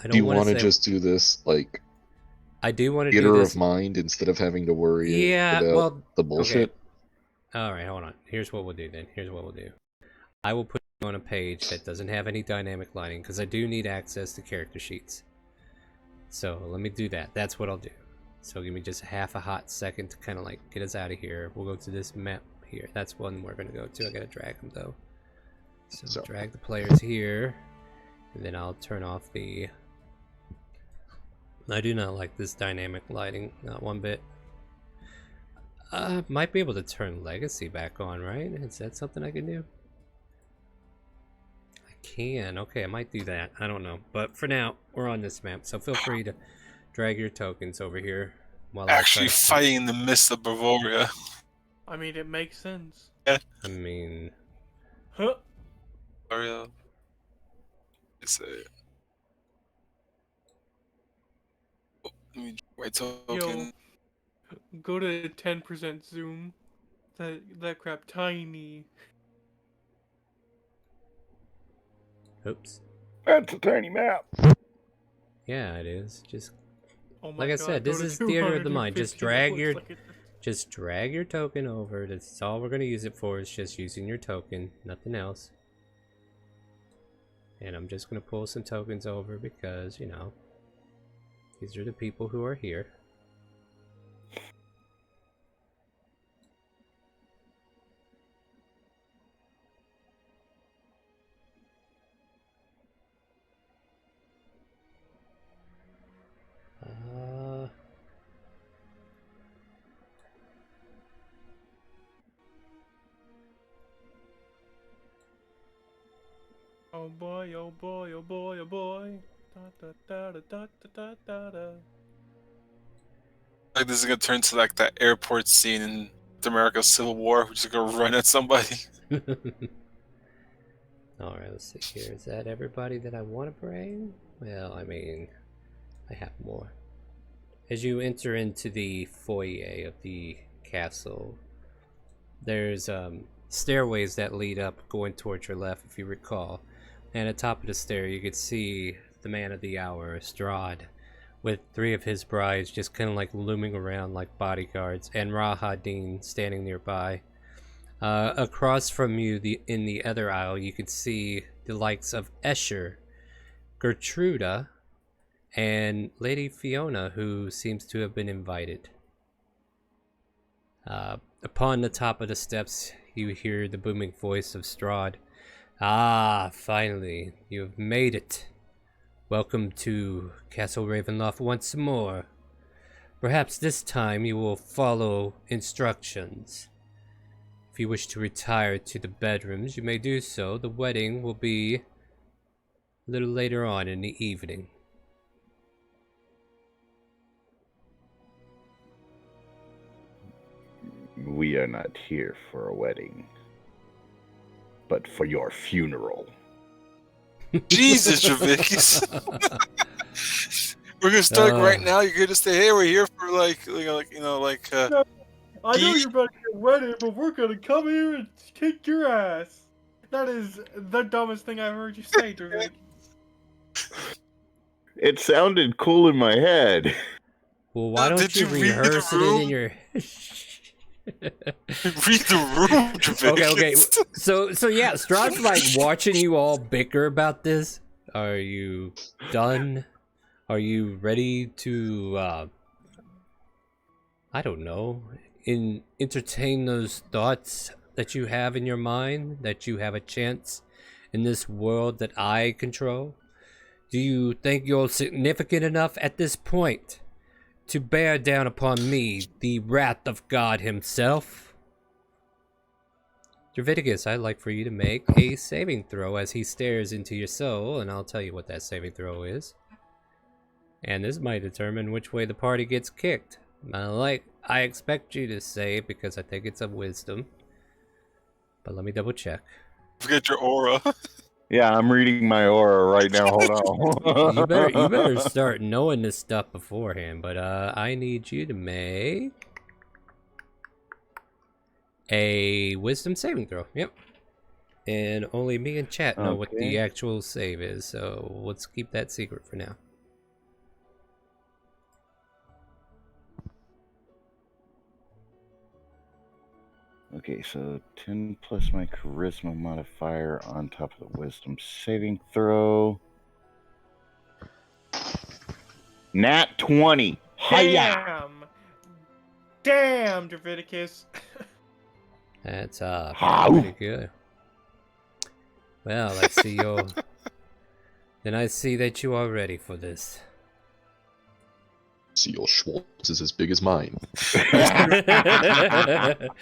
I Do you don't want want to to say. just do this like I do want to do theater this. of mind instead of having to worry Yeah. about Well. the Okay. bullshit? All right. Hold on. Here's what we'll do then. Here's what we'll do. I will put you on a page that doesn't have any dynamic lighting because I do need access to character sheets. So let me do that. That's what I'll do. So give me just half a hot second to kind of like get us out of here. We'll go to this map here. That's one we're going to go to. I got to drag them though. So drag the players here. And then I'll turn off the... I do not like this dynamic lighting. Not one bit. Might be able to turn Legacy back on, right? Is that something I can do? I can. Okay, I might do that. I don't know. But for now, we're on this map. So feel free to drag your tokens over here. While Actually fighting in the midst of Bavaria. I mean, it makes sense. Yeah. I mean... Huh? Bavaria. It's a... Oh, let me my token. Yo, go to 10% zoom. That crap tiny. Oops. That's a tiny map. Yeah, it is. Just Oh my like I God, said, go this to is theater of the mind. 250, Just drag your token over. That's all we're gonna use it for. Is just using your token, nothing else. And I'm just gonna pull some tokens over because, you know, these are the people who are here. Oh boy, oh boy, oh boy, oh boy. Da, da, da, da, da, da, da. Like this is gonna turn to like that airport scene in America's Civil War, which is gonna run at somebody. Alright, let's see here. Is that everybody that I want to bring? Well, I mean, I have more. As you enter into the foyer of the castle, there's stairways that lead up going towards your left, if you recall. And at the top of the stair, you could see the man of the hour, Strahd, with 3 of his brides just kind of like looming around like bodyguards, and Rahadin standing nearby. Across from you, in the other aisle, you could see the likes of Escher, Gertruda, and Lady Fiona, who seems to have been invited. Upon the top of the steps, you hear the booming voice of Strahd. Ah, finally, you have made it. Welcome to Castle Ravenloft once more. Perhaps this time you will follow instructions. If you wish to retire to the bedrooms, you may do so. The wedding will be a little later on in the evening. We are not here for a wedding, but for your funeral. Jesus, Javikis. We're gonna start right now. You're gonna say, "Hey, we're here for like." I know you're about to get wedded, but we're gonna come here and kick your ass. That is the dumbest thing I've heard you say, Drake. It sounded cool in my head. Well, why don't Did you you read the rehearse it room? in your... Read the room, Javikis. Okay. So yeah, Strahd's like watching you all bicker about this. Are you done? Are you ready to, I don't know, entertain those thoughts that you have in your mind, that you have a chance in this world that I control? Do you think you're significant enough at this point to bear down upon me, the wrath of God himself? Draviticus, I'd like for you to make a saving throw as he stares into your soul, and I'll tell you what that saving throw is. And this might determine which way the party gets kicked. I expect you to say it because I think it's a wisdom. But let me double check. Forget your aura. Yeah, I'm reading my aura right now. Hold on. You better start knowing this stuff beforehand, but I need you to make a wisdom saving throw. Yep. And only me and chat know what the actual save is, so let's keep that secret for now. Okay, so 10 plus my charisma modifier on top of the wisdom saving throw. Nat 20. Hiya! Damn, Draviticus. That's How? pretty good. Well, I see you. Then I see that you are ready for this. See, your Schwartz is as big as mine.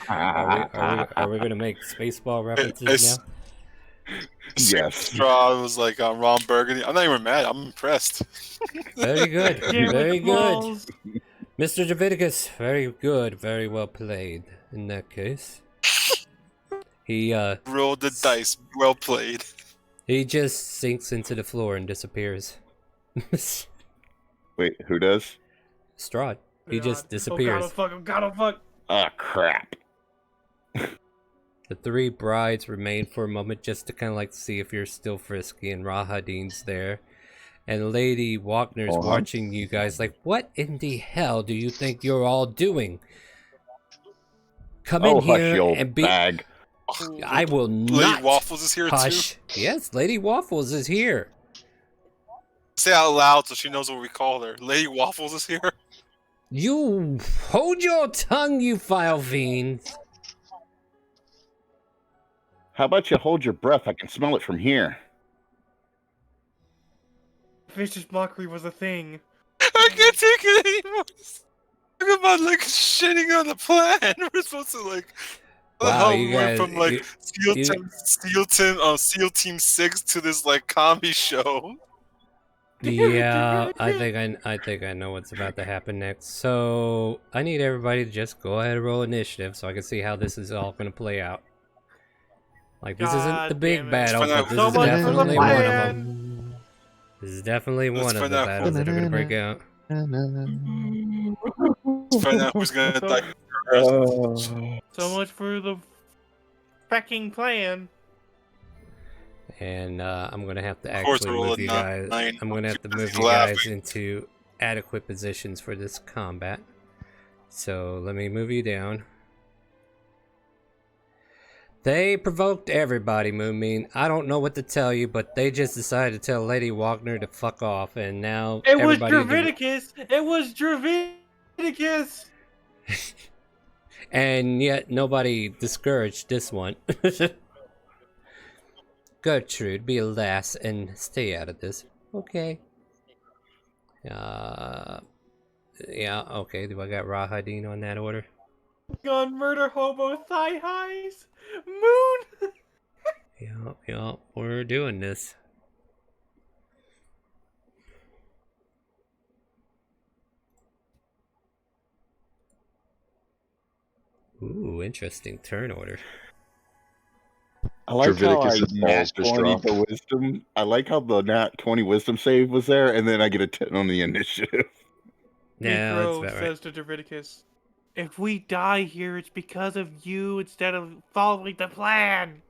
Are we gonna make Spaceball references now? Yes. Strahd was like Ron Burgundy. I'm not even mad. I'm impressed. Very good. Damn it, Very good. balls. Mr. Javiticus, very good. Very well played in that case. He Roll the dice. Well played. he just sinks into the floor and disappears. Wait, who does? Strahd. He God. just disappears. Oh god, oh fuck. Ah, crap. The three brides remain for a moment just to kind of like see if you're still frisky, and Rahadin's there. And Lady Walkner's watching you guys like, what in the hell do you think you're all doing? Come in hush, here you old and be... bag. I will not Lady Waffles is here hush. too. Yes, Lady Waffles is here. Say out loud so she knows what we call her. Lady Waffles is here. You hold your tongue, you vile fiends. How about you hold your breath? I can smell it from here. Vicious mockery was a thing. I can't take it anymore. Talk about like shitting on the plan. We're supposed to like. Wow, how you we went guys- from like SEAL Team 6 to this like comedy show. Yeah, I think I know what's about to happen next. So I need everybody to just go ahead and roll initiative so I can see how this is all going to play out. Like this isn't the God big damn it. battle, but this So is much for the definitely one of plan. them. This is definitely Let's one of find the out battles that are going to break out. Let's find out who's gonna die first. So much for the fucking plan. And I'm gonna have to Of course, actually roll move a you guys. 9. I'm gonna have to move He's you guys laughing. into adequate positions for this combat. So let me move you down. They provoked everybody, Moonmean. I don't know what to tell you, but they just decided to tell Lady Wagner to fuck off, and now It was everybody. Draviticus! It was Draviticus! And yet nobody discouraged this one. Gertrude, be a lass and stay out of this. Okay. Yeah, okay. Do I got Rahadin on that order? Gun murder hobo thigh highs! Moon! Yeah, we're doing this. Ooh, interesting turn order. I like how I Draviticus' nat balls just 20 dropped. the wisdom. I like how the nat 20 wisdom save was there, and then I get a 10 on the initiative. Yeah, that's Necro about right. says to Draviticus, if we die here, it's because of you instead of following the plan!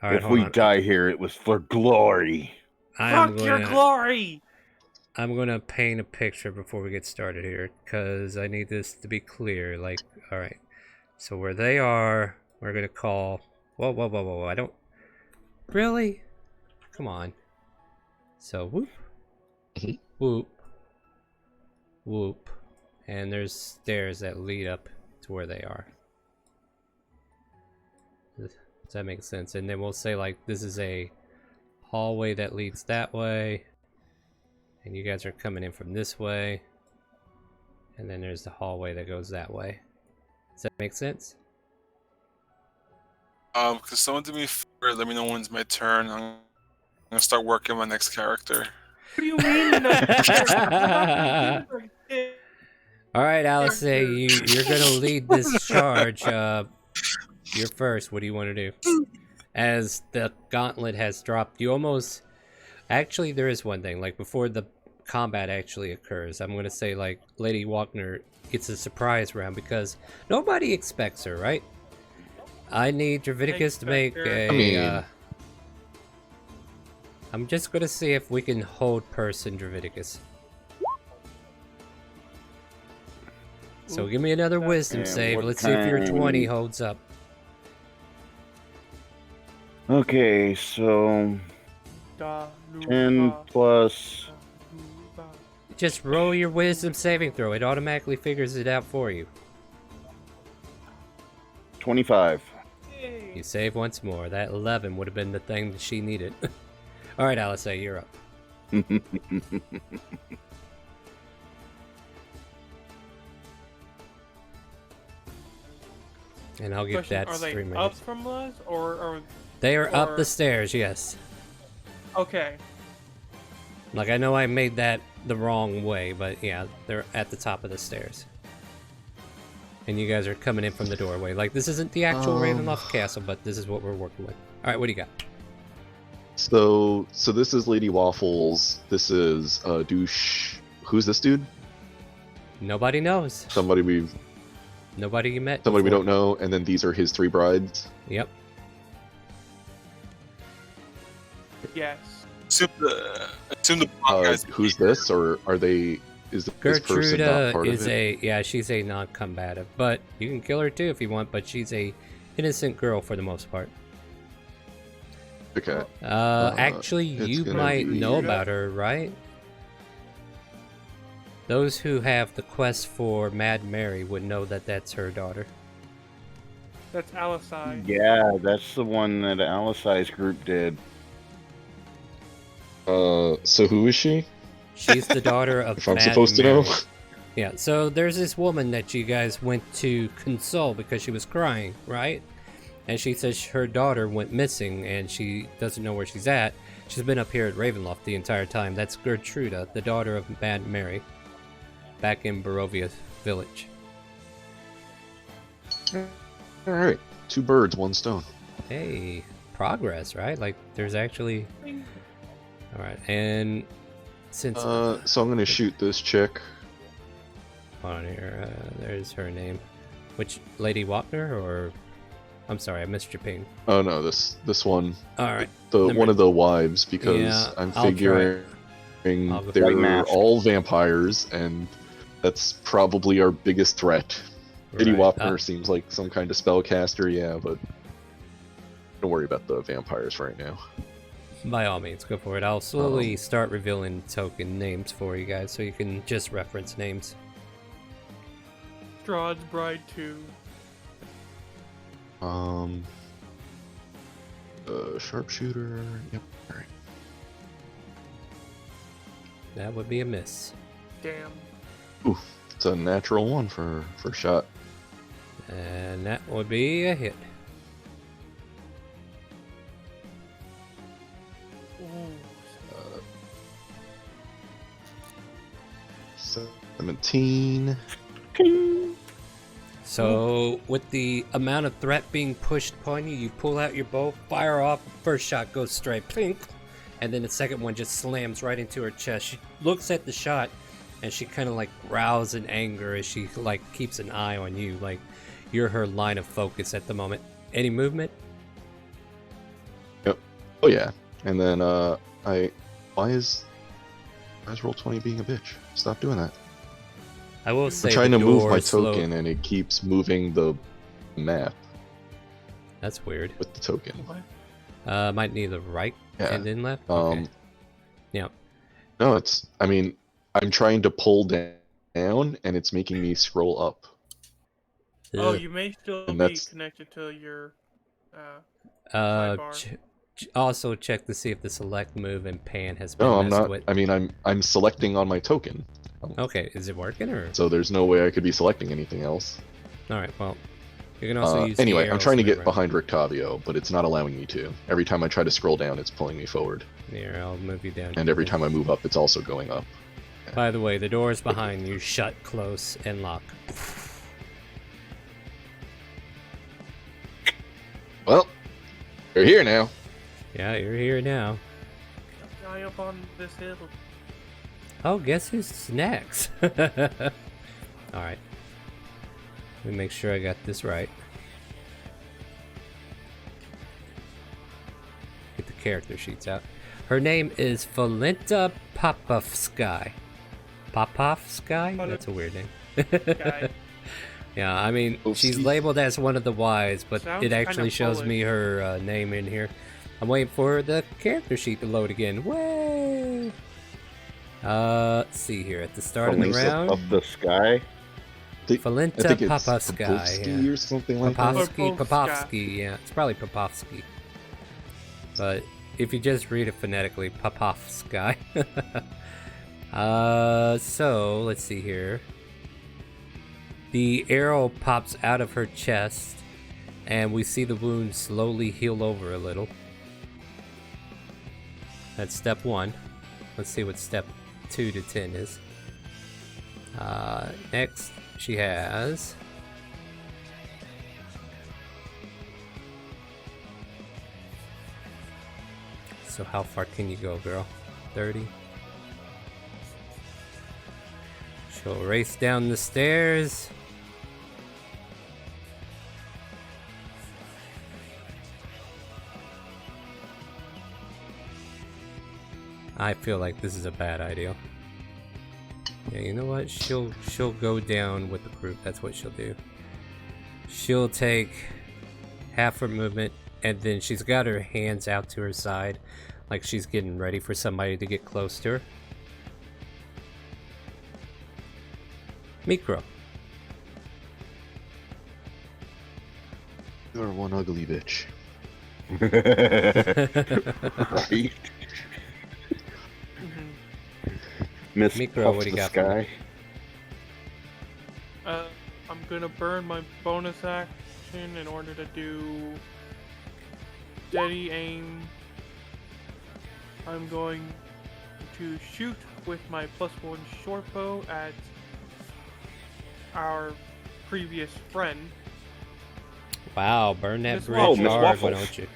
All right, If hold we on. die here, it was for glory. Fuck your glory! I'm gonna paint a picture before we get started here, because I need this to be clear. Like, all right. So where they are, we're gonna call. Whoa! I don't. Really? Come on. So whoop, Mhm. whoop, whoop, and there's stairs that lead up to where they are. Does that make sense? And then we'll say like this is a hallway that leads that way. And you guys are coming in from this way. And then there's the hallway that goes that way. Does that make sense? Could someone do me a favor? Let me know when's my turn. I'm gonna start working on my next character. What do you mean? Alright, Alice, you're gonna lead this charge. You're first. What do you want to do? As the gauntlet has dropped, you almost... Actually, there is one thing. Like, before the combat actually occurs, I'm gonna say, like, Lady Wagner gets a surprise round because nobody expects her, right? I need Draviticus to make a... I'm just gonna see if we can hold person Draviticus. So give me another wisdom And save. what Let's see if your kind? 20 holds up. Okay, so Da, lu, 10 ba, plus. da, lu, ba. Just roll your wisdom saving throw. It automatically figures it out for you. 25. Yay. You save once more. That 11 would have been the thing that she needed. All right, Alice, you're up. And I'll get Question, that are they stream up raiders. from us or They are up or- the stairs, yes. okay? Like, I know I made that the wrong way, but yeah, they're at the top of the stairs. And you guys are coming in from the doorway. Like, this isn't the actual Ravenloft castle, but this is what we're working with. Alright, what do you got? So this is Lady Waffles. This is Douche. Who's this dude? Nobody knows. Somebody we Nobody you met we before. don't know. And then these are his 3 brides. Yep. Yes. Assume the blonde guys. Who's this, or are they? Is this person not Gertruda part is of it? yeah, she's a non-combative, but you can kill her too if you want, but she's a innocent girl for the most part. Okay. Actually, it's you gonna might be- know about her, right? Those who have the quest for Mad Mary would know that that's her daughter. That's Alisai. Yeah, that's the one that Alicai's group did. So who is she? She's the daughter of If I'm Mad supposed to Mary. know. Yeah, so there's this woman that you guys went to console because she was crying, right? And she says her daughter went missing and she doesn't know where she's at. She's been up here at Ravenloft the entire time. That's Gertruda, the daughter of Mad Mary, back in Barovia Village. All right. 2 birds, 1 stone. Hey, progress, right? Like, there's actually... Alright, and since... So I'm gonna shoot this chick. Hold on here, there's her name. Which, Lady Wapner, or... I'm sorry, I missed your ping. Oh no, this one. Alright, The Number- one of the wives, because Yeah, I'm I'll try. figuring I'll go for they're White mask. all vampires, and that's probably our biggest threat. Lady right, Wapner seems like some kind of spellcaster, yeah, but don't worry about the vampires right now. by all means, go for it. I'll slowly start revealing token names for you guys, so you can just reference names. Strahd's Bride 2. Sharpshooter, yep, alright. That would be a miss. Damn. Ooh, it's a natural 1 for shot. And that would be a hit. Ooh. 17. So, with the amount of threat being pushed upon you, you pull out your bow, fire off, first shot goes straight, plink, and then the second one just slams right into her chest. She looks at the shot, and she kind of like growls in anger as she like keeps an eye on you, like you're her line of focus at the moment. Any movement? Yep. Oh yeah. And then why is Roll20 being a bitch? Stop doing that. I will say I'm trying the to move door my is slow. token and it keeps moving the map That's weird. with the token. What? Might need the right Yeah. and then left. Okay. Um Yeah. No, I'm trying to pull down and it's making me scroll up. Oh, Ugh. you may still And be that's- connected to your sidebar. Also check to see if the select move and pan has been No, I'm messed not. with. I mean I'm selecting on my token. Okay, is it working or? So there's no way I could be selecting anything else. All right, well, you can also use. the Anyway, I'm arrows trying to in get the right. behind Rictavio, but it's not allowing me to. Every time I try to scroll down, it's pulling me forward. Here, I'll move you down. And every time I move up, it's also going up. By the way, the doors behind you shut close and lock. Well, you're here now. Yeah, you're here now. Guy up on this hill. Oh, guess who's next? All right. Let me make sure I got this right. Get the character sheets out. Her name is Valinta Popovsky. Popovsky? That's a weird name. Guy. Yeah, I mean, she's Oofsky. labeled as one of the Ys, but Sounds it kinda actually shows me Polish. her name in here. I'm waiting for the character sheet to load again. Way. Let's see here at the start of the Felisa round. of the sky. I Valinta think it's Popovsky, Popovsky yeah. or something like that. Popovsky, Popovska. Popovsky, yeah, it's probably Popovsky. But if you just read it phonetically, Popovsky. So let's see here. The arrow pops out of her chest, and we see the wound slowly heal over a little. That's step 1. Let's see what step 2 to 10 is. Next, she has... So how far can you go, girl? 30? She'll race down the stairs. I feel like this is a bad idea. Yeah, you know what? She'll go down with the group. That's what she'll do. She'll take half her movement, and then she's got her hands out to her side, like she's getting ready for somebody to get close to her. Micro. You're one ugly bitch. Right? Mhm. Miss Micro, Puff what do you the got for me? Sky. I'm gonna burn my bonus action in order to do steady aim. I'm going to shoot with my +1 short bow at our previous friend. Wow, burn that Miss bridge Waffles. Miss hard, why Waffles. don't you?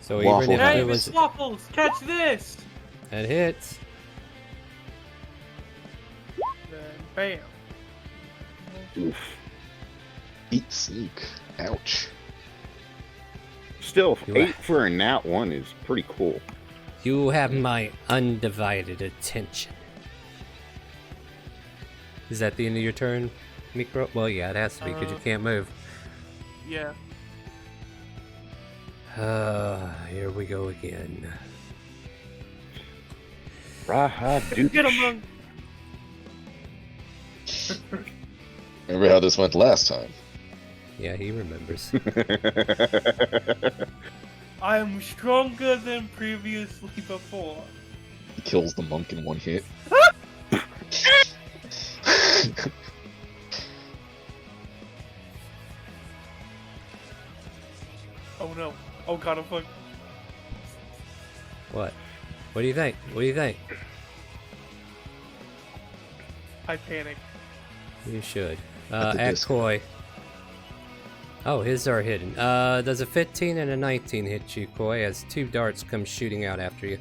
So Waffle even if Hey, Hey, it Miss was Waffles, catch this! that hits, Then bam. Oof. Eat sneak. Ouch. Still, You 8 for a nat 1 is pretty cool. you have my undivided attention. Is that the end of your turn, Micro? Well, yeah, it has to be because you can't move. Yeah. Here we go again. Raha douche. Get him, Monk! Remember how this went last time? Yeah, he remembers. I am stronger than previously before. He kills the monk in one hit. Oh no. Oh god, I'm fucked. What? What do you think? What do you think? I panic. You should. At the At disc. Koi. Oh, his are hidden. Does a 15 and a 19 hit you, Koi, as 2 darts come shooting out after you?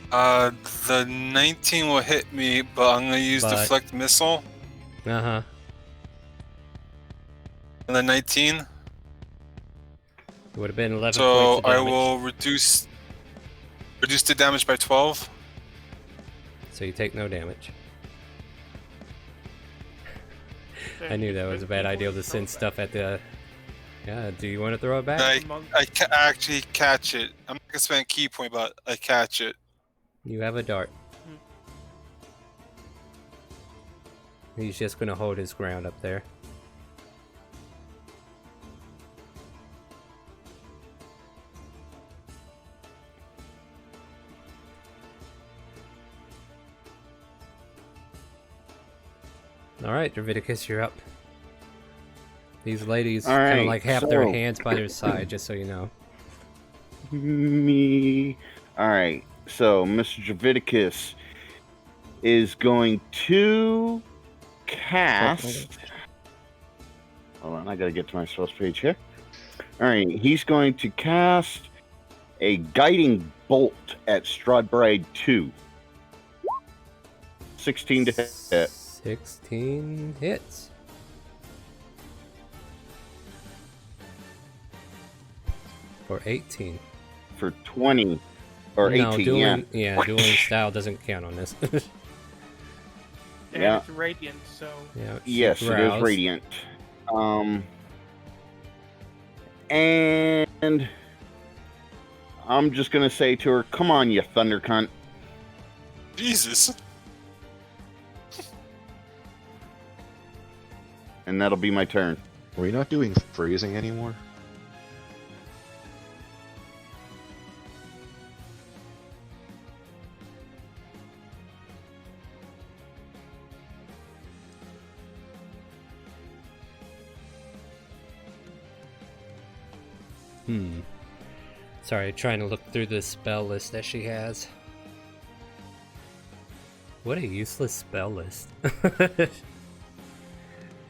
The 19 will hit me, but I'm gonna use But- deflect missile. Uh-huh. And the 19, It would have been 11 so points of I damage. will reduce the damage by 12. So you take no damage. I knew that was a bad idea to send stuff at the... Yeah, do you want to throw it back? I actually catch it. I'm not gonna spend a key point, but I catch it. You have a dart. Hmm. He's just gonna hold his ground up there. Alright, Dravidicus, you're up. These ladies kind of Alright, like have their so- hands by their side, just so you know. Me. Alright, so Mr. Javidicus is going to cast. Hold on, I gotta get to my spells page here. Alright, he's going to cast a guiding bolt at Strahd 2. 16 to hit. 16 hits. For 18. For 20. Or No, 18, dueling, yeah. dueling style doesn't count on this. And Yeah. it's radiant, so Yeah. she Yes, it is growls. radiant. And I'm just gonna say to her, "Come on, you thunder cunt." Jesus. And that'll be my turn. Are we not doing phrasing anymore? Sorry, trying to look through the spell list that she has. What a useless spell list. You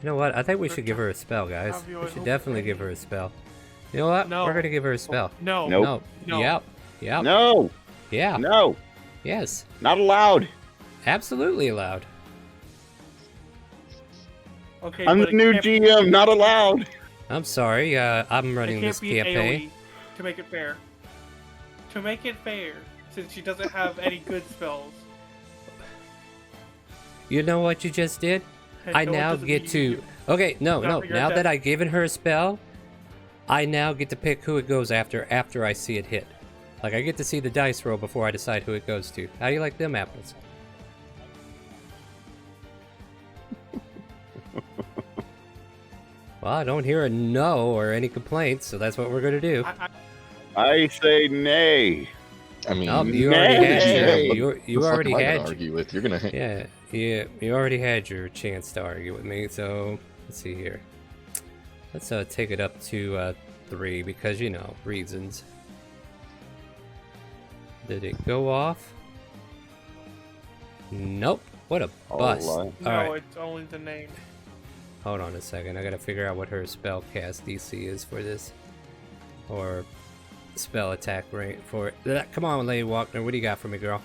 know what? I think we should give her a spell, guys. We should definitely give her a spell. You know what? No. We're gonna give her a spell. no. Nope. No. Yep. Yep. No, Yeah. no, Yes. not allowed. Absolutely allowed. Okay, I'm but the it new can't- GM, not allowed. I'm sorry. I'm It running can't this be campaign. AoE to make it fair. To make it fair, since she doesn't have any good spells. You know what you just did? I No, it now doesn't get mean to. you- Okay, no. you're Now dead. that I've given her a spell, I now get to pick who it goes after I see it hit. Like, I get to see the dice roll before I decide who it goes to. How do you like them apples? Well, I don't hear a no or any complaints, so that's what we're gonna do. I say nay. I mean, Oh, you already had Nay. your. You the fuck already am I had. gonna argue with? You're gonna. Yeah, you already had your chance to argue with me, so let's see here. Let's take it up to 3 because, you know, reasons. Did it go off? Nope. What a bust. lie. No, Alright, it's only the name. hold on a second. I gotta figure out what her spell cast DC is for this. Or spell attack rate for it. Come on, Lady Walkner, what do you got for me, girl?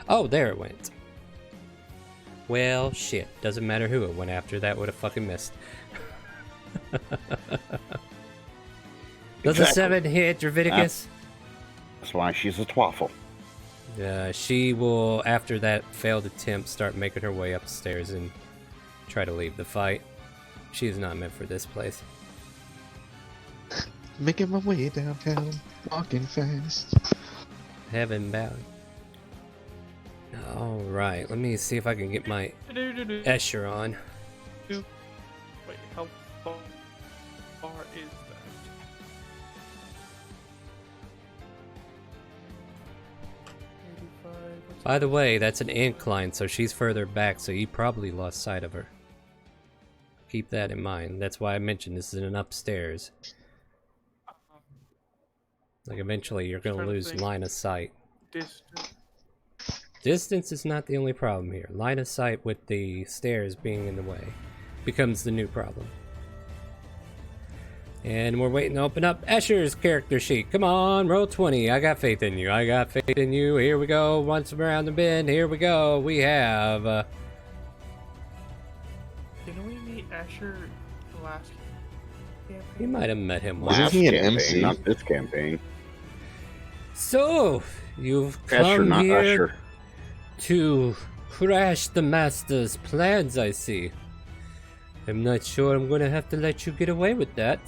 Oh, there it went. Well, shit. Doesn't matter who it went after. That would have fucking missed. Does a Exactly. 7 hit Draviticus? That's why she's a twaffle. She will, after that failed attempt, start making her way upstairs and try to leave the fight. She is not meant for this place. Making my way downtown, walking fast. Heaven bound. Alright, let me see if I can get my Do-do-do-do. Escher on. Wait, how far is that? By the way, that's an incline, so she's further back, so you probably lost sight of her. Keep that in mind. That's why I mentioned this is an upstairs. Like, eventually you're gonna Trying to lose think. line of sight. Distance. Distance is not the only problem here. Line of sight with the stairs being in the way becomes the new problem. And we're waiting to open up Escher's character sheet. Come on, roll 20. I got faith in you. I got faith in you. Here we go. Once around the bend. Here we go. We have... Didn't we meet Asher last campaign? you might have met him Isn't once. he an campaign, MC? Not this campaign. So, you've Asher, come not here Usher. to crash the master's plans, I see. I'm not sure I'm gonna have to let you get away with that.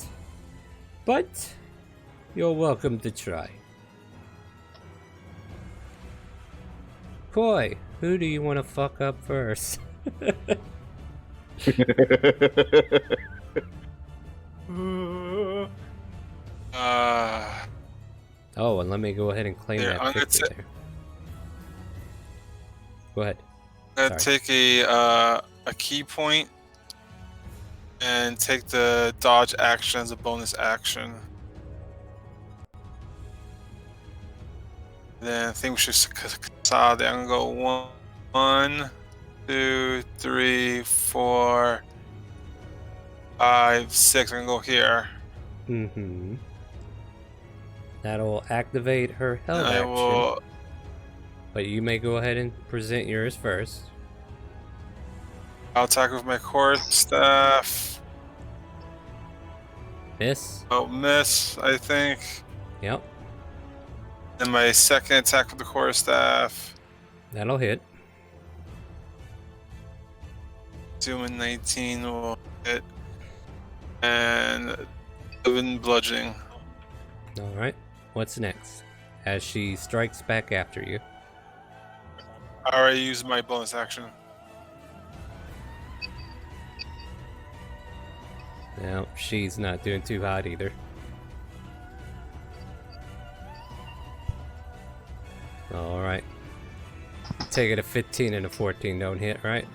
But, you're welcome to try. Koi, who do you want to fuck up first? Oh, and let me go ahead and claim Here, that I'm gonna picture there. Go ahead. I'm gonna take a key point and take the dodge action as a bonus action. Then I think we should consolidate. I'm gonna go 1, 2, 3, 4, 5, 6. I'm gonna go here. Mm-hmm. That'll activate her held And I action. will. But you may go ahead and present yours first. I'll attack with my court staff. Miss. Oh, miss, I think. Yep. And my second attack with the quarterstaff. That'll hit. Doing 19 will hit. And 11 bludgeoning. Alright. What's next? As she strikes back after you. I already used my bonus action. No, she's not doing too hot either. Alright. Take it a 15 and a 14 don't hit, right?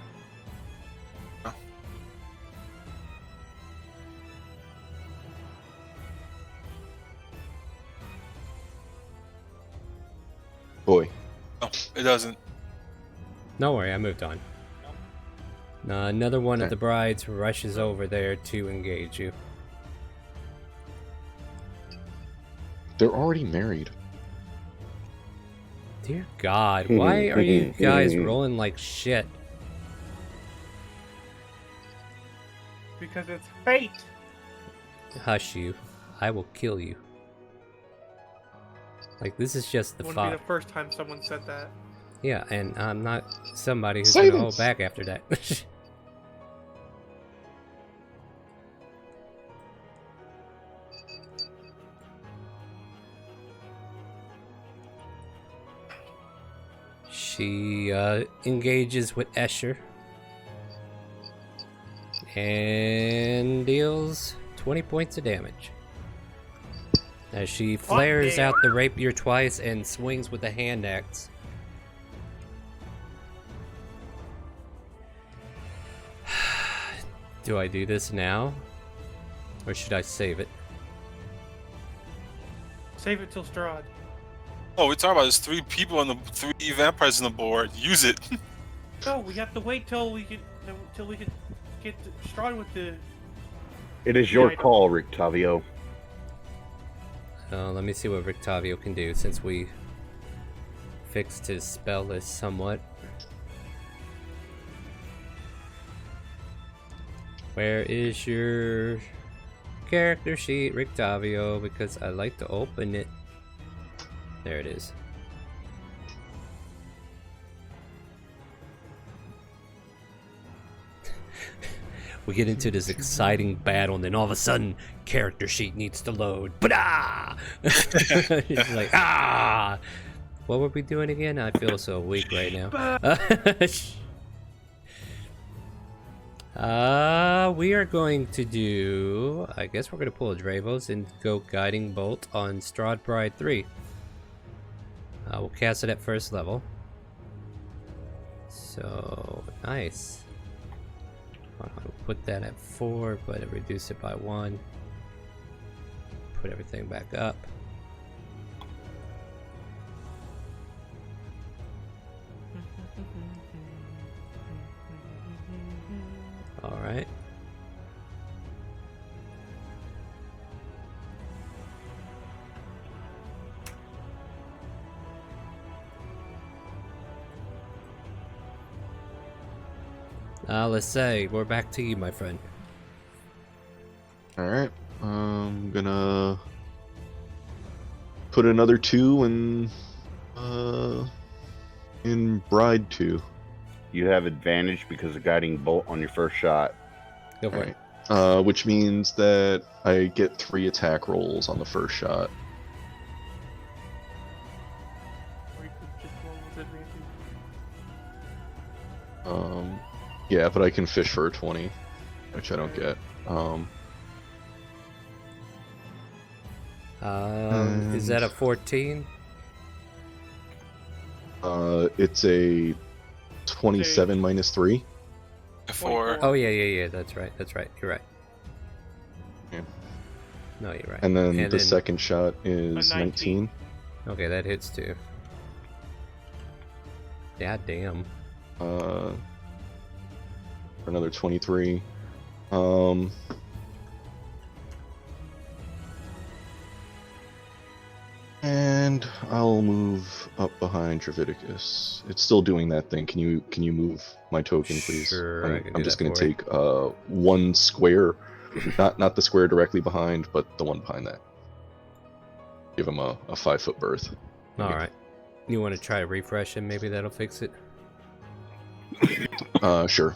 Boy. No, it doesn't. Don't worry, I moved on. Another one of Okay. the brides rushes over there to engage you. They're already married. Dear God, why are you guys rolling like shit? Because it's fate. Hush you. I will kill you. Like, this is just the Wouldn't be thought. the first time someone said that. Yeah, and I'm not somebody who's Silence! gonna hold back after that. She engages with Escher and deals 20 points of damage. As she flares damn. out the rapier twice and swings with the hand axe. Do I do this now? Or should I save it? Save it till Strahd. Oh, we're talking about there's 3 people on the 3 vampires on the board. Use it. No, we have to wait till we can get Strahd with the. It is your Right. call, Rictavio. Let me see what Rictavio can do since we fixed his spell list somewhat. Where is your character sheet, Rictavio? Because I like to open it. There it is. We get into this exciting battle, and then all of a sudden, character sheet needs to load. Ba-da! It's like, ah! What were we doing again? I feel so weak right now. We are going to do... I guess we're going to pull a Dravos and go Guiding Bolt on Strahd Bride 3. We'll cast it at first level. So, nice. I'll put that at 4, but reduce it by 1. Put everything back up. Alright. Let's say, we're back to you, my friend. Alright. I'm gonna put another 2 in Bride 2. You have advantage because of guiding bolt on your first shot. Go for it. Alright. Which means that I get 3 attack rolls on the first shot. Or you could just roll with advantage. Yeah, but I can fish for a 20, which I don't get. Is that a 14? It's a 27 minus 3. 4. Oh, yeah, that's right, you're right. Yeah. No, you're right. And then the second shot is A 19. 19. Okay, that hits too. God damn. For another 23. And I'll move up behind Dravidicus. It's still doing that thing. Can you move my token, please? Sure, I can do I'm just that gonna for you. take 1 square, not the square directly behind, but the one behind that. Give him a 5-foot berth. Alright. You want to try to refresh him? Maybe that'll fix it. Sure.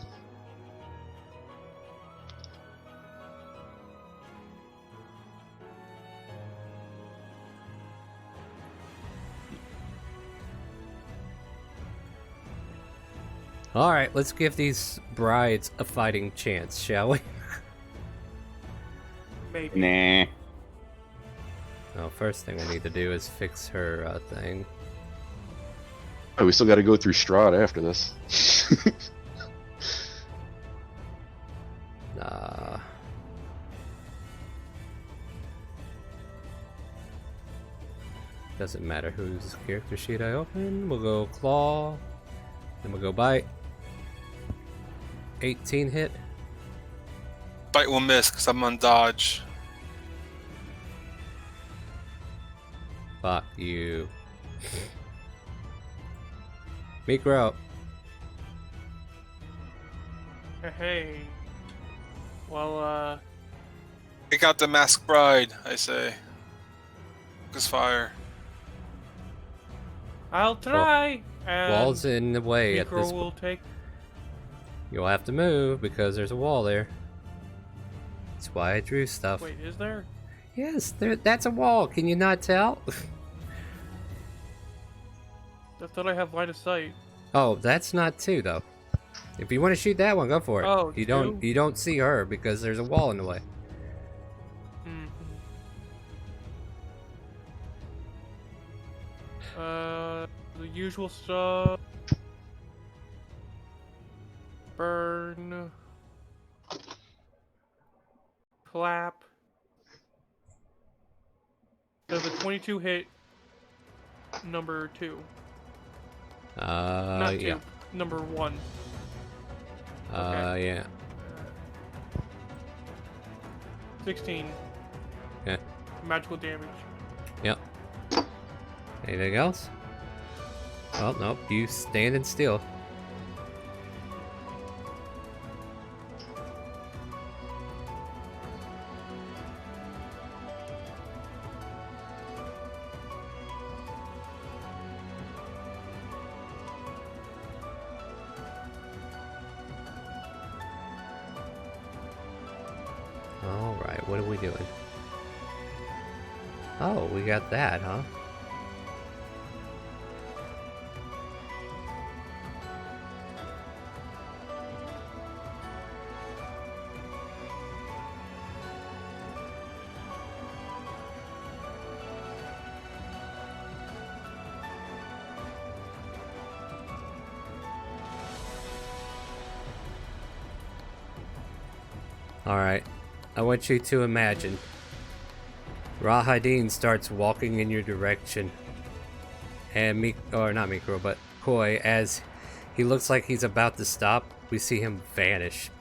Alright, let's give these brides a fighting chance, shall we? Maybe. Nah. Well, first thing I need to do is fix her thing. Oh, we still got to go through Strahd after this. Nah. Doesn't matter whose character sheet I open. We'll go Claw. Then we'll go Bite. 18 hit. Bite will miss because I'm on dodge. Fuck you. Micro. Hey. Well, Take out the masked bride, I say. Focus fire. I'll try. And Wall's in the way at Micro this will point. take. You'll have to move because there's a wall there. That's why I drew stuff. Wait, is there? Yes, that's a wall. Can you not tell? I thought I have line of sight. Oh, that's not two though. If you want to shoot that one, go for it. Oh, you two? don't see her because there's a wall in the way. Mm-hmm. The usual stuff. Burn. Clap. Does a 22 hit number 2? Not 2. Yeah. Number 1. Yeah. 16. Yeah. Magical damage. Yep. Anything else? Oh, nope. You standing still. Alright, what are we doing? Oh, we got that, huh? Alright, I want you to imagine Rahadin starts walking in your direction, and not Mikro, but Koi, as he looks like he's about to stop, we see him vanish.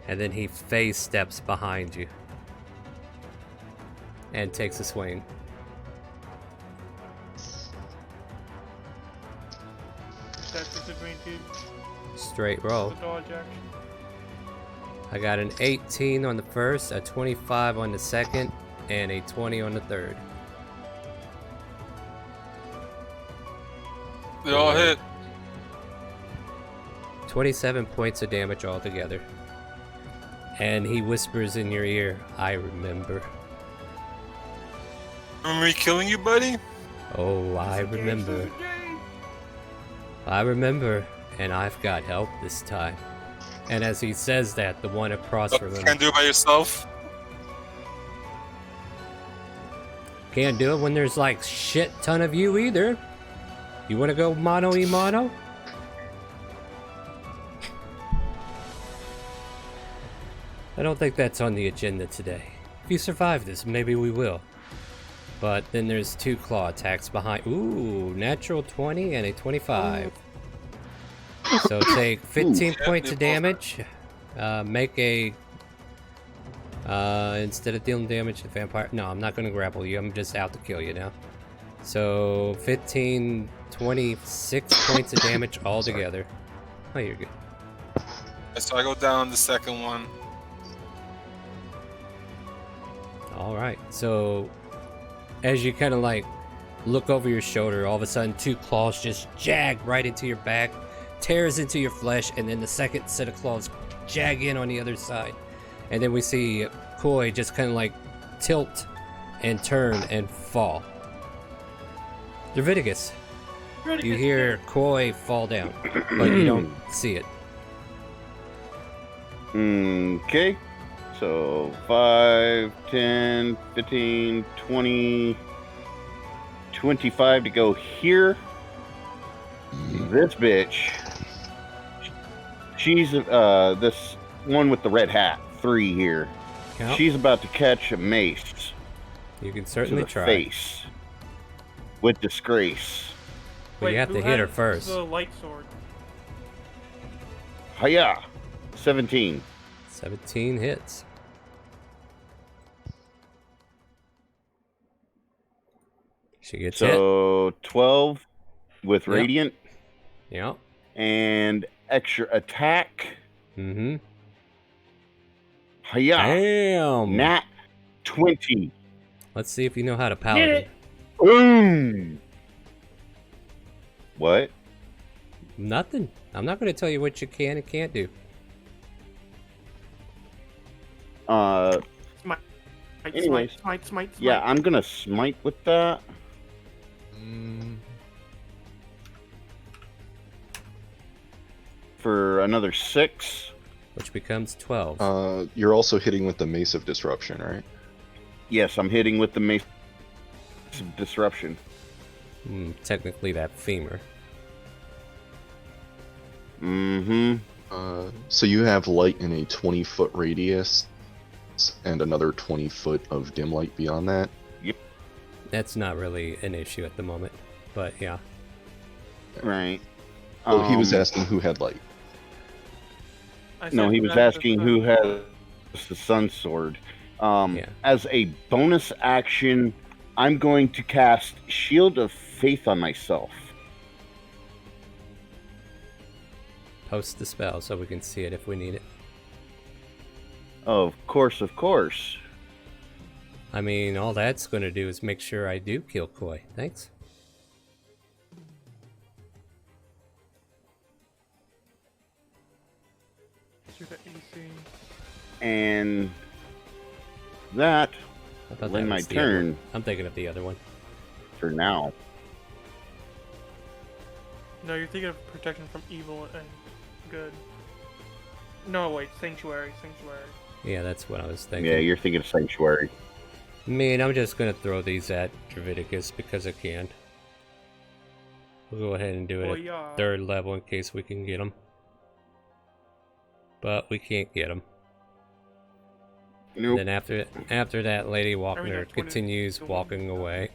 And then he phase steps behind you and takes a swing. That's disadvantage. Straight roll. The dodge action. I got an 18 on the first, a 25 on the second, and a 20 on the third. They all hit. 27 points of damage altogether. And he whispers in your ear, I remember. Remember me killing you, buddy? Oh, I remember. I remember, and I've got help this time. And as he says that, the one across from him Can't do it by yourself. can't do it when there's like shit ton of you either. You want to go mano-y-mano? I don't think that's on the agenda today. If you survive this, maybe we will. But then there's 2 claw attacks behind. Ooh, natural 20 and a 25. So take 15 points of damage. Make a... instead of dealing damage to the vampire... No, I'm not going to grapple you. I'm just out to kill you now. So 15, 26 points of damage altogether. Oh, you're good. So I go down the second one. Alright, so as you kind of like look over your shoulder. All of a sudden, 2 claws just jag right into your back, tears into your flesh, and then the second set of claws jag in on the other side. And then we see Koi just kind of like tilt and turn and fall. Leviticus, you hear Koi fall down, but you don't see it. Okay. So 5, 10, 15, 20, 25 to go here. This bitch. She's this one with the red hat. 3 here. Yep. She's about to catch a mace You can to certainly the try. face with disgrace. But you have to who hit her has first. The light sword. Hiya! 17. 17 hits. She gets hit. So 12 with Yep. radiant Yep. and extra attack. Mm-hmm. Hiya! Damn. Nat 20. Let's see if you know how to Get paladin. it! Boom! What? Nothing. I'm not going to tell you what you can and can't do. Smite, Anyways. smite. Yeah, I'm gonna smite with that. For another 6. Which becomes 12. You're also hitting with the Mace of Disruption, right? Yes, I'm hitting with the Mace of Disruption. Technically that femur. Mm-hmm. So you have light in a 20-foot radius, and another 20-foot of dim light beyond that. That's not really an issue at the moment. But yeah. Right. Well, he was asking who had light. No, he was asking who has the Sun Sword. Yeah. As a bonus action, I'm going to cast Shield of Faith on myself. Post the spell so we can see it if we need it. Of course, of course. I mean, all that's going to do is make sure I do kill Koi. Thanks. And that I thought will that end my was the other turn one. I'm thinking of the other one. for now. No, you're thinking of protection from evil and good. No, wait, sanctuary. Yeah, that's what I was thinking. Yeah, you're thinking of Sanctuary. I mean, I'm just going to throw these at Draviticus because I can. We'll go ahead and do it Oh, at yeah. 3rd level in case we can get them. But we can't get them. Nope. Then after that, Lady Walkner that's 20 continues to walking away.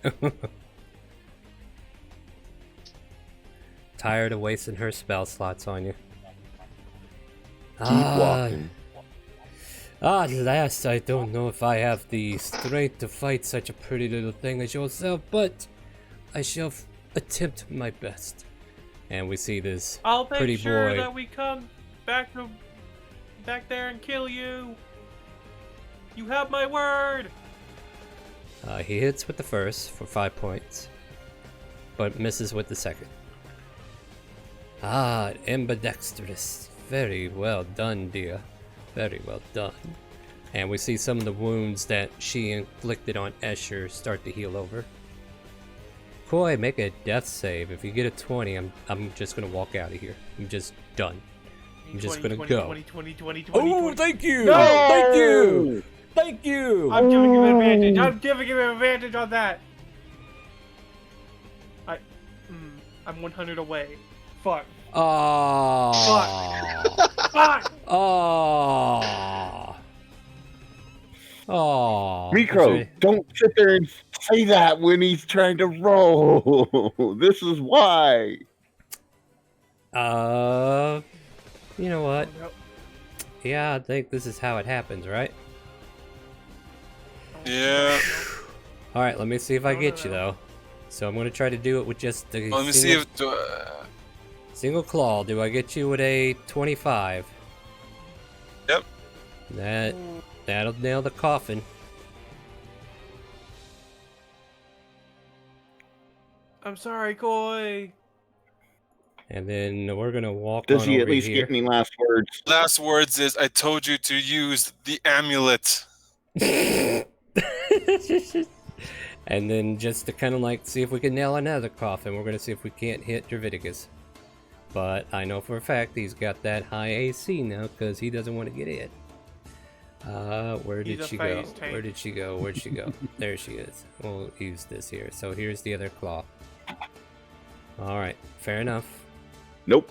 Tired of wasting her spell slots on you. Keep walking. At last, I don't know if I have the strength to fight such a pretty little thing as yourself, but I shall attempt my best. And we see this I'll pretty make sure boy. that we come back there and kill you. You have my word. He hits with the first for 5 points, but misses with the second. Ambidextrous. Very well done, dear. Very well done. And we see some of the wounds that she inflicted on Escher start to heal over. Koi, make a death save. If you get a 20, I'm just gonna walk out of here. I'm just done. I'm just gonna go. 20. Oh, thank you! No! Thank you! Thank you! I'm giving him advantage. I'm giving him advantage on that. I'm 100 away. Fuck. Oh. Fuck. Oh. Oh. Micro, don't sit there and say that when he's trying to roll. This is why. You know what? Oh, no. Yeah, I think this is how it happens, right? Yeah. All right, let me see if I No, get no, you no. though. So I'm gonna try to do it with just the Let me see if. single claw. Do I get you with a 25? Yep. That'll nail the coffin. I'm sorry, Koi. And then we're gonna walk Does on he over at least here. get any last words? Last words is, I told you to use the amulet. And then just to kind of like see if we can nail another coffin, we're gonna see if we can't hit Draviticus. But I know for a fact he's got that high AC now because he doesn't want to get in. Where did He's a she go? phase tank. Where did she go? Where'd she go? There she is. We'll use this here. So here's the other claw. Alright, fair enough. Nope.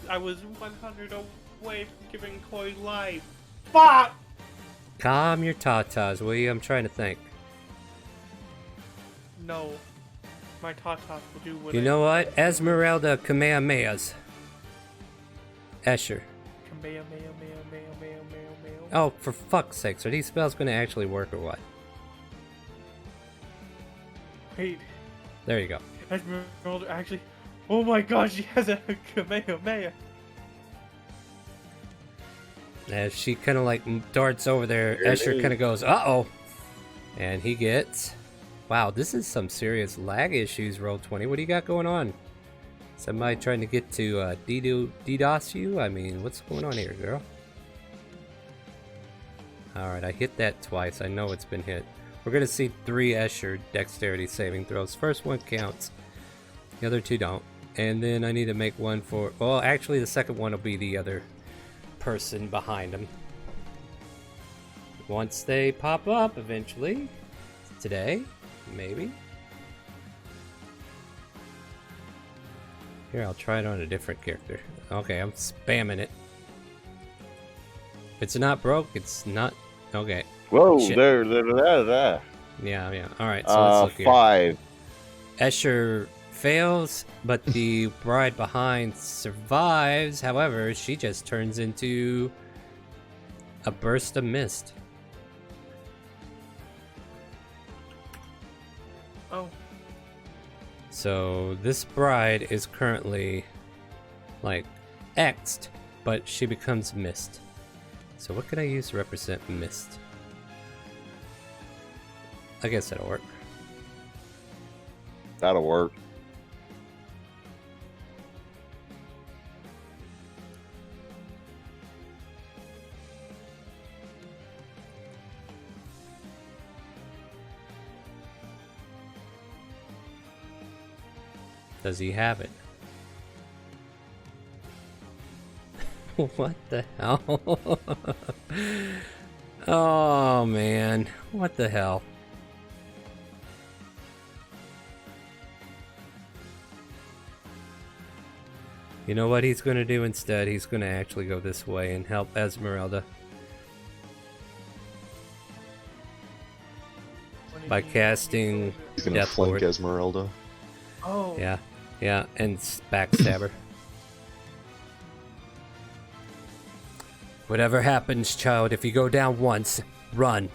I was 100 away from giving Koi life. Fuck! Calm your tatas, will you? I'm trying to think. No. My tatas will do what You know what? Esmeralda Kamehamehas. Escher. Kamehameha. Oh, for fuck's sakes, are these spells going to actually work or what? Wait, There you go. Esmeralda actually... Oh my god, she has a Kamehameha. As she kind of like darts over there, There it Escher is. kind of goes, uh-oh. And he gets... Wow, this is some serious lag issues, Roll20. What do you got going on? Somebody trying to get to DDoS you? I mean, what's going on here, girl? Alright, I hit that twice. I know it's been hit. We're going to see 3 Escher dexterity saving throws. First one counts. The other 2 don't. And then I need to make one for... Well, actually, the second one will be the other person behind him. Once they pop up, eventually. Today, maybe. Here, I'll try it on a different character. Okay, I'm spamming it. If it's not broke, it's not... Okay. Whoa, Shit. there. Yeah. Alright, so let's look here. 5. Escher fails, but the bride behind survives. However, she just turns into a burst of mist. Oh. So this bride is currently like X'd, but she becomes mist. So what can I use to represent mist? I guess that'll work. That'll work. Does he have it? What the hell? Oh man, what the hell? You know what he's going to do instead? He's going to actually go this way and help Esmeralda by casting He's gonna Death flank Lord. Esmeralda. Oh. Yeah, and backstab her. Whatever happens, child, if you go down once, run.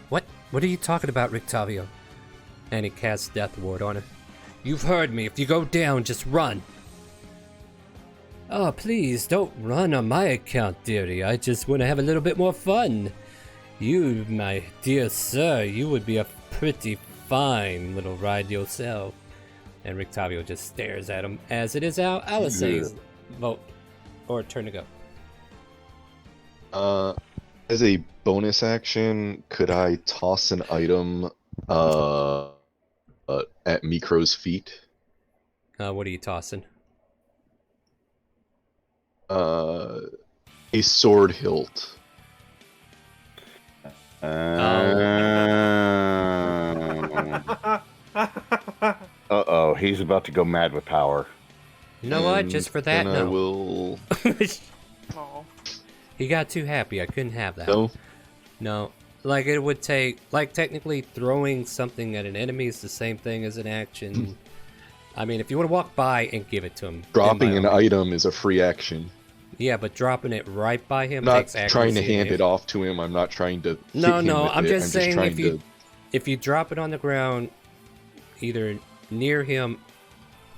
What are you talking about, Rictavio? And he casts Death Ward on her. You've heard me. If you go down, just run. Oh, please, don't run on my account, dearie. I just want to have a little bit more fun. You, my dear sir, you would be a pretty fine little ride yourself. And Rictavio just stares at him, as it is our Alice's vote. Or turn to go. As a bonus action, could I toss an item at Mikro's feet? What are you tossing? A sword hilt. Uh-oh, he's about to go mad with power. You know what? And Just for that, then I no. will. Aw. He got too happy. I couldn't have that. No. No. Like, it would take... Like, technically, throwing something at an enemy is the same thing as an action. I mean, if you want to walk by and give it to him, then Dropping by an all means. item is a free action. Yeah, but dropping it right by him I'm not takes trying to accuracy hand and it off to him. I'm not trying to No, hit him no, with I'm it. just I'm saying just trying if you drop it on the ground, either near him,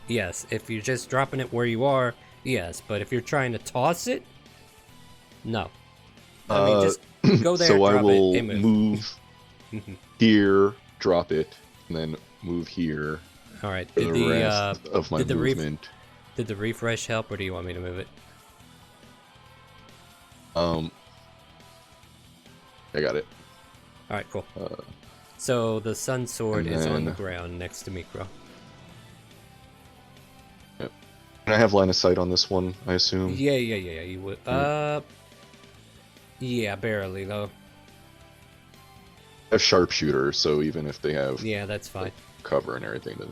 yes. If you're just dropping it where you are, yes. But if you're trying to toss it, no. I mean, just go there, so I drop will it, and move here, drop it, and then move here All right. for Did the the rest of my did the movement. did the refresh help, or do you want me to move it? I got it. All right, cool. So the sun sword and is on the then- ground next to Mikro. Can I have line of sight on this one, I assume? Yeah, you would. Yeah, barely though. I have sharpshooter, so even if they have Yeah, that's fine. cover and everything, then.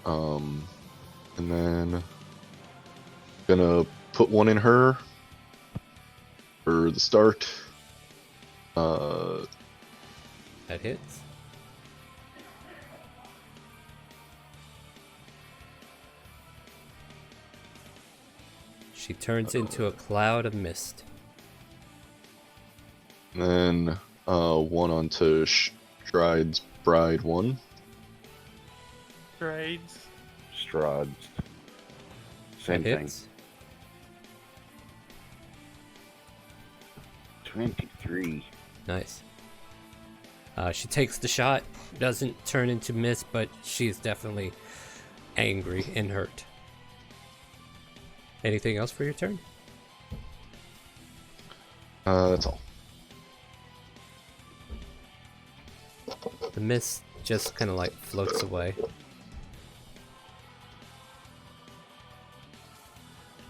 Alright, and then gonna put one in her for the start. That hits. She turns into a cloud of mist. And then one onto Stride's Bride 1. Grades. Strahd. Same That thing. hits. 23. Nice. She takes the shot, doesn't turn into mist, but she's definitely angry and hurt. Anything else for your turn? That's all. The mist just kind of like floats away. You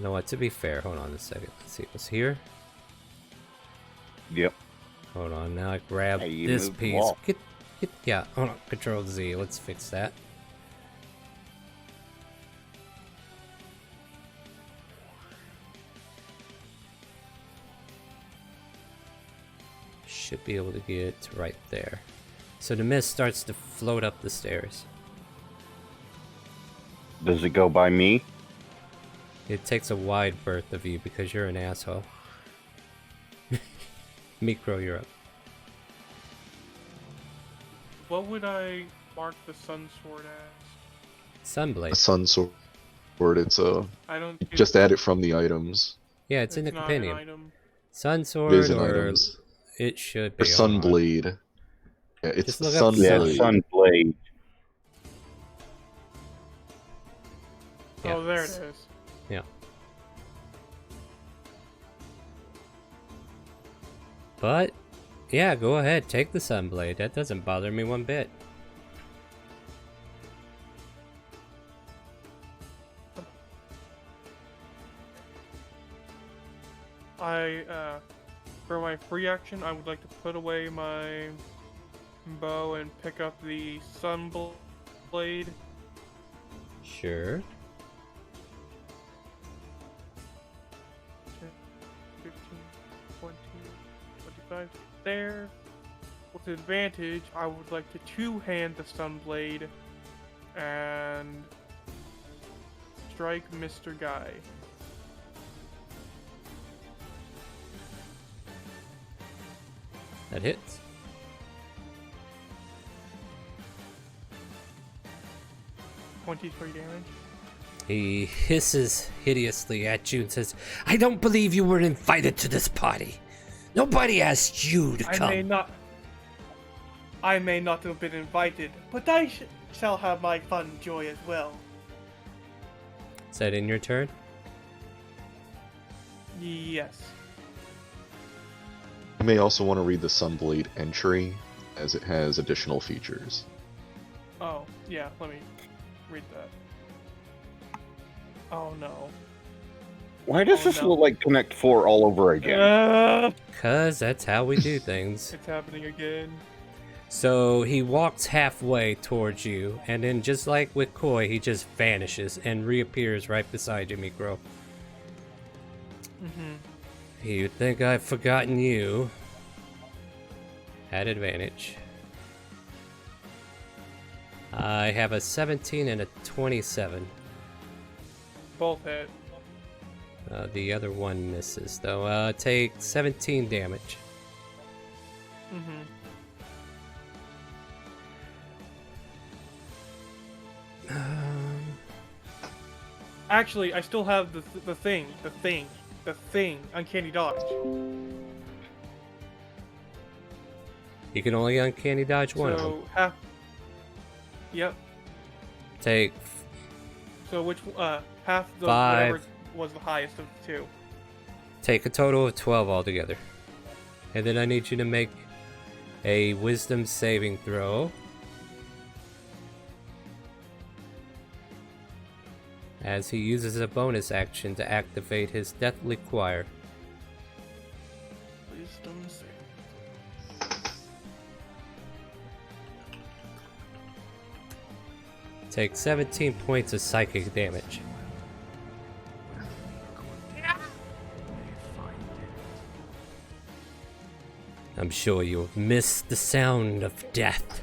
know what? To be fair, hold on a second. Let's see what's here. Yep. Hold on. Now I grab Hey, you this moved the piece. wall. Yeah. Hold on. Control Z. Let's fix that. Should be able to get right there. So the mist starts to float up the stairs. Does it go by me? It takes a wide berth of you because you're an asshole. Mikro, you're up. What would I mark the sun sword as? A Sunblade. sun sword. It's I don't. just add it from the items. Yeah, it's in the not compendium. An item. Sun It sword is in or items. it should Or be. hold on. Sunblade. Yeah, it's Just the look up Yeah, Blade. Sunblade. Yeah. Oh, there it is. Yeah. But, yeah, go ahead. Take the Sunblade. That doesn't bother me one bit. For my free action, I would like to put away my bow and pick up the sun blade. Sure. 15, 20, 25 there. With advantage, I would like to two-hand the stun blade and strike Mr. Guy. That hits. $23 damage. He hisses hideously at you and says, I don't believe you were invited to this party. Nobody asked you to come. I may not have been invited, but I shall have my fun joy as well. Is that in your turn? Yes. You may also want to read the Sunblade entry, as it has additional features. Oh, yeah, let me read that. Oh no. Why does Oh, this no. look like Connect 4 all over again? Cause that's how we do things. It's happening again. So he walks halfway towards you, and then just like with Koi, he just vanishes and reappears right beside you, Mikro. You'd think I've forgotten you. At advantage. I have a 17 and a 27. Both hit. The other one misses, though. Take 17 damage. Mm-hmm. Actually, I still have the thing, uncanny dodge. You can only uncanny dodge one of them. So half. Yep. Take So which half the 5. whatever was the highest of the two. Take a total of 12 altogether. And then I need you to make a wisdom saving throw. As he uses a bonus action to activate his Deathly Choir. Wisdom save. Take 17 points of psychic damage. I'm sure you'll miss the sound of death.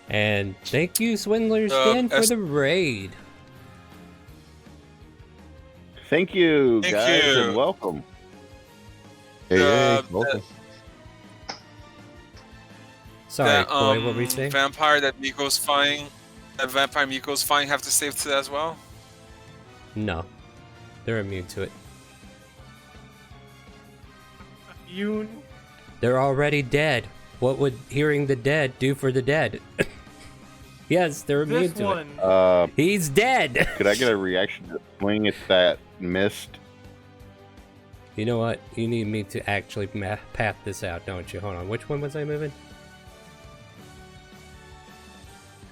And thank you, Swindlers, again for the raid. Thank you, Thank guys, you. and welcome. Hey, welcome. Sorry, Koi, what were you saying? Vampire that Miko's fighting, have to save to that as well? No. They're immune to it. Yoon. They're already dead. What would hearing the dead do for the dead? Yes, they're immune This to one. it. He's dead! Could I get a reaction to swing at that missed? You know what? You need me to actually path this out, don't you? Hold on. Which one was I moving?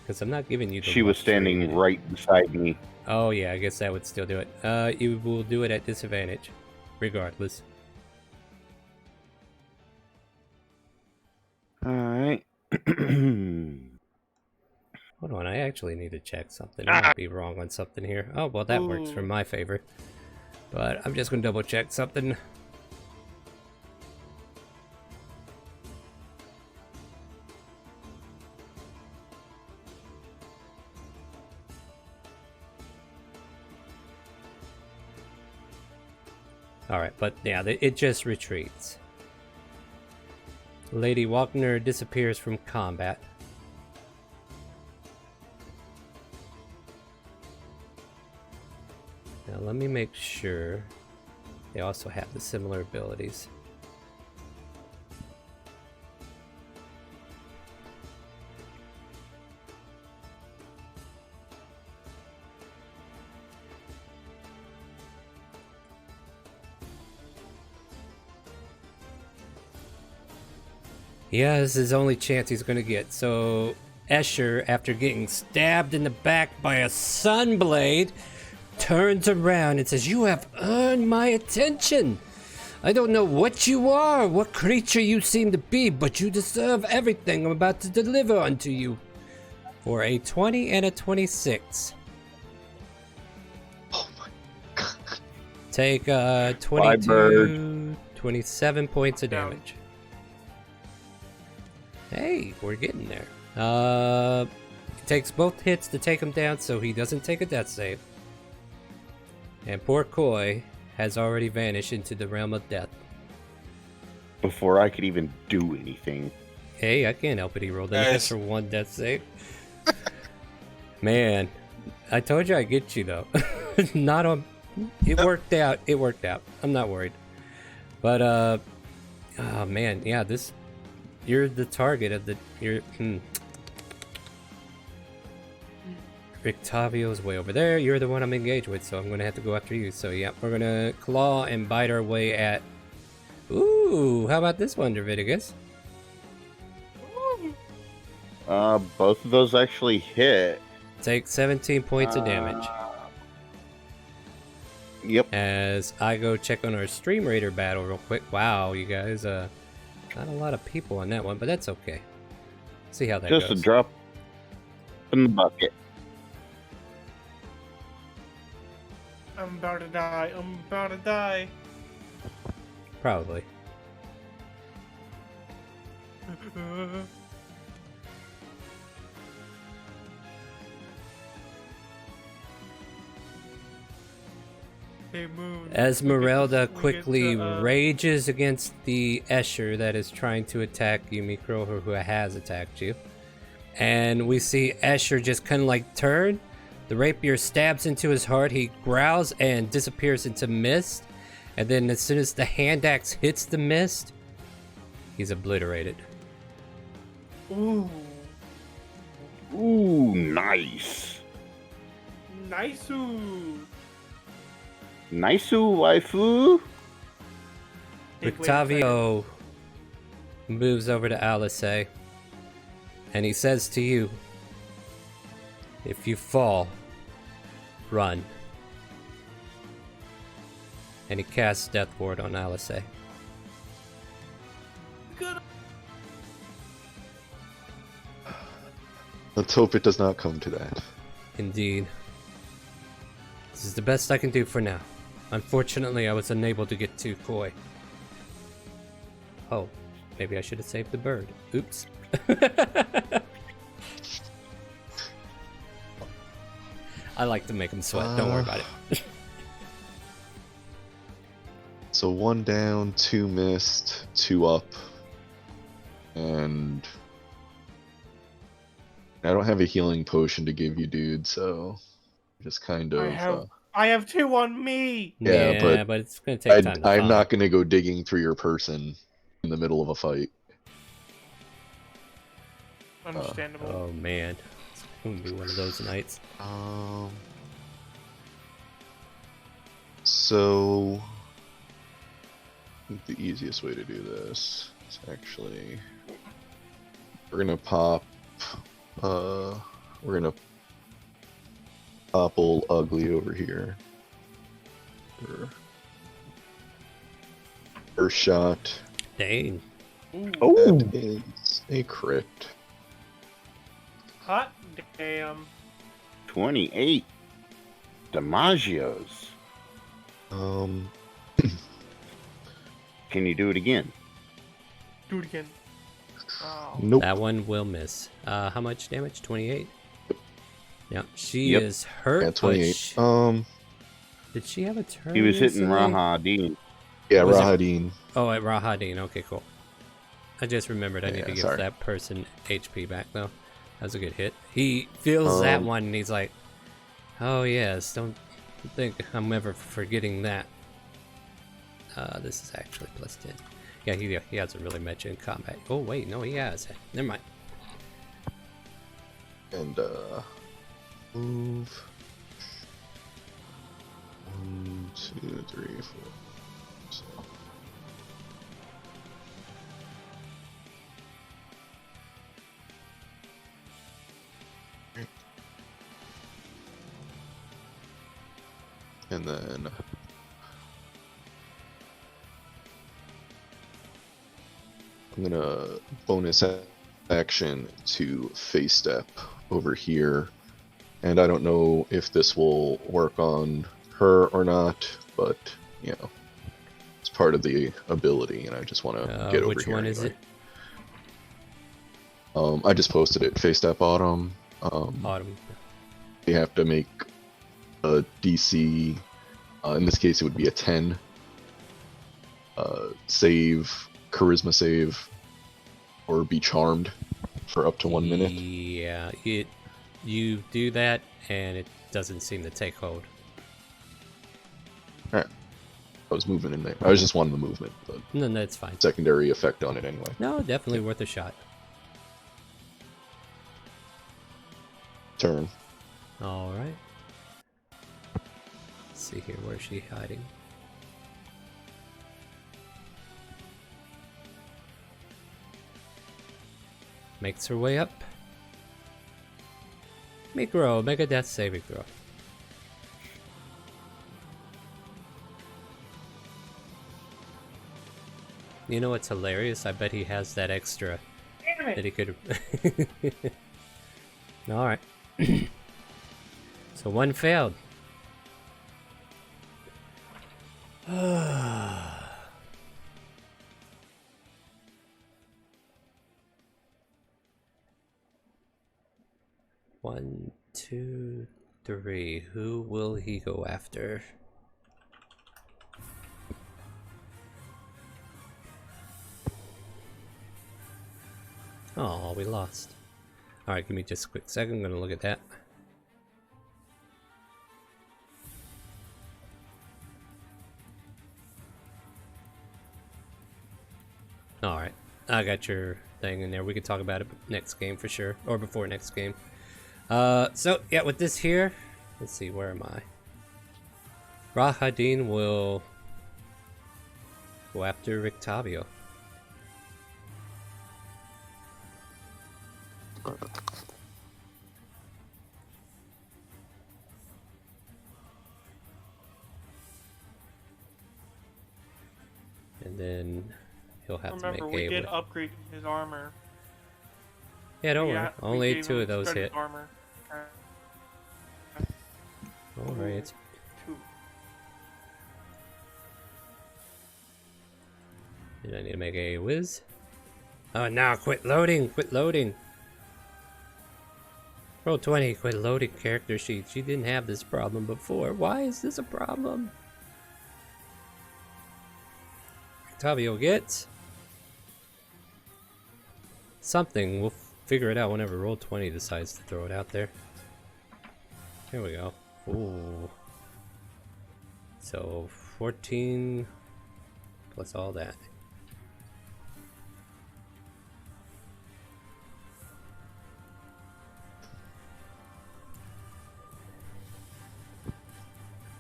Because I'm not giving you the She was luxury. standing right beside me. Oh, yeah, I guess that would still do it. You will do it at disadvantage, regardless. Alright. Hold on, I actually need to check something. I might be wrong on something here. Oh, well, that works for Ooh. my favor. But I'm just going to double check something. Alright, but yeah, it just retreats. Lady Walkner disappears from combat. Now let me make sure they also have the similar abilities. Yeah, this is his only chance he's gonna get. So Escher, after getting stabbed in the back by a sunblade, turns around and says, "You have earned my attention. I don't know what you are, what creature you seem to be, but you deserve everything I'm about to deliver unto you." For a 20 and a 26. Oh my god. Take 22, bird. 27 points of Down. damage. Hey, we're getting there. It takes both hits to take him down, so he doesn't take a death save. And poor Koi has already vanished into the realm of death. Before I could even do anything. Hey, I can't help it. He rolled an Nice. extra 1 death save. Man, I told you I'd get you though. Not on. It worked out. It worked out. I'm not worried. But oh man, yeah. This, you're the target of the. Rictavio's way over there. You're the one I'm engaged with, so I'm gonna have to go after you. So yeah, we're gonna claw and bite our way at. Ooh, how about this one, Dravidigus? Both of those actually hit. Take 17 points of damage. Yep. As I go check on our Stream Raider battle real quick. Wow, you guys, not a lot of people on that one, but that's okay. See how that Just goes. a drop in the bucket. I'm about to die. I'm about to die. Probably. Hey, Moon. Esmeralda we get quickly to, rages against the Escher that is trying to attack you, Mikro, or who has attacked you. And we see Escher just kind of like turn. The rapier stabs into his heart. He growls and disappears into mist. And then as soon as the hand axe hits the mist, he's obliterated. Ooh. Ooh, nice. Nice-oo. Nice-oo, waifu. Hey, wait a Octavio moves over to Alice, and he says to you, if you fall, run. And he casts Death Ward on Alice. second. Good. Let's hope it does not come to that. Indeed. This is the best I can do for now. Unfortunately, I was unable to get to Koi. Oh, maybe I should have saved the bird. Oops. I like to make him sweat. Don't worry about it. So 1 down, 2 missed, 2 up, and I don't have a healing potion to give you, dude. So just kind of. I have 2 on me. Yeah, but it's gonna take time to I'm find. not gonna go digging through your person in the middle of a fight. Understandable. Oh man, it's gonna be one of those nights. So I think the easiest way to do this is actually we're gonna pop old ugly over here. First shot. Dang. Oh, That is a crit. Hot damn. 28. DiMaggio's. Can you do it again? Do it again. Wow. Nope. That one will miss. How much damage? 28? Yep, she Yep. is hurt. Yeah, but 28. Did she have a turn? He was hitting recently? Raha Dean. Yeah, Was it- Rahadin. Oh, at Rahadin. Okay, cool. I just remembered I need Yeah, to give sorry. that person HP back, though. That was a good hit. He feels that one, and he's like, oh, yes, don't think I'm ever forgetting that. This is actually +10. Yeah, he hasn't really met you in combat. Oh, wait, no, he has. Never mind. And move. 1, 2, 3, 4. So. And then I'm gonna bonus action to face step over here, and I don't know if this will work on her or not, but you know, it's part of the ability, and I just want to get over Which here. one is anyway. it? I just posted it. Face step autumn. Autumn. You have to make a DC. In this case, it would be a 10. Save, charisma save, or be charmed for up to 1 minute. Yeah, you do that, and it doesn't seem to take hold. Alright. I was moving in there. I was just wanting the movement, but No, that's fine. secondary effect on it anyway. No, definitely worth a shot. Turn. All right. Let's see here. Where's she hiding? Makes her way up. Micro, make a death saving throw. You know what's hilarious? I bet he has that extra Damn it. that he could. All right. So one failed. One, two, three. Who will he go after? Oh, we lost. Alright, give me just a quick second. I'm gonna look at that. Alright, I got your thing in there. We could talk about it next game for sure. Or before next game. So, yeah, with this here, let's see, where am I? Rahadin will go after Rictavio. And then he'll have Remember, to we make a... did upgrade his armor. Yeah, don't worry. Yeah, we Only gave 2 him of those shredded hit. Armor. Alright. 2. Did I need to make a whiz? Oh, no, quit loading! Quit loading! Roll 20, quit loading character sheet. She didn't have this problem before. Why is this a problem? Octavio gets something. We'll figure it out whenever Roll 20 decides to throw it out there. Here we go. Ooh. So 14 plus all that.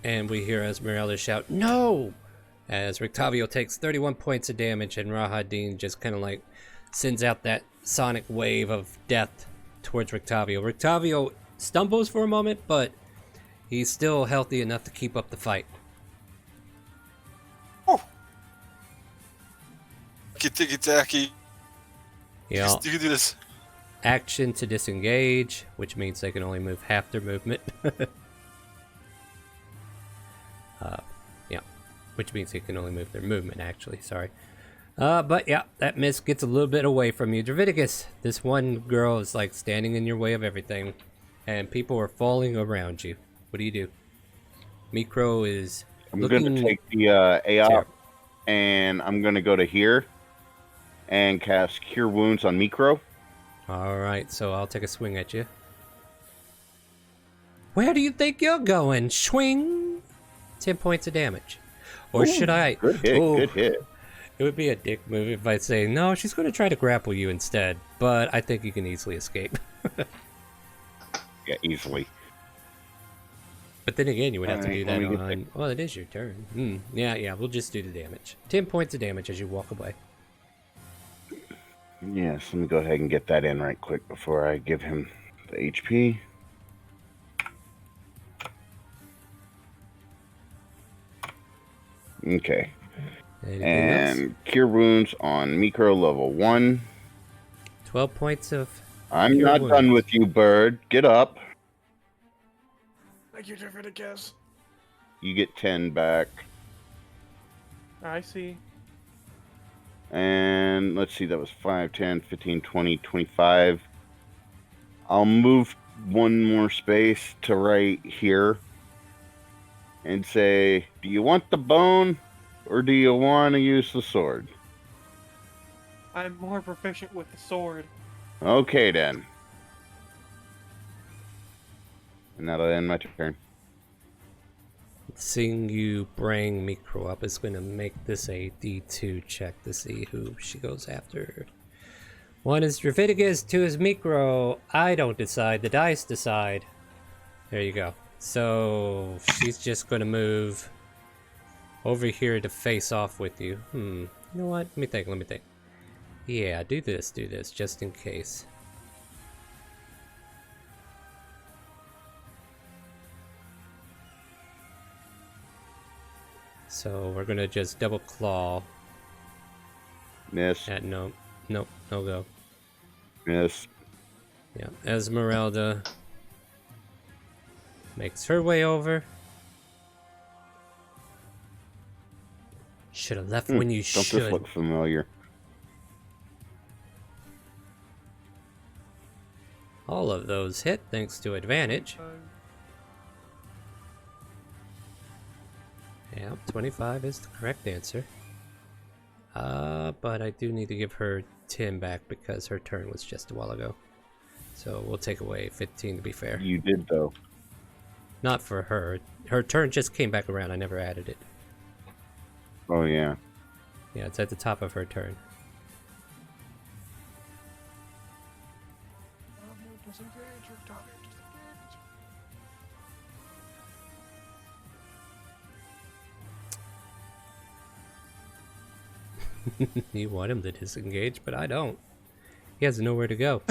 And we hear Esmeralda shout, "No!" As Rictavio takes 31 points of damage and Rahadin just kind of like sends out that sonic wave of death towards Rictavio. Rictavio stumbles for a moment, but he's still healthy enough to keep up the fight. Oh! Tiki-taki. Yeah. You can do this. Action to disengage, which means they can only move half their movement. Yeah, which means they can only move their movement, actually, sorry. But yeah, that miss gets a little bit away from you. Draviticus, this one girl is like standing in your way of everything, and people are falling around you. What do? Micro is I'm going to take the AOP, and I'm going to go to here and cast Cure Wounds on Micro. Alright, so I'll take a swing at you. Where do you think you're going? Swing! 10 points of damage. Or Ooh, should I... Good hit, Ooh, good hit. It would be a dick move if I say, no, she's going to try to grapple you instead. But I think you can easily escape. Yeah, easily. But then again, you would have to do Alright, that let me get on... Well, it is your turn. Yeah, we'll just do the damage. 10 points of damage as you walk away. Yes, let me go ahead and get that in right quick before I give him the HP. Okay. Anything And else? Cure Wounds on Micro level 1. 12 points of... I'm Cure not Wounds. done with you, bird. Get up. Thank you, Draviticus. You get 10 back. I see. And let's see, that was 5, 10, 15, 20, 25. I'll move one more space to right here and say, do you want the bone or do you want to use the sword? I'm more proficient with the sword. Okay, then. And that'll end my turn. Seeing you bring Micro up is going to make this a D2 check to see who she goes after. 1 is Draviticus, 2 is Micro. I don't decide, the dice decide. There you go. So she's just going to move over here to face off with you. You know what? Let me think. Yeah, do this, just in case. So we're gonna just double claw. Miss. No go. Miss. Yeah, Esmeralda makes her way over. Should have left when you Don't should. this look familiar? All of those hit thanks to advantage. Yeah, 25 is the correct answer. But I do need to give her 10 back because her turn was just a while ago. So we'll take away 15 to be fair. You did, though. Not for her. Her turn just came back around. I never added it. Oh, yeah. Yeah, it's at the top of her turn. You want him to disengage, but I don't. He has nowhere to go.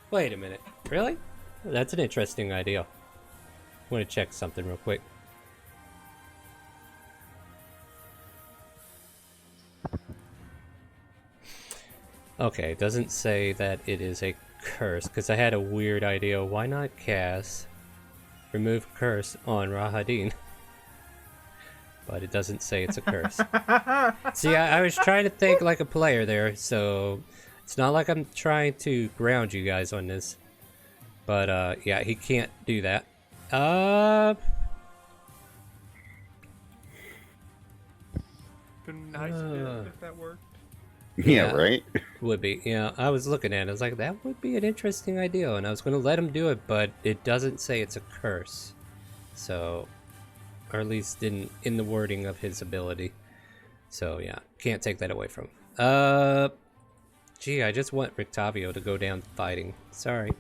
Wait a minute. Really? That's an interesting idea. I want to check something real quick. Okay, it doesn't say that it is a curse, because I had a weird idea. Why not cast remove curse on Rahadin? But it doesn't say it's a curse. See, I was trying to think like a player there, so it's not like I'm trying to ground you guys on this. But yeah, he can't do that. Been nice if that worked. Yeah, right? Would be. Yeah, I was looking at it. I was like, that would be an interesting idea. And I was going to let him do it, but it doesn't say it's a curse. So, or at least in the wording of his ability. So, yeah, can't take that away from him. Gee, I just want Rictavio to go down fighting. Sorry.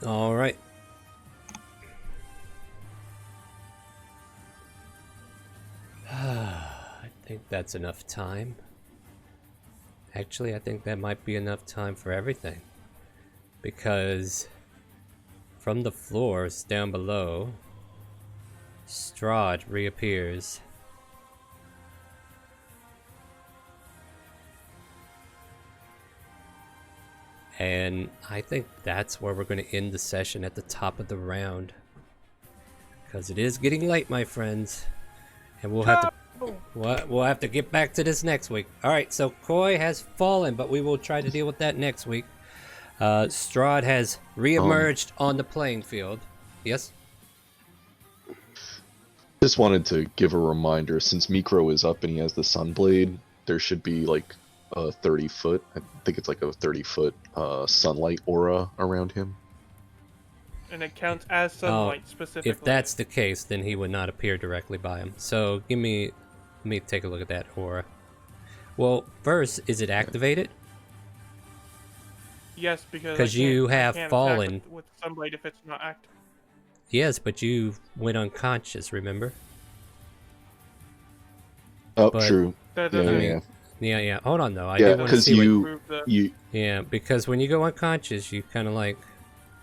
All right. I think that's enough time. Actually, I think that might be enough time for everything. Because from the floors down below, Strahd reappears. And I think that's where we're going to end the session at the top of the round. Because it is getting late, my friends. And we'll have to get back to this next week. Alright, so Koi has fallen, but we will try to deal with that next week. Strahd has reemerged on the playing field. Yes? Just wanted to give a reminder, since Mikro is up and he has the Sunblade, there should be like a 30-foot, I think it's like a 30-foot sunlight aura around him. And it counts as sunlight specifically. If that's the case, then he would not appear directly by him. So let me take a look at that aura. Well, first, is it activated? Yes, because you have can't fallen attack with sunlight if it's not active. Yes, but you went unconscious, remember? Oh, But- true. That Yeah, doesn't yeah. Yeah. Hold on, though. I Yeah, did want to because see what... prove the... you, Yeah, because when you go unconscious, you kind of like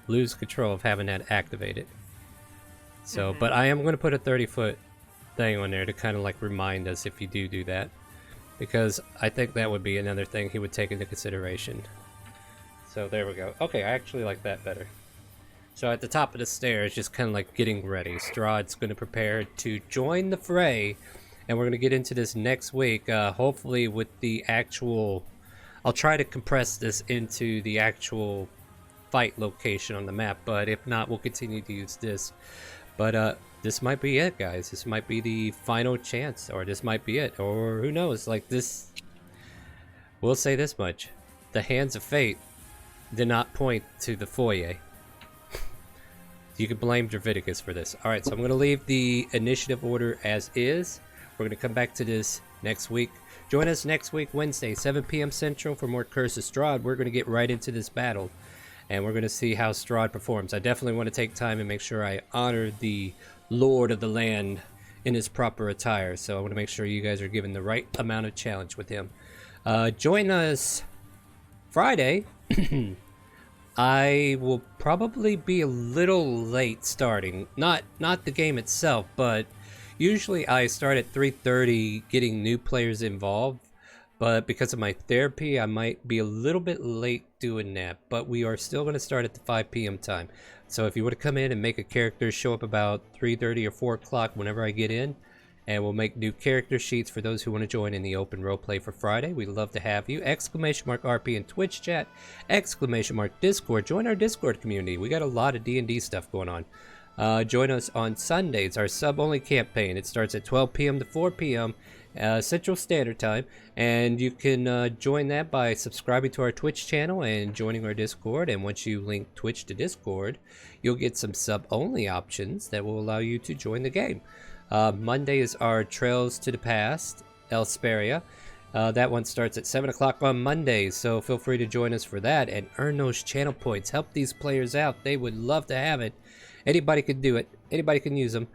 lose control of having that activated. So, but I am going to put a 30-foot thing on there to kind of like remind us if you do that. Because I think that would be another thing he would take into consideration. So there we go. Okay, I actually like that better. So at the top of the stairs, just kind of like getting ready. Strahd's going to prepare to join the fray. And we're going to get into this next week, hopefully with the actual... I'll try to compress this into the actual fight location on the map, but if not, we'll continue to use this. But this might be it, guys. This might be the final chance, or this might be it, or who knows. Like this... We'll say this much. The hands of fate did not point to the foyer. You can blame Dravidicus for this. Alright, so I'm going to leave the initiative order as is. We're going to come back to this next week. Join us next week, Wednesday, 7 p.m. Central for more Curse of Strahd. We're going to get right into this battle, and we're going to see how Strahd performs. I definitely want to take time and make sure I honor the Lord of the Land in his proper attire, so I want to make sure you guys are given the right amount of challenge with him. Join us Friday. I will probably be a little late starting. Not the game itself, but... Usually I start at 3:30 getting new players involved, But because of my therapy, I might be a little bit late doing that. But we are still going to start at the 5 p.m. time. So if you want to come in and make a character, show up about 3:30 or 4 o'clock whenever I get in. And we'll make new character sheets for those who want to join in the open roleplay for Friday. We'd love to have you. ! RP in Twitch chat. ! Discord. Join our Discord community. We got a lot of D&D stuff going on. Join us on Sundays, our sub-only campaign. It starts at 12 p.m. to 4 p.m. Central Standard Time, and you can join that by subscribing to our Twitch channel and joining our Discord. And once you link Twitch to Discord, you'll get some sub-only options that will allow you to join the game. Monday is our Trails to the Past, Elsperia. That one starts at 7 o'clock on Mondays, so feel free to join us for that and earn those channel points. Help these players out. They would love to have it. Anybody can do it. Anybody can use them.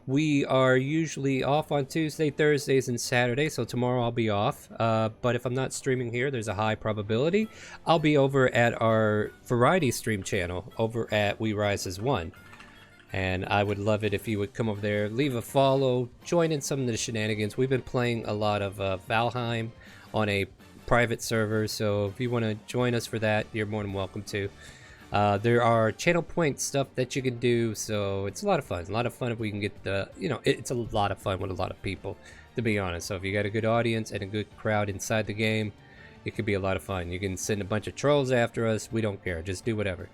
We are usually off on Tuesday, Thursdays, and Saturdays, so tomorrow I'll be off. But if I'm not streaming here, there's a high probability I'll be over at our variety stream channel over at We Rise as One. And I would love it if you would come over there, leave a follow, join in some of the shenanigans. We've been playing a lot of Valheim on a private server, so if you want to join us for that, you're more than welcome to. There are channel point stuff that you can do, so it's a lot of fun. A lot of fun if we can get the, it's a lot of fun with a lot of people, to be honest. So if you got a good audience and a good crowd inside the game, it could be a lot of fun. You can send a bunch of trolls after us. We don't care. Just do whatever.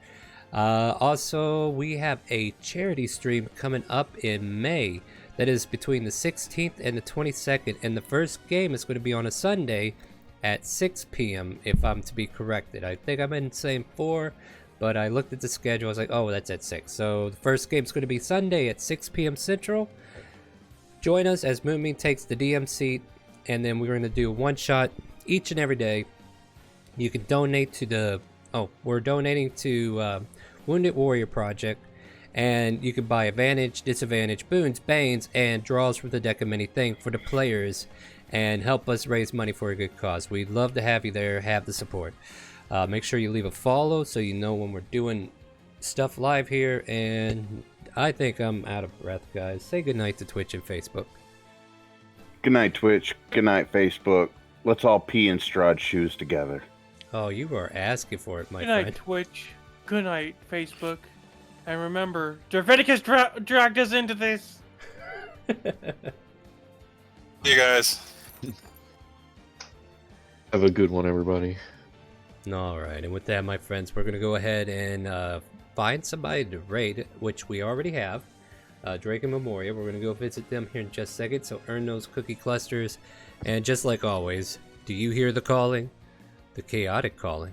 Also, we have a charity stream coming up in May that is between the 16th and the 22nd, and the first game is going to be on a Sunday at 6 p.m. if I'm to be corrected. I think I've been saying 4, but I looked at the schedule. I was like, oh, that's at 6. So the first game is going to be Sunday at 6 p.m. Central. Join us as Moonbeam takes the DM seat, and then we're going to do one shot each and every day. You can donate to the we're donating to Wounded Warrior Project, and you can buy advantage, disadvantage, boons, banes, and draws from the deck of many things for the players, and help us raise money for a good cause. We'd love to have you there, have the support. Make sure you leave a follow so you know when we're doing stuff live here, and I think I'm out of breath, guys. Say goodnight to Twitch and Facebook. Good night, Twitch. Good night, Facebook. Let's all pee in Strahd's shoes together. Oh, you are asking for it, my Good night, friend. Twitch. Good night, Facebook. And remember, Derviticus dragged us into this. You guys. Have a good one, everybody. Alright, and with that, my friends, we're going to go ahead and find somebody to raid, which we already have. Drake and Memoria. We're going to go visit them here in just a second, so earn those cookie clusters. And just like always, do you hear the calling? The chaotic calling.